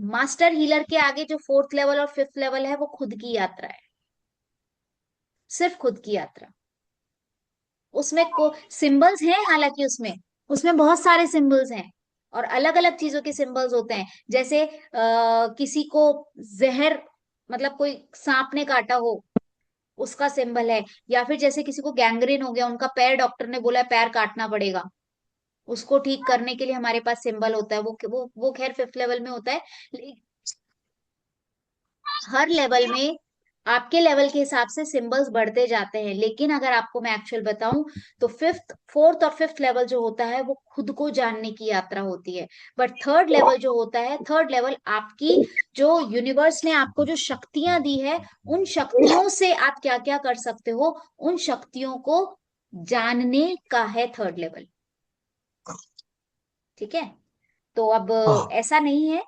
मास्टर हीलर के आगे जो 4th लेवल और 5th लेवल है वो खुद की यात्रा है, सिर्फ खुद की यात्रा। उसमें को सिंबल्स हैं, हालांकि उसमें उसमें बहुत सारे सिंबल्स हैं, और अलग अलग चीजों के सिंबल्स होते हैं। जैसे किसी को जहर, मतलब कोई सांप ने काटा हो, उसका सिंबल है। या फिर जैसे किसी को गैंग्रीन हो गया, उनका पैर, डॉक्टर ने बोला पैर काटना पड़ेगा, उसको ठीक करने के लिए हमारे पास सिंबल होता है। वो खैर 5th लेवल में होता है। हर लेवल में आपके लेवल के हिसाब से सिंबल्स बढ़ते जाते हैं। लेकिन अगर आपको मैं एक्चुअल बताऊं तो 5th 4th और 5th लेवल जो होता है वो खुद को जानने की यात्रा होती है। बट 3rd लेवल जो होता है, 3rd लेवल आपकी जो यूनिवर्स ने आपको जो शक्तियां दी है, उन शक्तियों से आप क्या क्या कर सकते हो, उन शक्तियों को जानने का है थर्ड लेवल। ठीक है, तो अब ऐसा नहीं है,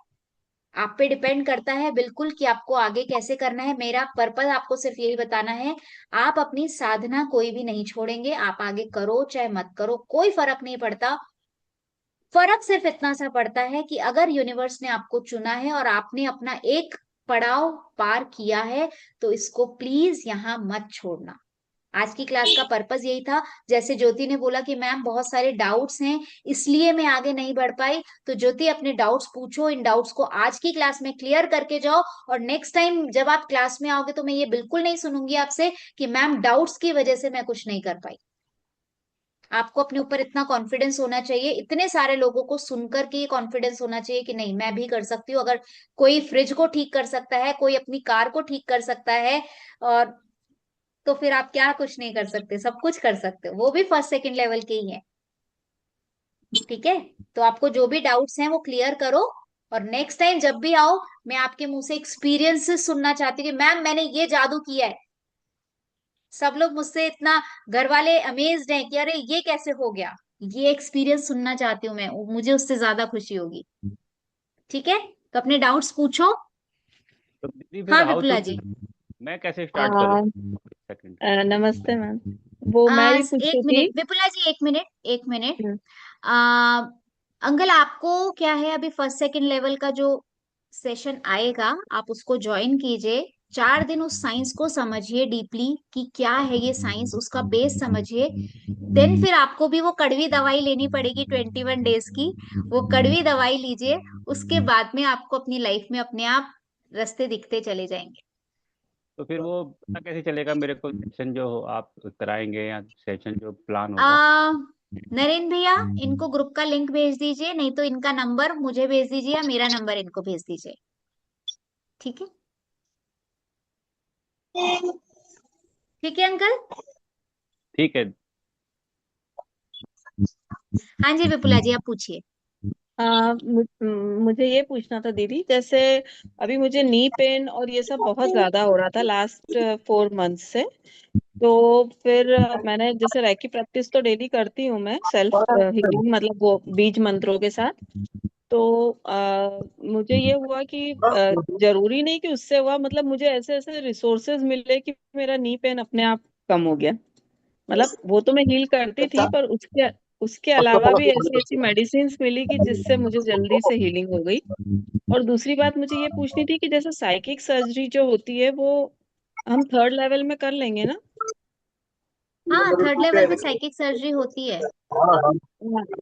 आप पे डिपेंड करता है बिल्कुल कि आपको आगे कैसे करना है। मेरा पर्पस आपको सिर्फ यही बताना है, आप अपनी साधना कोई भी नहीं छोड़ेंगे, आप आगे करो चाहे मत करो, कोई फर्क नहीं पड़ता। फर्क सिर्फ इतना सा पड़ता है कि अगर यूनिवर्स ने आपको चुना है और आपने अपना एक पड़ाव पार किया है, तो इसको प्लीज यहाँ मत छोड़ना। आज की क्लास का पर्पस यही था। जैसे ज्योति ने बोला कि मैम बहुत सारे डाउट्स हैं इसलिए मैं आगे नहीं बढ़ पाई, तो ज्योति अपने डाउट्स पूछो, इन डाउट्स को आज की क्लास में क्लियर करके जाओ, और नेक्स्ट टाइम जब आप क्लास में आओगे तो मैं ये बिल्कुल नहीं सुनूंगी आपसे कि मैम डाउट्स की वजह से मैं कुछ नहीं कर पाई। आपको अपने ऊपर इतना कॉन्फिडेंस होना चाहिए, इतने सारे लोगों को सुनकर के ये कॉन्फिडेंस होना चाहिए कि नहीं मैं भी कर सकती हूँ। अगर कोई फ्रिज को ठीक कर सकता है, कोई अपनी कार को ठीक कर सकता है, और तो फिर आप क्या कुछ नहीं कर सकते, सब कुछ कर सकते हो, वो भी फर्स्ट सेकंड लेवल के ही है। ठीक है, तो आपको जो भी डाउट्स हैं वो क्लियर करो, और नेक्स्ट टाइम जब भी आओ मैं आपके मुंह से एक्सपीरियंस सुनना चाहती हूँ कि मैम मैंने ये जादू किया है। सब लोग मुझसे इतना, घर वाले अमेज्ड हैं कि अरे ये कैसे हो गया, ये एक्सपीरियंस सुनना चाहती हूँ मैं, मुझे उससे ज्यादा खुशी होगी। ठीक है, तो अपने डाउट्स पूछो। तो दीदी फिर हाँ हाउ विपुला टू, जी। मैं कैसे स्टार्ट करूँ? सेकंड। नमस्ते मैम। वो मैं ये पूछ एक रही मिनट थी। विपुला जी, एक मिनट, एक मिनट। हम्म, आ, अंकल आपको क्या है, अभी फर्स्ट सेकंड लेवल का जो सेशन आएगा आप उसको ज्वाइन कीजिए। 4 दिन उस साइंस को समझिए डीपली कि क्या है ये साइंस, उसका बेस समझिए। देन फिर आपको भी वो कड़वी दवाई लेनी पड़ेगी 21 डेज की, वो कड़वी दवाई लीजिए। उसके बाद में आपको अपनी लाइफ में अपने आप रास्ते दिखते चले जाएंगे। तो फिर वो पता कैसे चलेगा मेरे को, सेशन जो आप कराएंगे या सेशन जो प्लान होगा? आ नरेंद्र भैया, इनको ग्रुप का लिंक भेज दीजिए, नहीं तो इनका नंबर मुझे भेज दीजिए या मेरा नंबर इनको भेज दीजिए। ठीक है, ठीक है अंकल। ठीक है। हाँ जी विपुला जी, आप पूछिए। मुझे ये पूछना था दीदी, जैसे अभी मुझे नी पेन और ये सब बहुत ज्यादा हो रहा था लास्ट 4 मंथ से। तो फिर मैंने जैसे रैकी प्रैक्टिस तो डेली करती हूँ मैं, सेल्फ हीलिंग मतलब वो बीज मंत्रों के साथ। तो मुझे ये हुआ कि जरूरी नहीं कि उससे हुआ, मतलब मुझे ऐसे ऐसे रिसोर्सेज मिले कि मेरा नी पेन अपने आप कम हो गया। मतलब वो तो मैं हील करती थी, पर उसके उसके अलावा भी ऐसी ऐसी मेडिसिन मिली कि जिससे मुझे जल्दी से हीलिंग हो गई। और दूसरी बात मुझे ये पूछनी थी कि जैसे साइकिक सर्जरी जो होती है वो हम थर्ड लेवल में कर लेंगे ना? हाँ, थर्ड लेवल में साइकिक सर्जरी होती है। हाँ,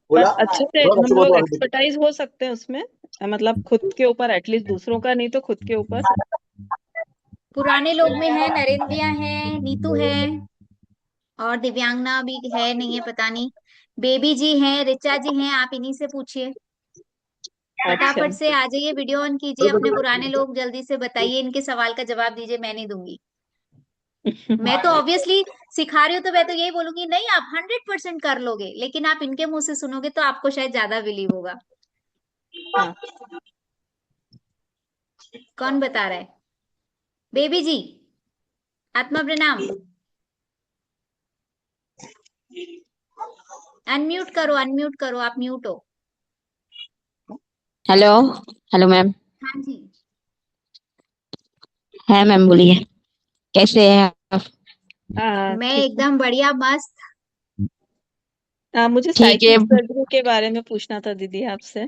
पर अच्छे से हम लोग एक्सपर्टाइज हो सकते हैं उसमें, मतलब खुद के ऊपर एटलीस्ट, दूसरों का नहीं तो खुद के ऊपर। पुराने लोग में है, नरेंद्र भैया है, नीतू है, और दिव्यांगना भी है, नहीं है पता नहीं, बेबी जी हैं, रिचा जी हैं, आप इन्हीं से पूछिए। अच्छा। फटाफट से आ जाइए, वीडियो ऑन कीजिए, अपने पुराने लोग जल्दी से बताइए, इनके सवाल का जवाब दीजिए, मैं नहीं दूंगी। मैं तो ऑब्वियसली सिखा रही हूँ तो मैं तो यही बोलूंगी नहीं आप 100% कर लोगे, लेकिन आप इनके मुंह से सुनोगे तो आपको शायद ज्यादा बिलीव होगा। हाँ। कौन बता रहा है? बेबी जी, आत्मा प्रणाम। अनम्यूट करो, आप म्यूट हो। हेलो। Hello ma'am. हाँ जी। है मैम, बोलिए कैसे हैं आप? मैं ठीक है। एकदम बढ़िया मस्त। मुझे ठीक है। साइकिक सर्जरी के बारे में पूछना था दीदी आपसे,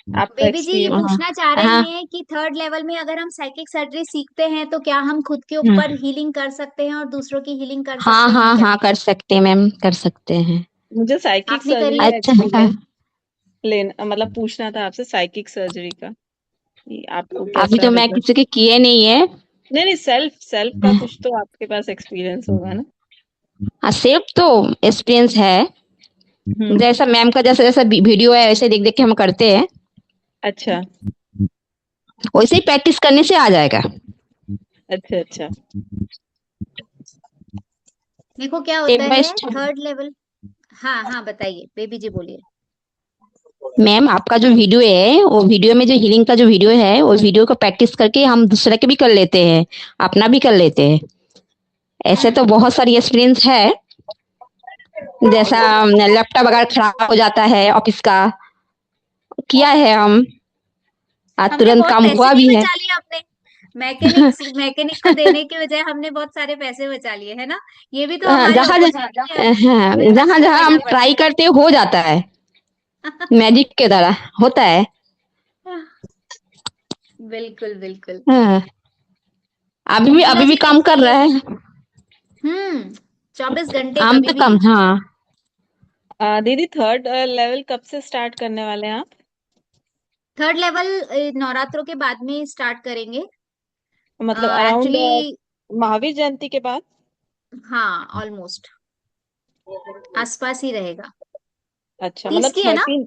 आपका बेबी जी ये एक्सपीरियंस। पूछना चाह रहे हाँ। हैं कि थर्ड लेवल में अगर हम साइकिक सर्जरी सीखते हैं तो क्या हम खुद के हम्म, ऊपर हीलिंग कर सकते हैं और दूसरों की हीलिंग कर हाँ सकते हैं हाँ क्या? हाँ, कर सकते हैं मैम, कर सकते हैं। मुझे साइकिक आपने सर्जरी करी का है? अच्छा हाँ। एक्सपीरियंस लेना, मतलब पूछना था आपसे साइकिक सर्जरी का कि आपको अभी कैसा तो मैं रिजल्ट। किसी के किए नहीं है। नहीं नहीं, सेल्फ सेल्फ का कुछ तो आपके पास एक्सपीरियंस होगा ना? हाँ, सिर्फ तो एक्सपीरियंस है। हम्म। जैसा मैम का जैसा जैसा वीडियो है वैसे देख देख के हम करते हैं, अच्छा वैसे ही प्रैक्टिस करने से आ जाएगा। अच्छा अच्छा। देखो क्या स्टेप होता बाय है स्टेप। Third level. हाँ हाँ बताइए बेबी जी, बोलिए। मैम आपका जो वीडियो है वो वीडियो में जो हीलिंग का जो वीडियो है वो वीडियो को प्रैक्टिस करके हम दूसरे के भी कर लेते हैं, अपना भी कर लेते हैं। ऐसे तो बहुत सारी एक्सपीरियंस है, जैसा लैपटॉप अगर खराब हो जाता है ऑफिस का, किया है हम, आज हमने तुरंत बहुत काम पैसे हुआ भी भी है। बचा लिए अपने। मैकेनिक को देने के बजाय हमने बहुत सारे पैसे बचा लिए, है ना। ये भी तो हमारी जहाँ अपॉर्चुनिटी है, हमें जहाँ हंसते जहाँ हम रहना ट्राई पड़ता करते हो जाता है, मैजिक के तरह होता है। है। बिल्कुल बिल्कुल। हाँ, मीना अभी भी जी काम कर कैसी है? रहा है। 24 घंटे आम कभी तो भी। कम, हाँ। दीदी थर्ड लेवल कब से स्टार्ट करने वाले हैं आप? थर्ड लेवल नवरात्रों के बाद में स्टार्ट करेंगे। मतलब अराउंड एक्चुअली महावीर जयंती के बाद? हाँ, ऑलमोस्ट आसपास ही रहेगा। अच्छा, 30 मतलब की है ना। 13।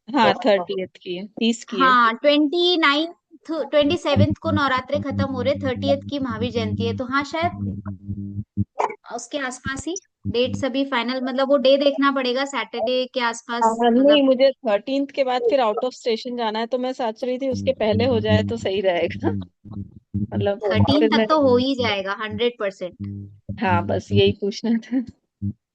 हाँ, 30th की है, 30 की है। हाँ, 27th को नवरात्रे खत्म हो रहे, 30th की महावीर जयंती है, तो हाँ शायद उसके आसपास ही डेट सभी फाइनल, मतलब वो डे देखना पड़ेगा, सैटरडे के आसपास नहीं, मतलब। मुझे 13th के बाद फिर आउट ऑफ स्टेशन जाना है, तो मैं सोच रही थी उसके पहले हो जाए तो सही रहेगा। मतलब 13 फिर मैं, तक तो हो ही जाएगा 100%। हाँ बस यही पूछना था।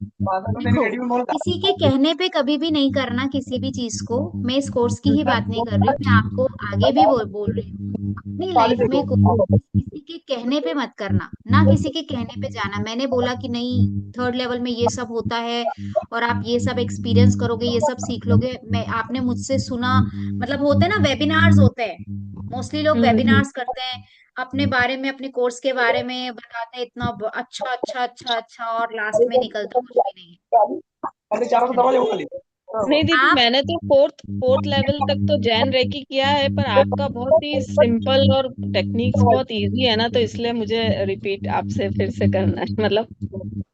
देखो, किसी के कहने पे कभी भी नहीं करना किसी भी चीज को। मैं इस कोर्स की ही बात नहीं कर रही हूँ, मैं आपको आगे भी बोल रही हूँ। अपनी लाइफ में किसी के कहने पे मत करना, ना किसी के कहने पे जाना। मैंने बोला कि नहीं, थर्ड लेवल में ये सब होता है और आप ये सब एक्सपीरियंस करोगे, ये सब सीख लोगे। मैं आपने मुझसे सुना, मतलब होते हैं ना वेबिनार्स होते हैं, मोस्टली लोग हम्म। वेबिनार्स करते हैं, अपने बारे में अपने कोर्स के बारे में बताते हैं इतना अच्छा अच्छा अच्छा अच्छा, और लास्ट में निकलता कुछ भी नहीं है ना। नहीं दीदी, आप मैंने तो फोर्थ लेवल तक तो जैन रेकी किया है, पर आपका बहुत ही सिंपल और टेक्निक्स बहुत इजी है ना, तो इसलिए मुझे रिपीट आपसे फिर से करना है, मतलब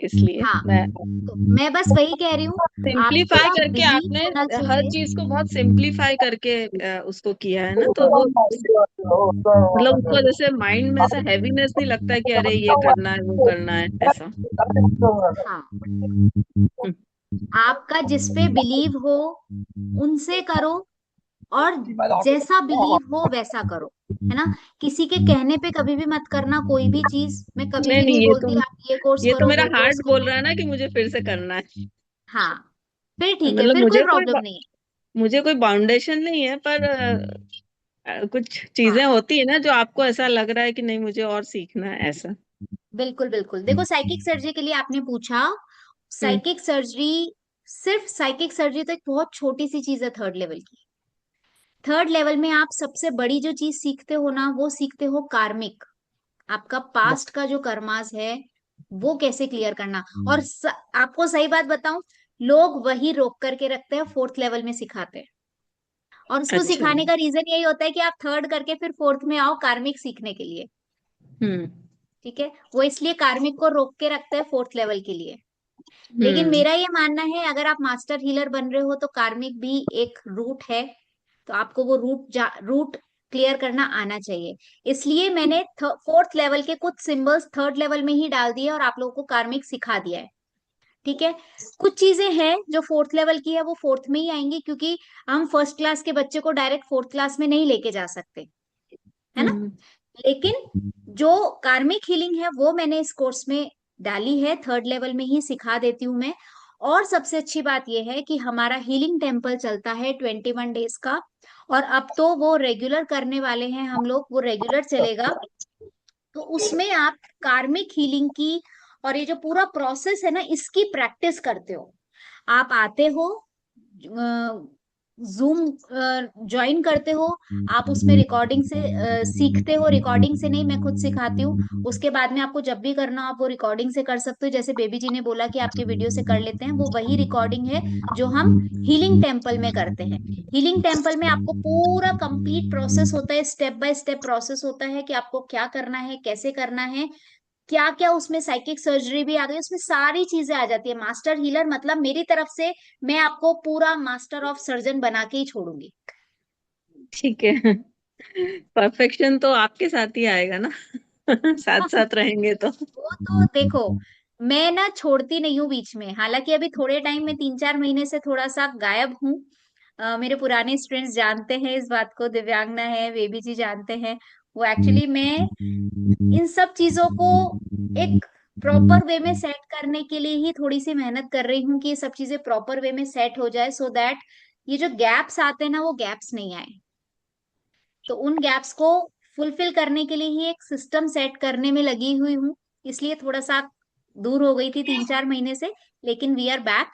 इसलिए हाँ, मैं तो मैं बस वही कह रही हूँ, सिंपलीफाई आपका करके बिलीव आपने होना हर चाहिए। चीज को बहुत सिंपलीफाई करके उसको किया है ना, तो वो मतलब उसको वजह से माइंड में ऐसा हैवीनेस नहीं लगता है कि अरे ये करना है वो करना है ऐसा। हाँ, हम्म, आपका जिस पे बिलीव हो उनसे करो, और जैसा बिलीव हो वैसा करो, है ना। किसी के कहने पे कभी भी मत करना कोई भी चीज। मैं कभी नहीं भी नहीं नहीं, बोलती आप ये कोर्स ये तो करो मेरा वो कोर्स हार्ट बोल करो। रहा है ना कि मुझे फिर से करना है। हाँ, फिर ठीक है, मतलब फिर कोई प्रॉब्लम नहीं है। मुझे कोई बाउंडेशन नहीं है, पर कुछ चीजें हाँ, होती है ना जो आपको ऐसा लग रहा है कि नहीं मुझे और सीखना है ऐसा। बिल्कुल बिल्कुल। देखो, साइकिक सर्जरी के लिए आपने पूछा, हम्म। साइकिक सर्जरी, सिर्फ साइकिक सर्जरी तो एक बहुत छोटी सी चीज है थर्ड लेवल की। थर्ड लेवल में आप सबसे बड़ी जो चीज सीखते हो ना, वो सीखते हो कार्मिक। आपका पास्ट का जो कर्मास है वो कैसे क्लियर करना। और आपको सही बात बताऊं, लोग वही रोक करके रखते हैं, फोर्थ लेवल में सिखाते हैं। और उसको अच्छा। सिखाने का रीजन यही होता है कि आप थर्ड करके फिर फोर्थ में आओ कार्मिक सीखने के लिए। हम्म। ठीक है, वो इसलिए कार्मिक को रोक के रखते हैं फोर्थ लेवल के लिए। लेकिन हम्म। मेरा ये मानना है, अगर आप मास्टर हीलर बन रहे हो तो कार्मिक भी एक रूट है, तो आपको वो रूट क्लियर करना आना चाहिए। इसलिए मैंने फोर्थ लेवल के कुछ सिंबल्स थर्ड लेवल में ही डाल दिए और आप लोगों को कार्मिक सिखा दिया है। ठीक है, कुछ चीजें हैं जो फोर्थ लेवल की है वो फोर्थ में ही आएंगी, क्योंकि हम फर्स्ट क्लास के बच्चे को डायरेक्ट फोर्थ क्लास में नहीं लेके जा सकते, है ना। हम्म। लेकिन जो कार्मिक हीलिंग है वो मैंने इस कोर्स में डाली है, थर्ड लेवल में ही सिखा देती हूँ मैं। और सबसे अच्छी बात यह है कि हमारा हीलिंग टेम्पल चलता है 21 डेज का, और अब तो वो रेगुलर करने वाले हैं हम लोग, वो रेगुलर चलेगा। तो उसमें आप कार्मिक हीलिंग की और ये जो पूरा प्रोसेस है ना, इसकी प्रैक्टिस करते हो। आप आते हो, जूम ज्वाइन करते हो, आप उसमें रिकॉर्डिंग से सीखते हो। रिकॉर्डिंग से नहीं, मैं खुद सिखाती हूँ। उसके बाद में आपको जब भी करना हो आप वो रिकॉर्डिंग से कर सकते हो। जैसे बेबी जी ने बोला कि आपके वीडियो से कर लेते हैं, वो वही रिकॉर्डिंग है जो हम हीलिंग टेम्पल में करते हैं। हीलिंग टेम्पल में आपको पूरा कंप्लीट प्रोसेस होता है, स्टेप बाय स्टेप प्रोसेस होता है कि आपको क्या करना है, कैसे करना है, क्या क्या। उसमें साइकिक सर्जरी भी आ गई, उसमें सारी चीजें आ जाती है। मास्टर हीलर मतलब मेरी तरफ से मैं आपको पूरा मास्टर ऑफ सर्जन बना के ही छोड़ूंगी। ठीक है। परफेक्शन तो आपके साथ ही आएगा ना। साथ साथ रहेंगे तो। वो तो देखो, मैं ना छोड़ती नहीं हूँ बीच में। हालांकि अभी थोड़े टाइम में 3-4 महीने से थोड़ा सा गायब हूँ, मेरे पुराने स्टूडेंट्स जानते हैं इस बात को, दिव्यांगना है, बेबी जी जानते हैं। वो एक्चुअली मैं इन सब चीजों को एक प्रॉपर वे में सेट करने के लिए ही थोड़ी सी मेहनत कर रही हूँ कि ये सब चीजें प्रॉपर वे में सेट हो जाए, सो दैट ये जो गैप्स आते हैं ना वो गैप्स नहीं आए। तो उन गैप्स को फुलफिल करने के लिए ही एक सिस्टम सेट करने में लगी हुई हूँ। इसलिए थोड़ा सा दूर हो गई थी 3-4 महीने से, लेकिन वी आर बैक।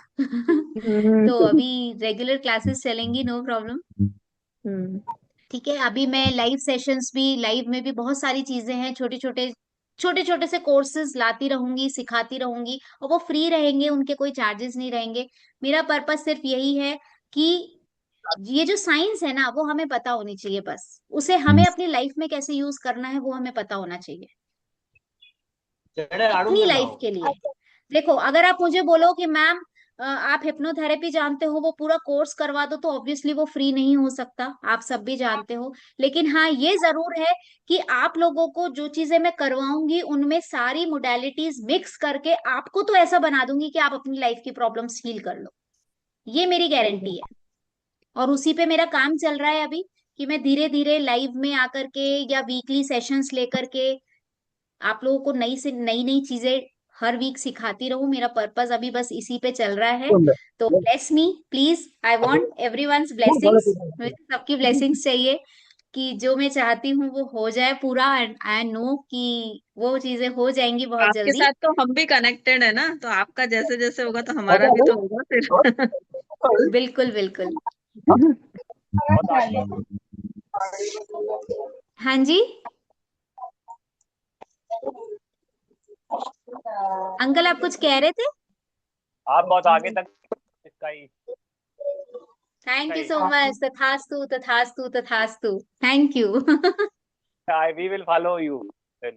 तो अभी रेगुलर क्लासेस चलेंगी, नो प्रॉब्लम। ठीक है, अभी मैं लाइव सेशंस भी, लाइव में भी बहुत सारी चीजें हैं, छोटे छोटे से कोर्सेज लाती रहूंगी, सिखाती रहूंगी, और वो फ्री रहेंगे, उनके कोई चार्जेस नहीं रहेंगे। मेरा पर्पस सिर्फ यही है कि ये जो साइंस है ना वो हमें पता होनी चाहिए, बस उसे हमें अपनी लाइफ में कैसे यूज करना है वो हमें पता होना चाहिए अपनी लाइफ के लिए। देखो, अगर आप मुझे बोलो कि मैम आप हिप्नोथेरेपी जानते हो, वो पूरा कोर्स करवा दो, तो ऑब्वियसली वो फ्री नहीं हो सकता, आप सब भी जानते हो। लेकिन हाँ, ये जरूर है कि आप लोगों को जो चीजें मैं करवाऊंगी उनमें सारी मोडेलिटीज मिक्स करके आपको तो ऐसा बना दूंगी कि आप अपनी लाइफ की प्रॉब्लम्स हील कर लो। ये मेरी गारंटी है, और उसी पे मेरा काम चल रहा है अभी, कि मैं धीरे धीरे लाइव में आकर के या वीकली सेशंस लेकर के आप लोगों को नई से नई नई चीजें हर वीक सिखाती रहूं। मेरा पर्पस अभी बस इसी पे चल रहा है। तो bless me please, I want everyone's blessings, मुझे सबकी ब्लेसिंग्स चाहिए कि जो मैं चाहती हूँ वो हो जाए पूरा, एंड आई नो कि वो चीजें हो जाएंगी बहुत आपके जल्दी। साथ तो हम भी कनेक्टेड है ना, तो आपका जैसे जैसे होगा तो हमारा भी तो होगा फिर। बिल्कुल बिल्कुल। हाँ जी अंकल, आप कुछ कह रहे थे? आप बहुत आगे तक इसका ही। Thank you so much. तथास्तु तथास्तु तथास्तु, thank you. We will follow you then.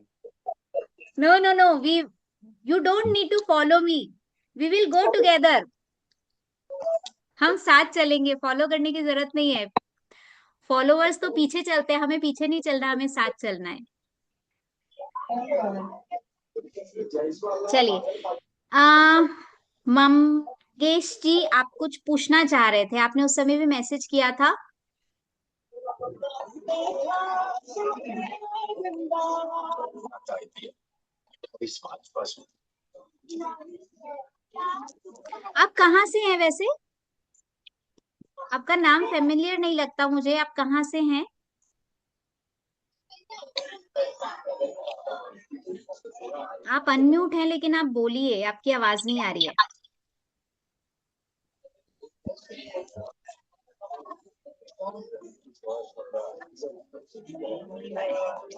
No no no, you don't need to follow me, we will go together. हम साथ चलेंगे, फॉलो करने की जरूरत नहीं है। फॉलोअर्स तो पीछे चलते हैं, हमें पीछे नहीं चलना, हमें साथ चलना है। चलिए, मंगेश जी, आप कुछ पूछना चाह रहे थे, आपने उस समय भी मैसेज किया था। आप कहाँ से हैं वैसे? आपका नाम फेमिलियर नहीं लगता मुझे, आप कहाँ से हैं? आप अनम्यूट हैं, लेकिन आप बोलिए, आपकी आवाज नहीं आ रही है।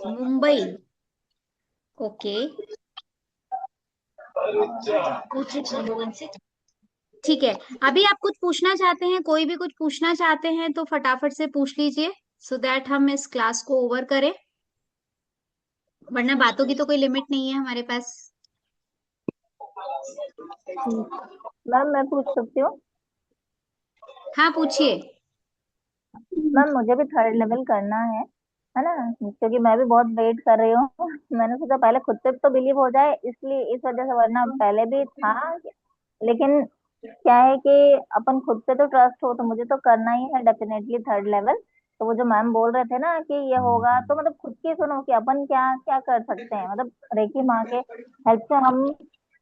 मुंबई, ओके। ठीक है, अभी आप कुछ पूछना चाहते हैं, कोई भी कुछ पूछना चाहते हैं तो फटाफट से पूछ लीजिए, सो दैट हम इस क्लास को ओवर करें, वरना बातों की तो कोई लिमिट नहीं है हमारे पास। मैम मैं पूछ सकती हूँ? हाँ पूछिए। मैम मुझे भी थर्ड लेवल करना है ना, क्योंकि मैं भी बहुत वेट कर रही हूँ। मैंने सोचा पहले खुद पे तो बिलीव हो जाए, इसलिए इस वजह से, वरना पहले भी था, लेकिन क्या है कि अपन खुद पे तो ट्रस्ट हो, तो मुझे तो करना ही है डेफिनेटली थर्ड लेवल। तो वो जो मैम बोल रहे थे ना कि ये होगा, तो मतलब खुद की सुनो कि अपन क्या क्या कर सकते हैं, मतलब रेकी माँ के हेल्प से हम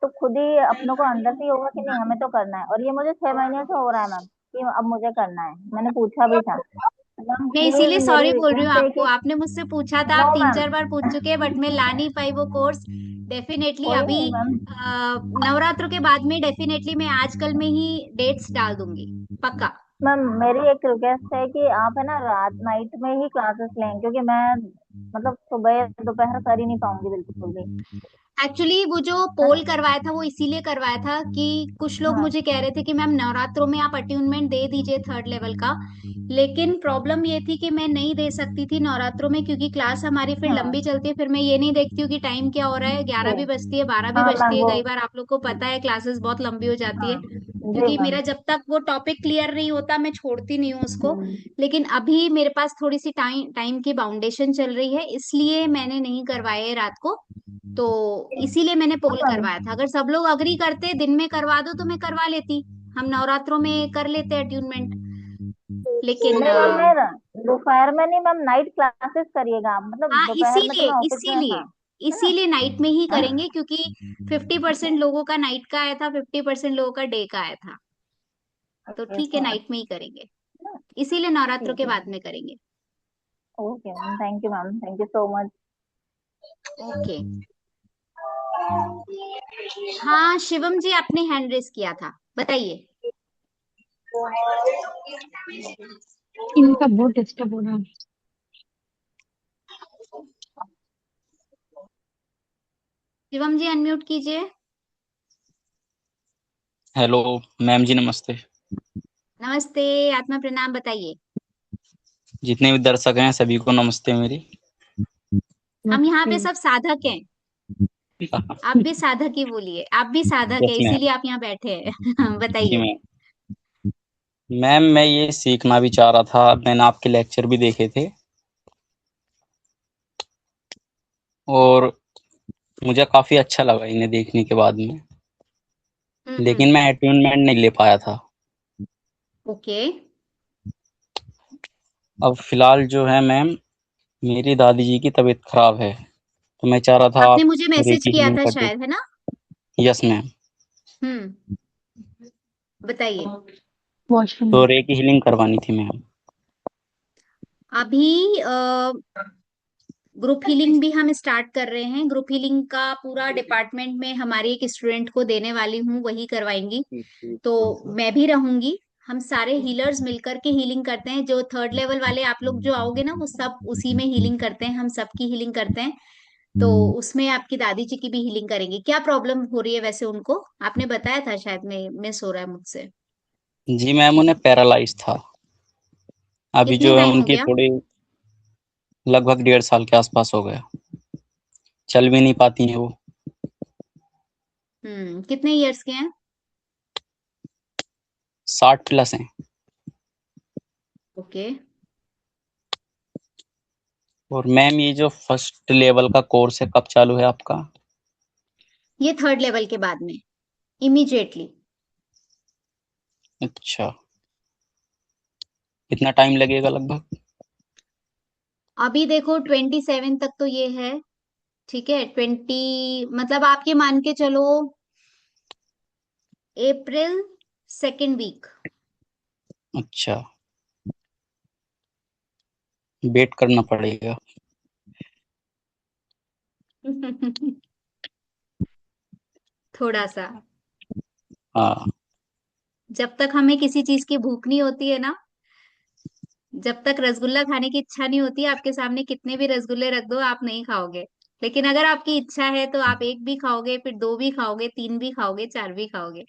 तो खुद ही अपनों को अंदर से ही होगा कि नहीं हमें तो करना है। और ये मुझे 6 महीने से हो रहा है मैम कि अब मुझे करना है, मैंने पूछा भी था। मैम मैं प्लीज इसीलिए मेरी सॉरी बोल रही हूँ रिक्वेस्ट है आपको, कि आपने मुझसे पूछा था, नो आप मैम 3-4 बार पूछ चुके हैं, बट मैं ला नहीं पाई वो कोर्स। डेफिनेटली कोई अभी नहीं मैम। नवरात्र के बाद में डेफिनेटली मैं आजकल में ही डेट्स डाल दूंगी, पक्का। मैम मेरी एक रिक्वेस्ट है कि आप है ना रात नाइट में ही क्लासेस लें, क्योंकि मैं मतलब सुबह दोपहर कर ही नहीं पाऊंगी बिल्कुल भी। एक्चुअली वो जो पोल करवाया था वो इसीलिए करवाया था कि कुछ लोग हाँ मुझे कह रहे थे कि मैम नवरात्रों में आप अट्यूनमेंट दे दीजिए थर्ड लेवल का, लेकिन प्रॉब्लम ये थी कि मैं नहीं दे सकती थी नवरात्रों में, क्योंकि क्लास हमारी फिर हाँ लंबी चलती है, फिर मैं ये नहीं देखती हूँ कि टाइम क्या हो रहा है, 11 जी भी बजती है, 12 भी हाँ बजती मैम है, वो कई बार आप लोग को पता है क्लासेस बहुत लंबी हो जाती हाँ है, जी क्योंकि मैम। मेरा जब तक वो टॉपिक क्लियर नहीं होता मैं छोड़ती नहीं हूँ उसको। हम्म, लेकिन अभी मेरे पास थोड़ी सी टाइम टाइम की बाउंडेशन चल रही है, इसलिए मैंने नहीं करवाए है रात को, तो इसीलिए मैंने हाँ पोल मैम। करवाया था। अगर सब लोग अग्री करते दिन में करवा दो तो मैं करवा लेती, हम नवरात्रों में कर लेते अट्यूनमेंट। लेकिन नहीं मैम, मैं दोपहर में नहीं मैम, नाइट क्लासेस करिएगा आप, मतलब हाँ, दोपहर में तो मैं ऑफिस में, इसीलिए हाँ, है ना। इसीलिए नाइट में ही करेंगे, क्योंकि 50% लोगों का नाइट का आया था, 50% लोगों का डे का आया था। तो ओके ठीक है, हाँ, नाइट में ही करेंगे, इसीलिए नवरात्रों ठीक के है बाद मैम। में करेंगे। Okay ma'am, thank you ma'am, thank you so much. Okay. हाँ शिवम जी, आपने हैंड रेस किया था, बताइए। इनका बहुत डिस्टर्ब हो रहा है। शिवम जी अनम्यूट कीजिए। हेलो मैम जी, नमस्ते। नमस्ते, आत्मा प्रणाम, बताइए। जितने भी दर्शक हैं सभी को नमस्ते मेरी। हम यहाँ पे सब साधक हैं, आप भी साधक ही बोलिए, आप भी साधक है, यस मैम। इसीलिए आप यहाँ बैठे हैं। जी बताइए। मैम। मैम मैं ये सीखना भी चाह रहा था, मैंने आपके लेक्चर भी देखे थे और मुझे काफी अच्छा लगा इन्हें देखने के बाद में, लेकिन मैं अटेनमेंट नहीं ले पाया था। ओके। अब फिलहाल जो है मैम, मेरी दादी जी की तबीयत खराब है, तो मैं चाह रहा था आपने आप मुझे मैसेज रेकी किया हीलिंग था कर दे। शायद, है ना। Yes ma'am. बताइए। वॉशरूम तो में। रेकी हीलिंग करवानी थी मैम। अभी ग्रुप हीलिंग भी हम स्टार्ट कर रहे हैं। ग्रुप हीलिंग का पूरा डिपार्टमेंट में हमारी एक स्टूडेंट को देने वाली हूँ, वही करवाएंगी। तो मैं भी रहूंगी। हम सारे हीलर्स मिलकर के हीलिंग करते हैं। जो थर्ड लेवल वाले आप लोग जो आओगे ना, वो सब उसी में हीलिंग करते हैं, हम सबकी हीलिंग करते हैं। तो उसमें आपकी दादी जी की भी हीलिंग करेंगे। क्या प्रॉब्लम हो रही है वैसे उनको, आपने बताया था शायद, में मिस हो रहा है मुझसे। जी मैम, उन्हें पैरालाइज था। अभी कितने जो है टाइम हो उनकी गया? थोड़ी लगभग 1.5 साल के आसपास हो गया। चल भी नहीं पाती हैं वो। कितने इयर्स के हैं? 60+ हैं। ओके। और मैम ये जो फर्स्ट लेवल का कोर्स है कब चालू है आपका? ये थर्ड लेवल के बाद में, इमीडिएटली। अच्छा, कितना टाइम लगेगा लगभग? अभी देखो 27 तक तो ये है, ठीक है। 20 मतलब आप ये मान के चलो, अप्रैल सेकेंड वीक। अच्छा, वेट करना पड़ेगा। थोड़ा सा। हाँ। जब तक हमें किसी चीज की भूख नहीं होती है ना, जब तक रसगुल्ला खाने की इच्छा नहीं होती, आपके सामने कितने भी रसगुल्ले रख दो आप नहीं खाओगे। लेकिन अगर आपकी इच्छा है तो आप एक भी खाओगे, फिर दो भी खाओगे, तीन भी खाओगे, चार भी खाओगे,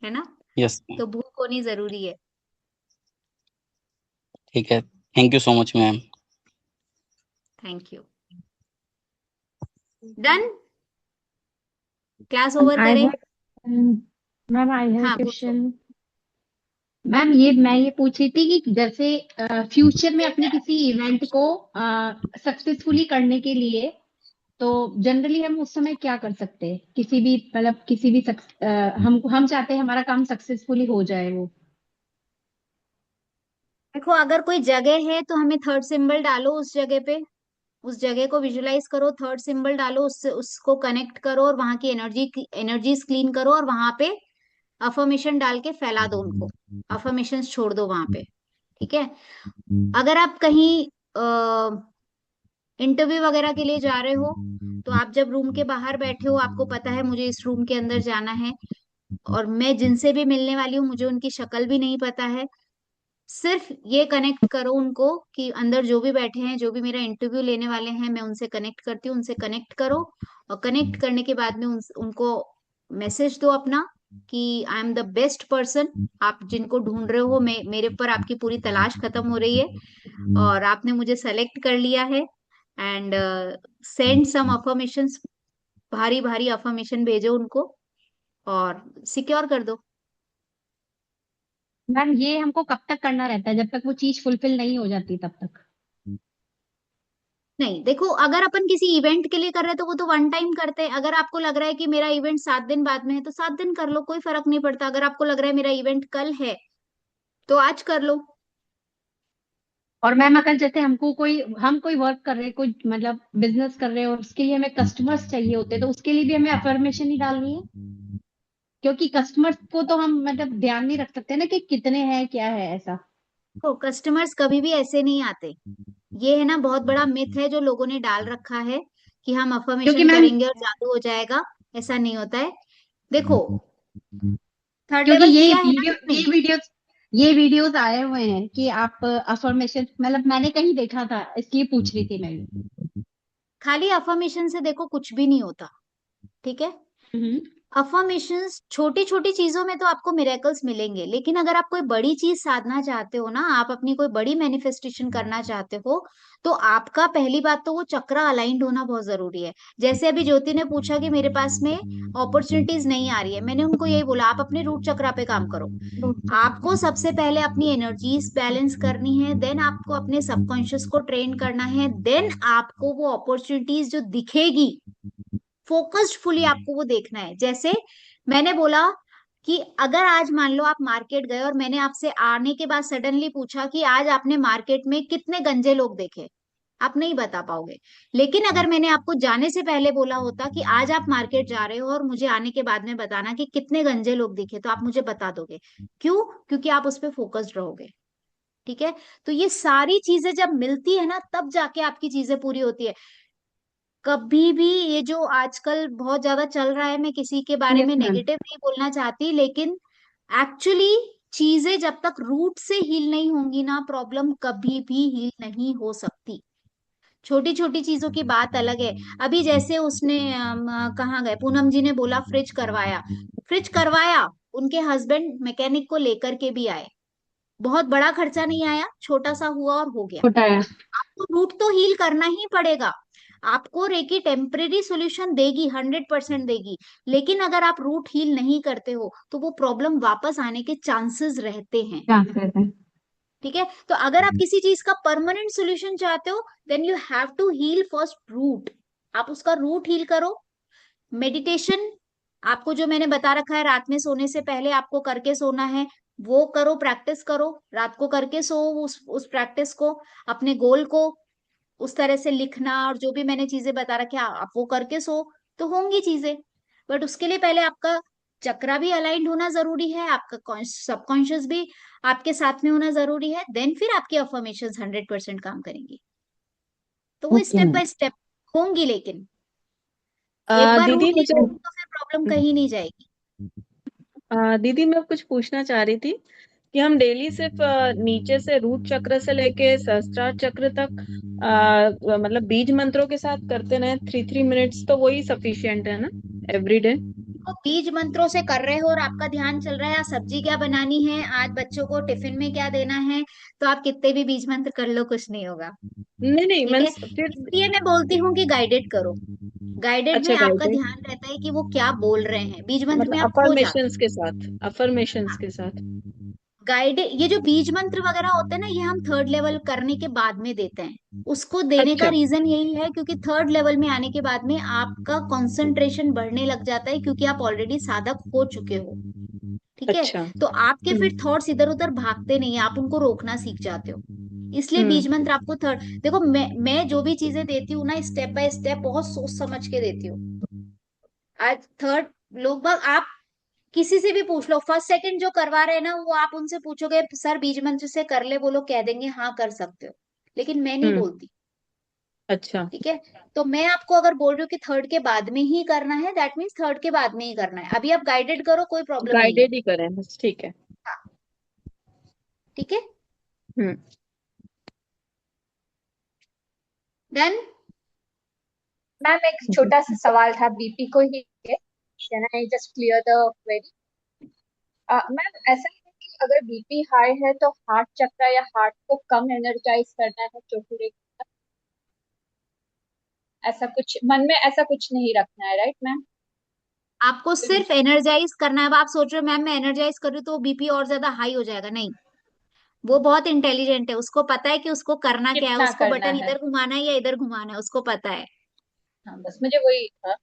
है ना। Yes ma'am. तो भूख होनी जरूरी है। ठीक है, thank you so much ma'am. Thank you. Done. Class over आई करें। हैव मैम, आई हैव हाँ पूछो। क्वेश्चन। मैम ये मैं ये पूछ रही थी कि जैसे फ्यूचर में अपने किसी इवेंट को सक्सेसफुली करने के लिए, तो जनरली हम उस समय क्या कर सकते हैं? किसी भी मतलब किसी भी हम चाहते हैं हमारा काम सक्सेसफुली हो जाए वो। देखो, अगर कोई जगह है तो हमें थर्ड सिंबल डालो उस जगह पे, उस जगह को विजुलाइज करो, थर्ड सिंबल डालो, उससे उसको कनेक्ट करो और वहां की एनर्जीज क्लीन करो, और वहां पे अफर्मेशन डाल के फैला दो उनको। अफर्मेशन छोड़ दो वहां पे, ठीक है। अगर आप कहीं इंटरव्यू वगैरह के लिए जा रहे हो, तो आप जब रूम के बाहर बैठे हो, आपको पता है मुझे इस रूम के अंदर जाना है, और मैं जिनसे भी मिलने वाली हूँ मुझे उनकी शक्ल भी नहीं पता है, सिर्फ ये कनेक्ट करो उनको कि अंदर जो भी बैठे हैं, जो भी मेरा इंटरव्यू लेने वाले हैं, मैं उनसे कनेक्ट करती हूँ, उनसे कनेक्ट करो। और कनेक्ट करने के बाद में उनको मैसेज दो अपना कि I am the best person. आप जिनको ढूंढ रहे हो, मैं मेरे पर आपकी पूरी तलाश खत्म हो रही है, और आपने मुझे सेलेक्ट कर लिया है। एंड सेंड सम अफर्मेशंस, भारी भारी अफर्मेशन भेजो उनको, और सिक्योर कर दो। मैम ये हमको कब तक करना रहता है, जब तक वो चीज फुलफिल नहीं हो जाती तब तक? नहीं, देखो, अगर अपन किसी इवेंट के लिए कर रहे हैं तो वो तो वन टाइम करते हैं। अगर आपको लग रहा है कि मेरा इवेंट 7 दिन बाद में है, तो 7 दिन कर लो, कोई फर्क नहीं पड़ता। अगर आपको लग रहा है मेरा इवेंट कल है, तो आज कर लो। और मैम अगर जैसे हम कोई वर्क कर रहे हैं, कोई मतलब बिजनेस कर रहे हैं और उसके लिए हमें कस्टमर्स चाहिए होते हैं, तो उसके लिए भी हमें अफर्मेशन ही डालनी है, क्योंकि कस्टमर्स को तो हम मतलब ध्यान नहीं रख सकते ना कि कितने हैं क्या है ऐसा। तो कस्टमर्स कभी भी ऐसे नहीं आते। ये है ना बहुत बड़ा मिथ है जो लोगों ने डाल रखा है कि हम क्योंकि अफर्मेशन मैम करेंगे और जादू हो जाएगा। ऐसा नहीं होता है। देखो, थर्ड क्योंकि लेवल किया है ना तुमने। ये वीडियोस आए हुए हैं कि आप अफर्मेशन, मतलब मैंने कहीं देखा था, इसलिए पूछ रही थी मैं भी। खाली अफर्मेशन से देखो कुछ भी नहीं होता। ठीक है। अफर्मेशंस छोटी छोटी चीजों में तो आपको मिरेकल्स मिलेंगे, लेकिन अगर आप कोई बड़ी चीज साधना चाहते हो ना, आप अपनी कोई बड़ी मैनिफेस्टेशन करना चाहते हो, तो आपका पहली बात तो वो चक्र अलाइंड होना बहुत जरूरी है। जैसे अभी ज्योति ने पूछा कि मेरे पास में अपॉर्चुनिटीज नहीं आ रही है, मैंने उनको यही बोला आप अपने रूट चक्रा पे काम करो। आपको सबसे पहले अपनी एनर्जीज बैलेंस करनी है, देन आपको अपने सबकॉन्शियस को ट्रेन करना है, देन आपको वो अपॉर्चुनिटीज जो दिखेगी फोकस्ड फुली आपको वो देखना है। जैसे मैंने बोला कि अगर आज मान लो आप मार्केट गए और मैंने आपसे आने के बाद सडनली पूछा कि आज आपने मार्केट में कितने गंजे लोग देखे, आप नहीं बता पाओगे। लेकिन अगर मैंने आपको जाने से पहले बोला होता कि आज आप मार्केट जा रहे हो और मुझे आने के बाद में बताना कि कितने गंजे लोग दिखे, तो आप मुझे बता दोगे। क्यों? क्योंकि आप उस पर फोकस्ड रहोगे। ठीक है। तो ये सारी चीजें जब मिलती है ना, तब जाके आपकी चीजें पूरी होती है। कभी भी ये जो आजकल बहुत ज्यादा चल रहा है, मैं किसी के बारे यस में मैम। नेगेटिव नहीं बोलना चाहती, लेकिन एक्चुअली चीजें जब तक रूट से हील नहीं होंगी ना, प्रॉब्लम कभी भी हील नहीं हो सकती। छोटी छोटी चीजों की बात अलग है। अभी जैसे उसने कहाँ गए, पूनम जी ने बोला फ्रिज करवाया। फ्रिज करवाया, उनके हस्बैंड मैकेनिक को लेकर के भी आए। बहुत बड़ा खर्चा नहीं आया, छोटा सा हुआ और हो गया। छोटा है। आपको रूट तो हील करना ही पड़ेगा। आपको रेकी टेम्परेरी सॉल्यूशन देगी, 100% देगी। लेकिन अगर आप रूट हील नहीं करते हो तो वो प्रॉब्लम वापस आने के चांसेस रहते हैं। चांसेस है। ठीक है। तो अगर आप किसी चीज का परमानेंट सॉल्यूशन चाहते हो, then you have to heal first root. आप उसका रूट हील करो। मेडिटेशन आपको जो मैंने बता रखा है, रात में सोने से पहले आपको करके सोना है, वो करो, प्रैक्टिस करो। रात को करके सो उस प्रैक्टिस को, अपने गोल को उस तरह से लिखना, और जो भी मैंने चीजें बता रखी है आप वो करके सो, तो होंगी चीजें। बट उसके लिए पहले आपका चक्रा भी अलाइंड होना जरूरी है, आपका सबकॉन्शियस भी आपके साथ में होना जरूरी है, देन फिर आपकी अफर्मेशन 100% काम करेंगी। तो वो okay step ma'am. By step होंगी, लेकिन एक बार दीदी रूट हील मुझे होगी तो फिर प्रॉब्लम कहीं नहीं जाएगी। दीदी मैं कुछ पूछना चाह रही थी कि हम डेली सिर्फ नीचे से रूट चक्र से लेके सहस्त्रार चक्र तक मतलब बीज मंत्रों के साथ करते रहे 3 3 मिनट्स, तो वही सफिशिएंट है ना एवरी डे? तो बीज मंत्रों से कर रहे हो और आपका ध्यान चल रहा है आज सब्जी क्या बनानी है, आज बच्चों को टिफिन में क्या देना है, तो आप कितने भी बीज मंत्र कर लो कुछ नहीं होगा। नहीं नहीं ठीक मैं है। फिर इसलिए मैं बोलती हूँ कि गाइडेड करो। गाइडेड में अच्छा आपका गाइडेड ध्यान रहता है कि वो क्या बोल रहे हैं, बीज मंत्र में मतलब आप खो जाते अफर्मेशंस के साथ, अफर्मेशंस के साथ। हो। गाइडेड ये जो बीज मंत्र वगैरह होते हैं ना, ये हम थर्ड लेवल करने के बाद में देते हैं। उसको देने का अच्छा। रीजन यही है क्योंकि थर्ड लेवल में आने के बाद में आपका कंसंट्रेशन बढ़ने लग जाता है, क्योंकि आप ऑलरेडी साधक हो चुके हो। ठीक है। अच्छा। तो आपके फिर थॉट्स इधर उधर भागते नहीं है, आप उनको रोकना सीख जाते हो। इसलिए बीज हम्म। मंत्र आपको थर्ड, देखो मैं जो भी चीजें देती हूँ ना, स्टेप बाय स्टेप बहुत सोच समझ के देती हूँ। आज थर्ड लोग बाग आप किसी से भी पूछ लो, फर्स्ट सेकंड जो करवा रहे हैं ना, वो आप उनसे पूछोगे सर बीज मंत्र से कर ले, वो लोग कह देंगे हाँ कर सकते हो। लेकिन मैं नहीं हम्म। बोलती। अच्छा। ठीक है। तो मैं आपको अगर बोल रही हूँ कि थर्ड के बाद में ही करना है, दैट मीन्स थर्ड के बाद में ही करना है। अभी आप गाइडेड करो, कोई प्रॉब्लम नहीं है। गाइडेड ही करें बस, ठीक है। हाँ, ठीक है। हम्म। डन। मैम एक छोटा सा सवाल था बीपी को ही, can I just clear the query? Ma'am ऐसा है कि अगर बीपी हाई है तो हार्ट चक्र या हार्ट को कम एनर्जाइज करना है चोकुरे, ऐसा कुछ मन में ऐसा कुछ नहीं रखना है, राइट मैम? आपको सिर्फ एनर्जाइज करना है। अब आप सोच रहे हो मैम मैं एनर्जाइज कर रही हूँ तो बीपी और ज्यादा हाई हो जाएगा, नहीं। वो बहुत इंटेलिजेंट है, उसको पता है कि उसको करना क्या है, कितना उसको करना बटन है? इधर घुमाना है या इधर घुमाना है, उसको पता हाँ बस मुझे वही था।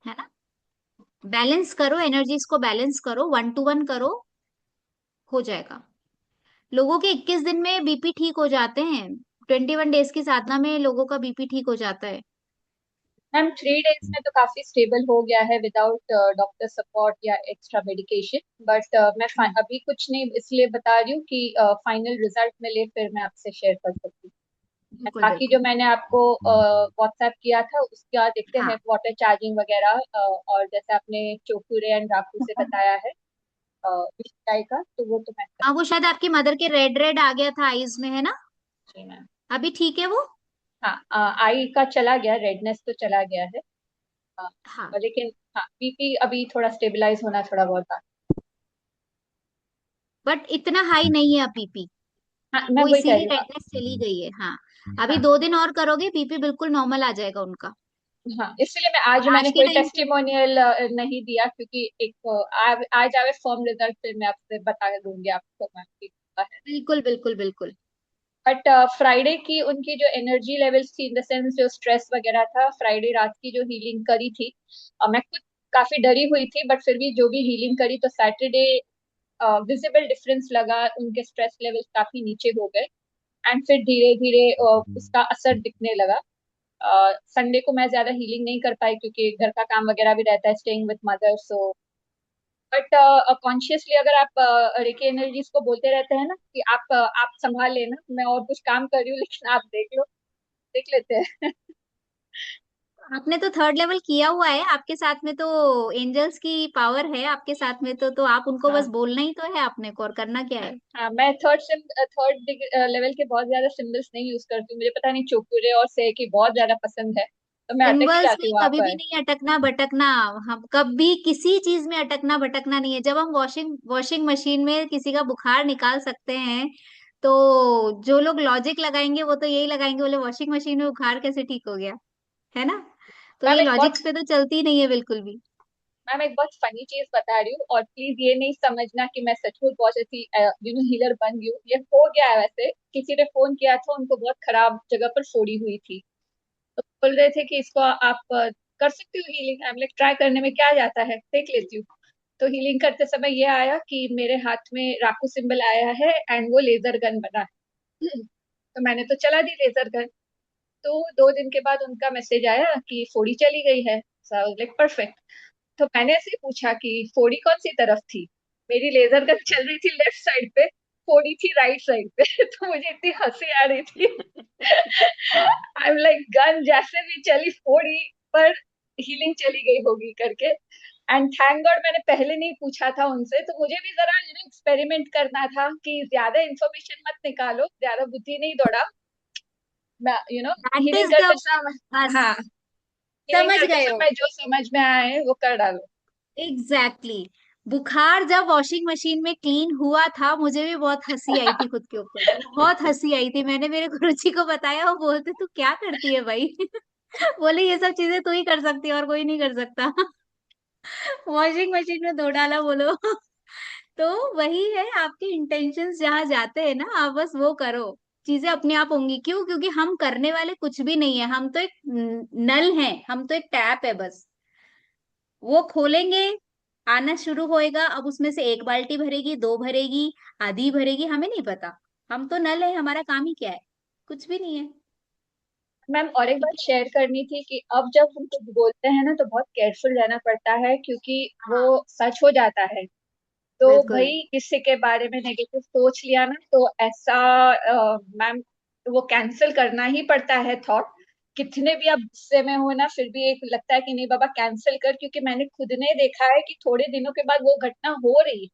है ना। बैलेंस करो, एनर्जीज को बैलेंस करो, 1 to 1 करो, हो जाएगा। लोगों के 21 दिन में बीपी ठीक हो जाते हैं। 21 डेज की साधना में लोगों का बीपी ठीक हो जाता है। मैम 3 days में तो काफी स्टेबल हो गया है विदाउट डॉक्टर सपोर्ट या एक्स्ट्रा मेडिकेशन। बट मैं अभी कुछ नहीं इसलिए बता रही हूँ कि फाइनल रिजल्ट मिले फिर मैं आपसे शेयर कर सकती हूँ। बिल्कुल बाकी जो बिल्कुल। मैंने आपको व्हाट्सएप किया था उसका देखते हाँ हैं वाटर चार्जिंग वगैरह, और जैसे आपने चोकुरे एंड राकू से बताया है विषय का, तो वो तो मैं हाँ, वो शायद आपकी मदर के रेड रेड आ गया था आईज में, है ना? जी मैम। अभी ठीक है वो? हाँ आई का चला गया, रेडनेस तो चला गया है। हाँ, लेकिन हाँ बीपी अभी थोड़ा स्टेबलाइज होना थोड़ा बहुत बाकी। बट इतना हाई नहीं है अब बीपी। हाँ मैं वो वही कह इसीलिए रही हूँ। रेडनेस चली गई है। हाँ, अभी हाँ 2 दिन और करोगे बीपी बिल्कुल नॉर्मल आ जाएगा उनका। हाँ इसलिए मैं और आज मैंने आज के कोई टाइम पे टेस्टिमोनियल नहीं दिया क्योंकि एक आज आवे फॉर्म रिजल्ट फिर मैं आपसे बता दूंगी आपको मैम की क्या है। बिल्कुल बिल्कुल बिल्कुल। बट फ्राइडे की उनकी जो एनर्जी लेवल्स थी इन द सेंस जो स्ट्रेस वगैरह था, फ्राइडे रात की जो हीलिंग करी थी, मैं खुद काफी डरी हुई थी बट फिर भी जो भी हीलिंग करी तो सैटरडे विजिबल डिफरेंस लगा, उनके स्ट्रेस लेवल्स काफी नीचे हो गए एंड फिर धीरे धीरे उसका असर दिखने लगा। संडे को मैं ज्यादा हीलिंग नहीं कर पाई क्योंकि घर का काम वगैरह भी रहता है, staying with mother, so but consciously अगर आप रेकी एनर्जीज को बोलते रहते हैं ना कि आप संभाल लेना, मैं और कुछ काम कर रही हूँ लेकिन आप देख लो, देख लेते हैं। आपने तो 3rd लेवल किया हुआ है, आपके साथ में तो एंजल्स की पावर है आपके साथ में, तो आप उनको बस हाँ बोलना ही तो है अपने को, और करना क्या है। हाँ मैं थर्ड लेवल के बहुत ज्यादा सिंबल्स नहीं यूज करती हूँ, मुझे पता नहीं चोकुरे और से की बहुत ज्यादा पसंद है तो मैं अटक ही सिंबल्स में जाती हूँ वहां कभी भी पर। नहीं अटकना भटकना। हम कभी किसी चीज में अटकना भटकना नहीं है। जब हम वॉशिंग वॉशिंग मशीन में किसी का बुखार निकाल सकते हैं, तो जो लोग लॉजिक लगाएंगे वो तो यही लगाएंगे, बोले वॉशिंग मशीन में बुखार कैसे ठीक हो गया, है ना? तो मैम ये एक बहुत लॉजिक्स पे तो चलती नहीं है बिल्कुल भी। मैम एक बहुत फनी चीज बता रही हूँ और प्लीज ये नहीं समझना कि मैं सचमुच बहुत ऐसी हीलर बन गई हूँ, ये हो गया है वैसे। किसी ने फोन किया था, उनको बहुत खराब जगह पर फोड़ी हुई थी, तो बोल रहे थे कि इसको आप कर सकती हो healing. I am like try करने में क्या जाता है, देख लेती हूँ। तो हीलिंग करते समय ये आया कि मेरे हाथ में राकू सिंबल आया है एंड वो लेजर गन बना है। तो मैंने तो चला दी लेजर गन। तो 2 दिन के बाद उनका मैसेज आया कि फोड़ी चली गई है, सो लाइक परफेक्ट। तो मैंने ऐसे पूछा कि फोड़ी कौन सी तरफ थी, मेरी लेजर गन चल रही थी लेफ्ट साइड पे, फोड़ी थी राइट साइड पे। तो मुझे इतनी हंसी आ रही थी। आई एम लाइक गन जैसे भी चली फोड़ी पर हीलिंग चली गई होगी करके। एंड थैंक गॉड मैंने पहले नहीं पूछा था उनसे, तो मुझे भी जरा एक्सपेरिमेंट करना था कि ज्यादा इंफॉर्मेशन मत निकालो, ज्यादा बुद्धि नहीं दौड़ा, दैट हीलिंग इज द करते समय। बस, हाँ हीलिंग समझ करते गए हो? समय जो समझ में आए वो कर डालो। Exactly exactly. बुखार जब वॉशिंग मशीन में क्लीन हुआ था, मुझे भी बहुत हंसी आई थी खुद के ऊपर, बहुत हंसी आई थी। मैंने मेरे गुरुजी को बताया, वो बोलते तू क्या करती है भाई? बोले ये सब चीजें तू ही कर सकती है और कोई नहीं कर सकता। वॉशिंग मशीन में धो डाला बोलो। तो वही है, आपके इंटेंशंस जहाँ जाते हैं ना, आप बस वो करो, चीजें अपने आप होंगी। क्यों? क्योंकि हम करने वाले कुछ भी नहीं है, हम तो एक नल हैं, हम तो एक टैप है बस। वो खोलेंगे, आना शुरू होएगा। अब उसमें से 1 बाल्टी भरेगी, 2 भरेगी, आधी भरेगी, हमें नहीं पता। हम तो नल है, हमारा काम ही क्या है? कुछ भी नहीं है। मैम और एक ठीक बात है। शेयर करनी थी कि अब जब हम कुछ बोलते हैं ना तो बहुत केयरफुल रहना पड़ता है क्योंकि वो हाँ सच हो जाता है। तो बिल्कुल। भाई किसी के बारे में नेगेटिव सोच लिया ना तो ऐसा मैम वो कैंसिल करना ही पड़ता है थॉट। कितने भी आप गुस्से में हो ना फिर भी एक लगता है कि नहीं बाबा कैंसिल कर, क्योंकि मैंने खुद ने देखा है कि थोड़े दिनों के बाद वो घटना हो रही है।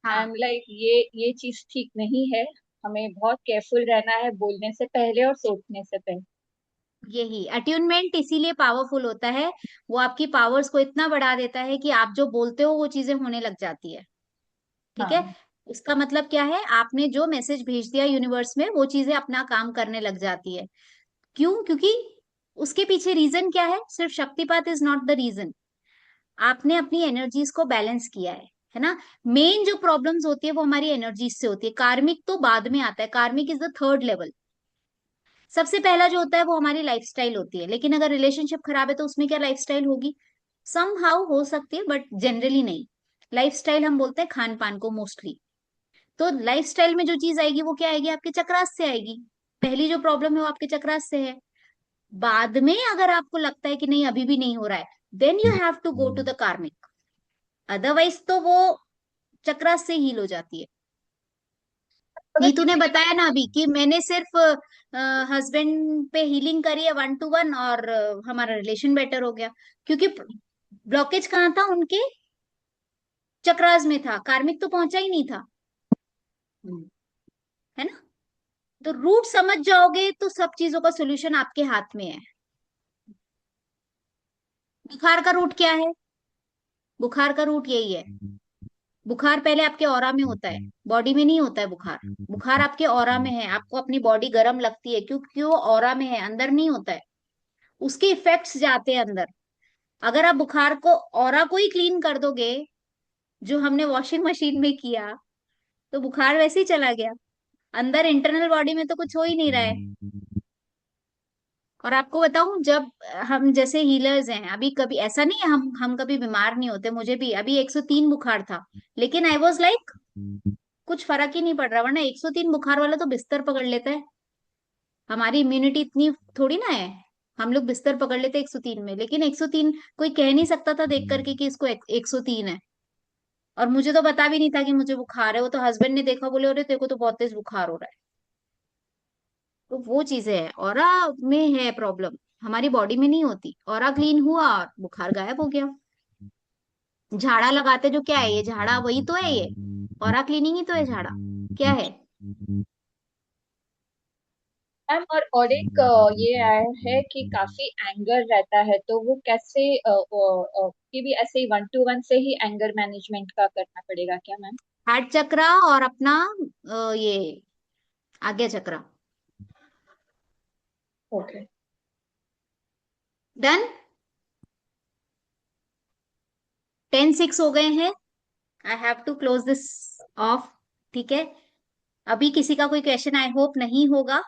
आई एम हाँ, लाइक ये चीज ठीक नहीं है, हमें बहुत केयरफुल रहना है बोलने से पहले और सोचने से पहले। यही अट्यूनमेंट इसीलिए पावरफुल होता है। वो आपकी पावर्स को इतना बढ़ा देता है कि आप जो बोलते हो वो चीजें होने लग जाती है। ठीक है। हाँ उसका मतलब क्या है? आपने जो मैसेज भेज दिया यूनिवर्स में, वो चीजें अपना काम करने लग जाती है। क्यों? क्योंकि उसके पीछे रीजन क्या है? सिर्फ शक्तिपात इज नॉट द रीजन। आपने अपनी एनर्जीज को बैलेंस किया है ना? मेन जो प्रॉब्लम्स होती है वो हमारी एनर्जीज से होती है। कार्मिक तो बाद में आता है, कार्मिक इज द 3rd लेवल। सबसे पहला जो होता है वो हमारी लाइफस्टाइल होती है। लेकिन अगर रिलेशनशिप खराब है तो उसमें क्या लाइफस्टाइल होगी? सम हाउ हो सकती है, बट जनरली नहीं। लाइफस्टाइल हम बोलते हैं खान पान को मोस्टली। तो लाइफस्टाइल में जो चीज आएगी वो क्या आएगी, आपके चक्रास से आएगी। पहली जो प्रॉब्लम है वो आपके चक्रास से है। बाद में अगर आपको लगता है कि नहीं अभी भी नहीं हो रहा है, then you have to go to the karmic, otherwise तो वो चक्रास से हील हो जाती है। नीतू ने बताया ना अभी कि मैंने सिर्फ हस्बैंड पे हीलिंग करी है 1 to 1 और हमारा रिलेशन बेटर हो गया, क्योंकि ब्लॉकेज कहाँ था, उनके चक्रास में था, कार्मिक तो पहुंचा ही नहीं था, है ना। तो रूट समझ जाओगे तो सब चीजों का सोल्यूशन आपके हाथ में है। बुखार का रूट क्या है, बुखार का रूट यही है। बुखार पहले आपके ऑरा में होता है, बॉडी में नहीं होता है बुखार। बुखार आपके ऑरा में है, आपको अपनी बॉडी गर्म लगती है क्योंकि वो ऑरा में है, अंदर नहीं होता है, उसके इफेक्ट्स जाते हैं अंदर। अगर आप बुखार को, ऑरा को ही क्लीन कर दोगे जो हमने वॉशिंग मशीन में किया, तो बुखार वैसे ही चला गया। अंदर इंटरनल बॉडी में तो कुछ हो ही नहीं रहा है। और आपको बताऊं, जब हम जैसे हीलर्स हैं, अभी कभी ऐसा नहीं है हम कभी बीमार नहीं होते, मुझे भी अभी 103 बुखार था, लेकिन आई वॉज लाइक कुछ फर्क ही नहीं पड़ रहा, वरना 103 बुखार वाला तो बिस्तर पकड़ लेता है। हमारी इम्यूनिटी इतनी थोड़ी ना है, हम लोग बिस्तर पकड़ लेते 103 में, लेकिन 103 कोई कह नहीं सकता था देख करके कि इसको 103 है। और मुझे तो पता भी नहीं था कि मुझे बुखार है, वो तो हस्बैंड ने देखा, बोले अरे तेरे को तो बहुत तेज बुखार हो रहा है। तो वो चीजें है, ऑरा में है प्रॉब्लम, हमारी बॉडी में नहीं होती। ऑरा क्लीन हुआ और बुखार गायब हो गया। झाड़ा लगाते जो क्या है, ये झाड़ा वही तो है, ये ऑरा क्लीनिंग ही तो है झाड़ा, क्या है। मैम और एक ये आया है कि काफी एंगर रहता है, तो वो कैसे कि भी ऐसे ही 1 to 1 से ही एंगर मैनेजमेंट का करना पड़ेगा क्या मैम? हार्ट चक्रा और अपना ये आज्ञा चक्रा। Okay, done. 10:06 हो गए हैं, I have to close this off, ठीक है। अभी किसी का कोई क्वेश्चन आई होप नहीं होगा,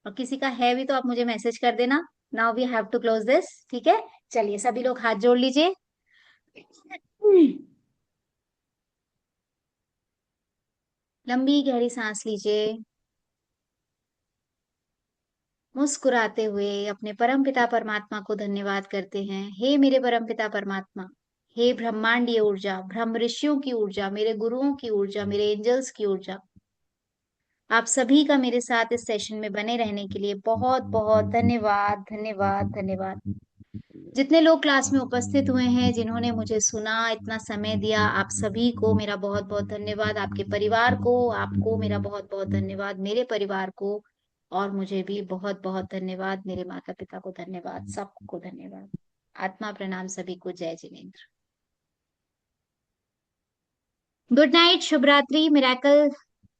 और किसी का है भी तो आप मुझे मैसेज कर देना। Now we have to close this, ठीक है। चलिए सभी लोग हाथ जोड़ लीजिए। लंबी गहरी सांस लीजिए, मुस्कुराते हुए अपने परमपिता परमात्मा को धन्यवाद करते हैं। हे मेरे परमपिता परमात्मा, हे ब्रह्मांडीय ऊर्जा, ब्रह्म ऋषियों की ऊर्जा, मेरे गुरुओं की ऊर्जा, मेरे एंजल्स की ऊर्जा, आप सभी का मेरे साथ इस सेशन में बने रहने के लिए बहुत बहुत धन्यवाद धन्यवाद धन्यवाद। जितने लोग क्लास में उपस्थित हुए हैं, जिन्होंने मुझे सुना, इतना समय दिया, आप सभी को मेरा बहुत बहुत धन्यवाद। आपके परिवार को, आपको मेरा बहुत बहुत धन्यवाद, मेरे परिवार को और मुझे भी बहुत बहुत धन्यवाद, मेरे माता पिता को धन्यवाद, सबको धन्यवाद। आत्मा प्रणाम सभी को, जय जिनेन्द्र। गुड नाइट, शुभ रात्रि, miracle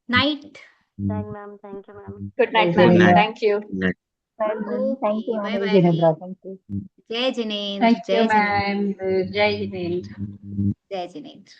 night. Ma'am, thank you ma'am. Good night good ma'am, night. Thank you. Thank you bye ma'am. Bye, जय जिनेन्द्र, थैंक यू जय जिनेन्द्र, मैम, जय जिनेन्द्र। जय जिनेन्द्र।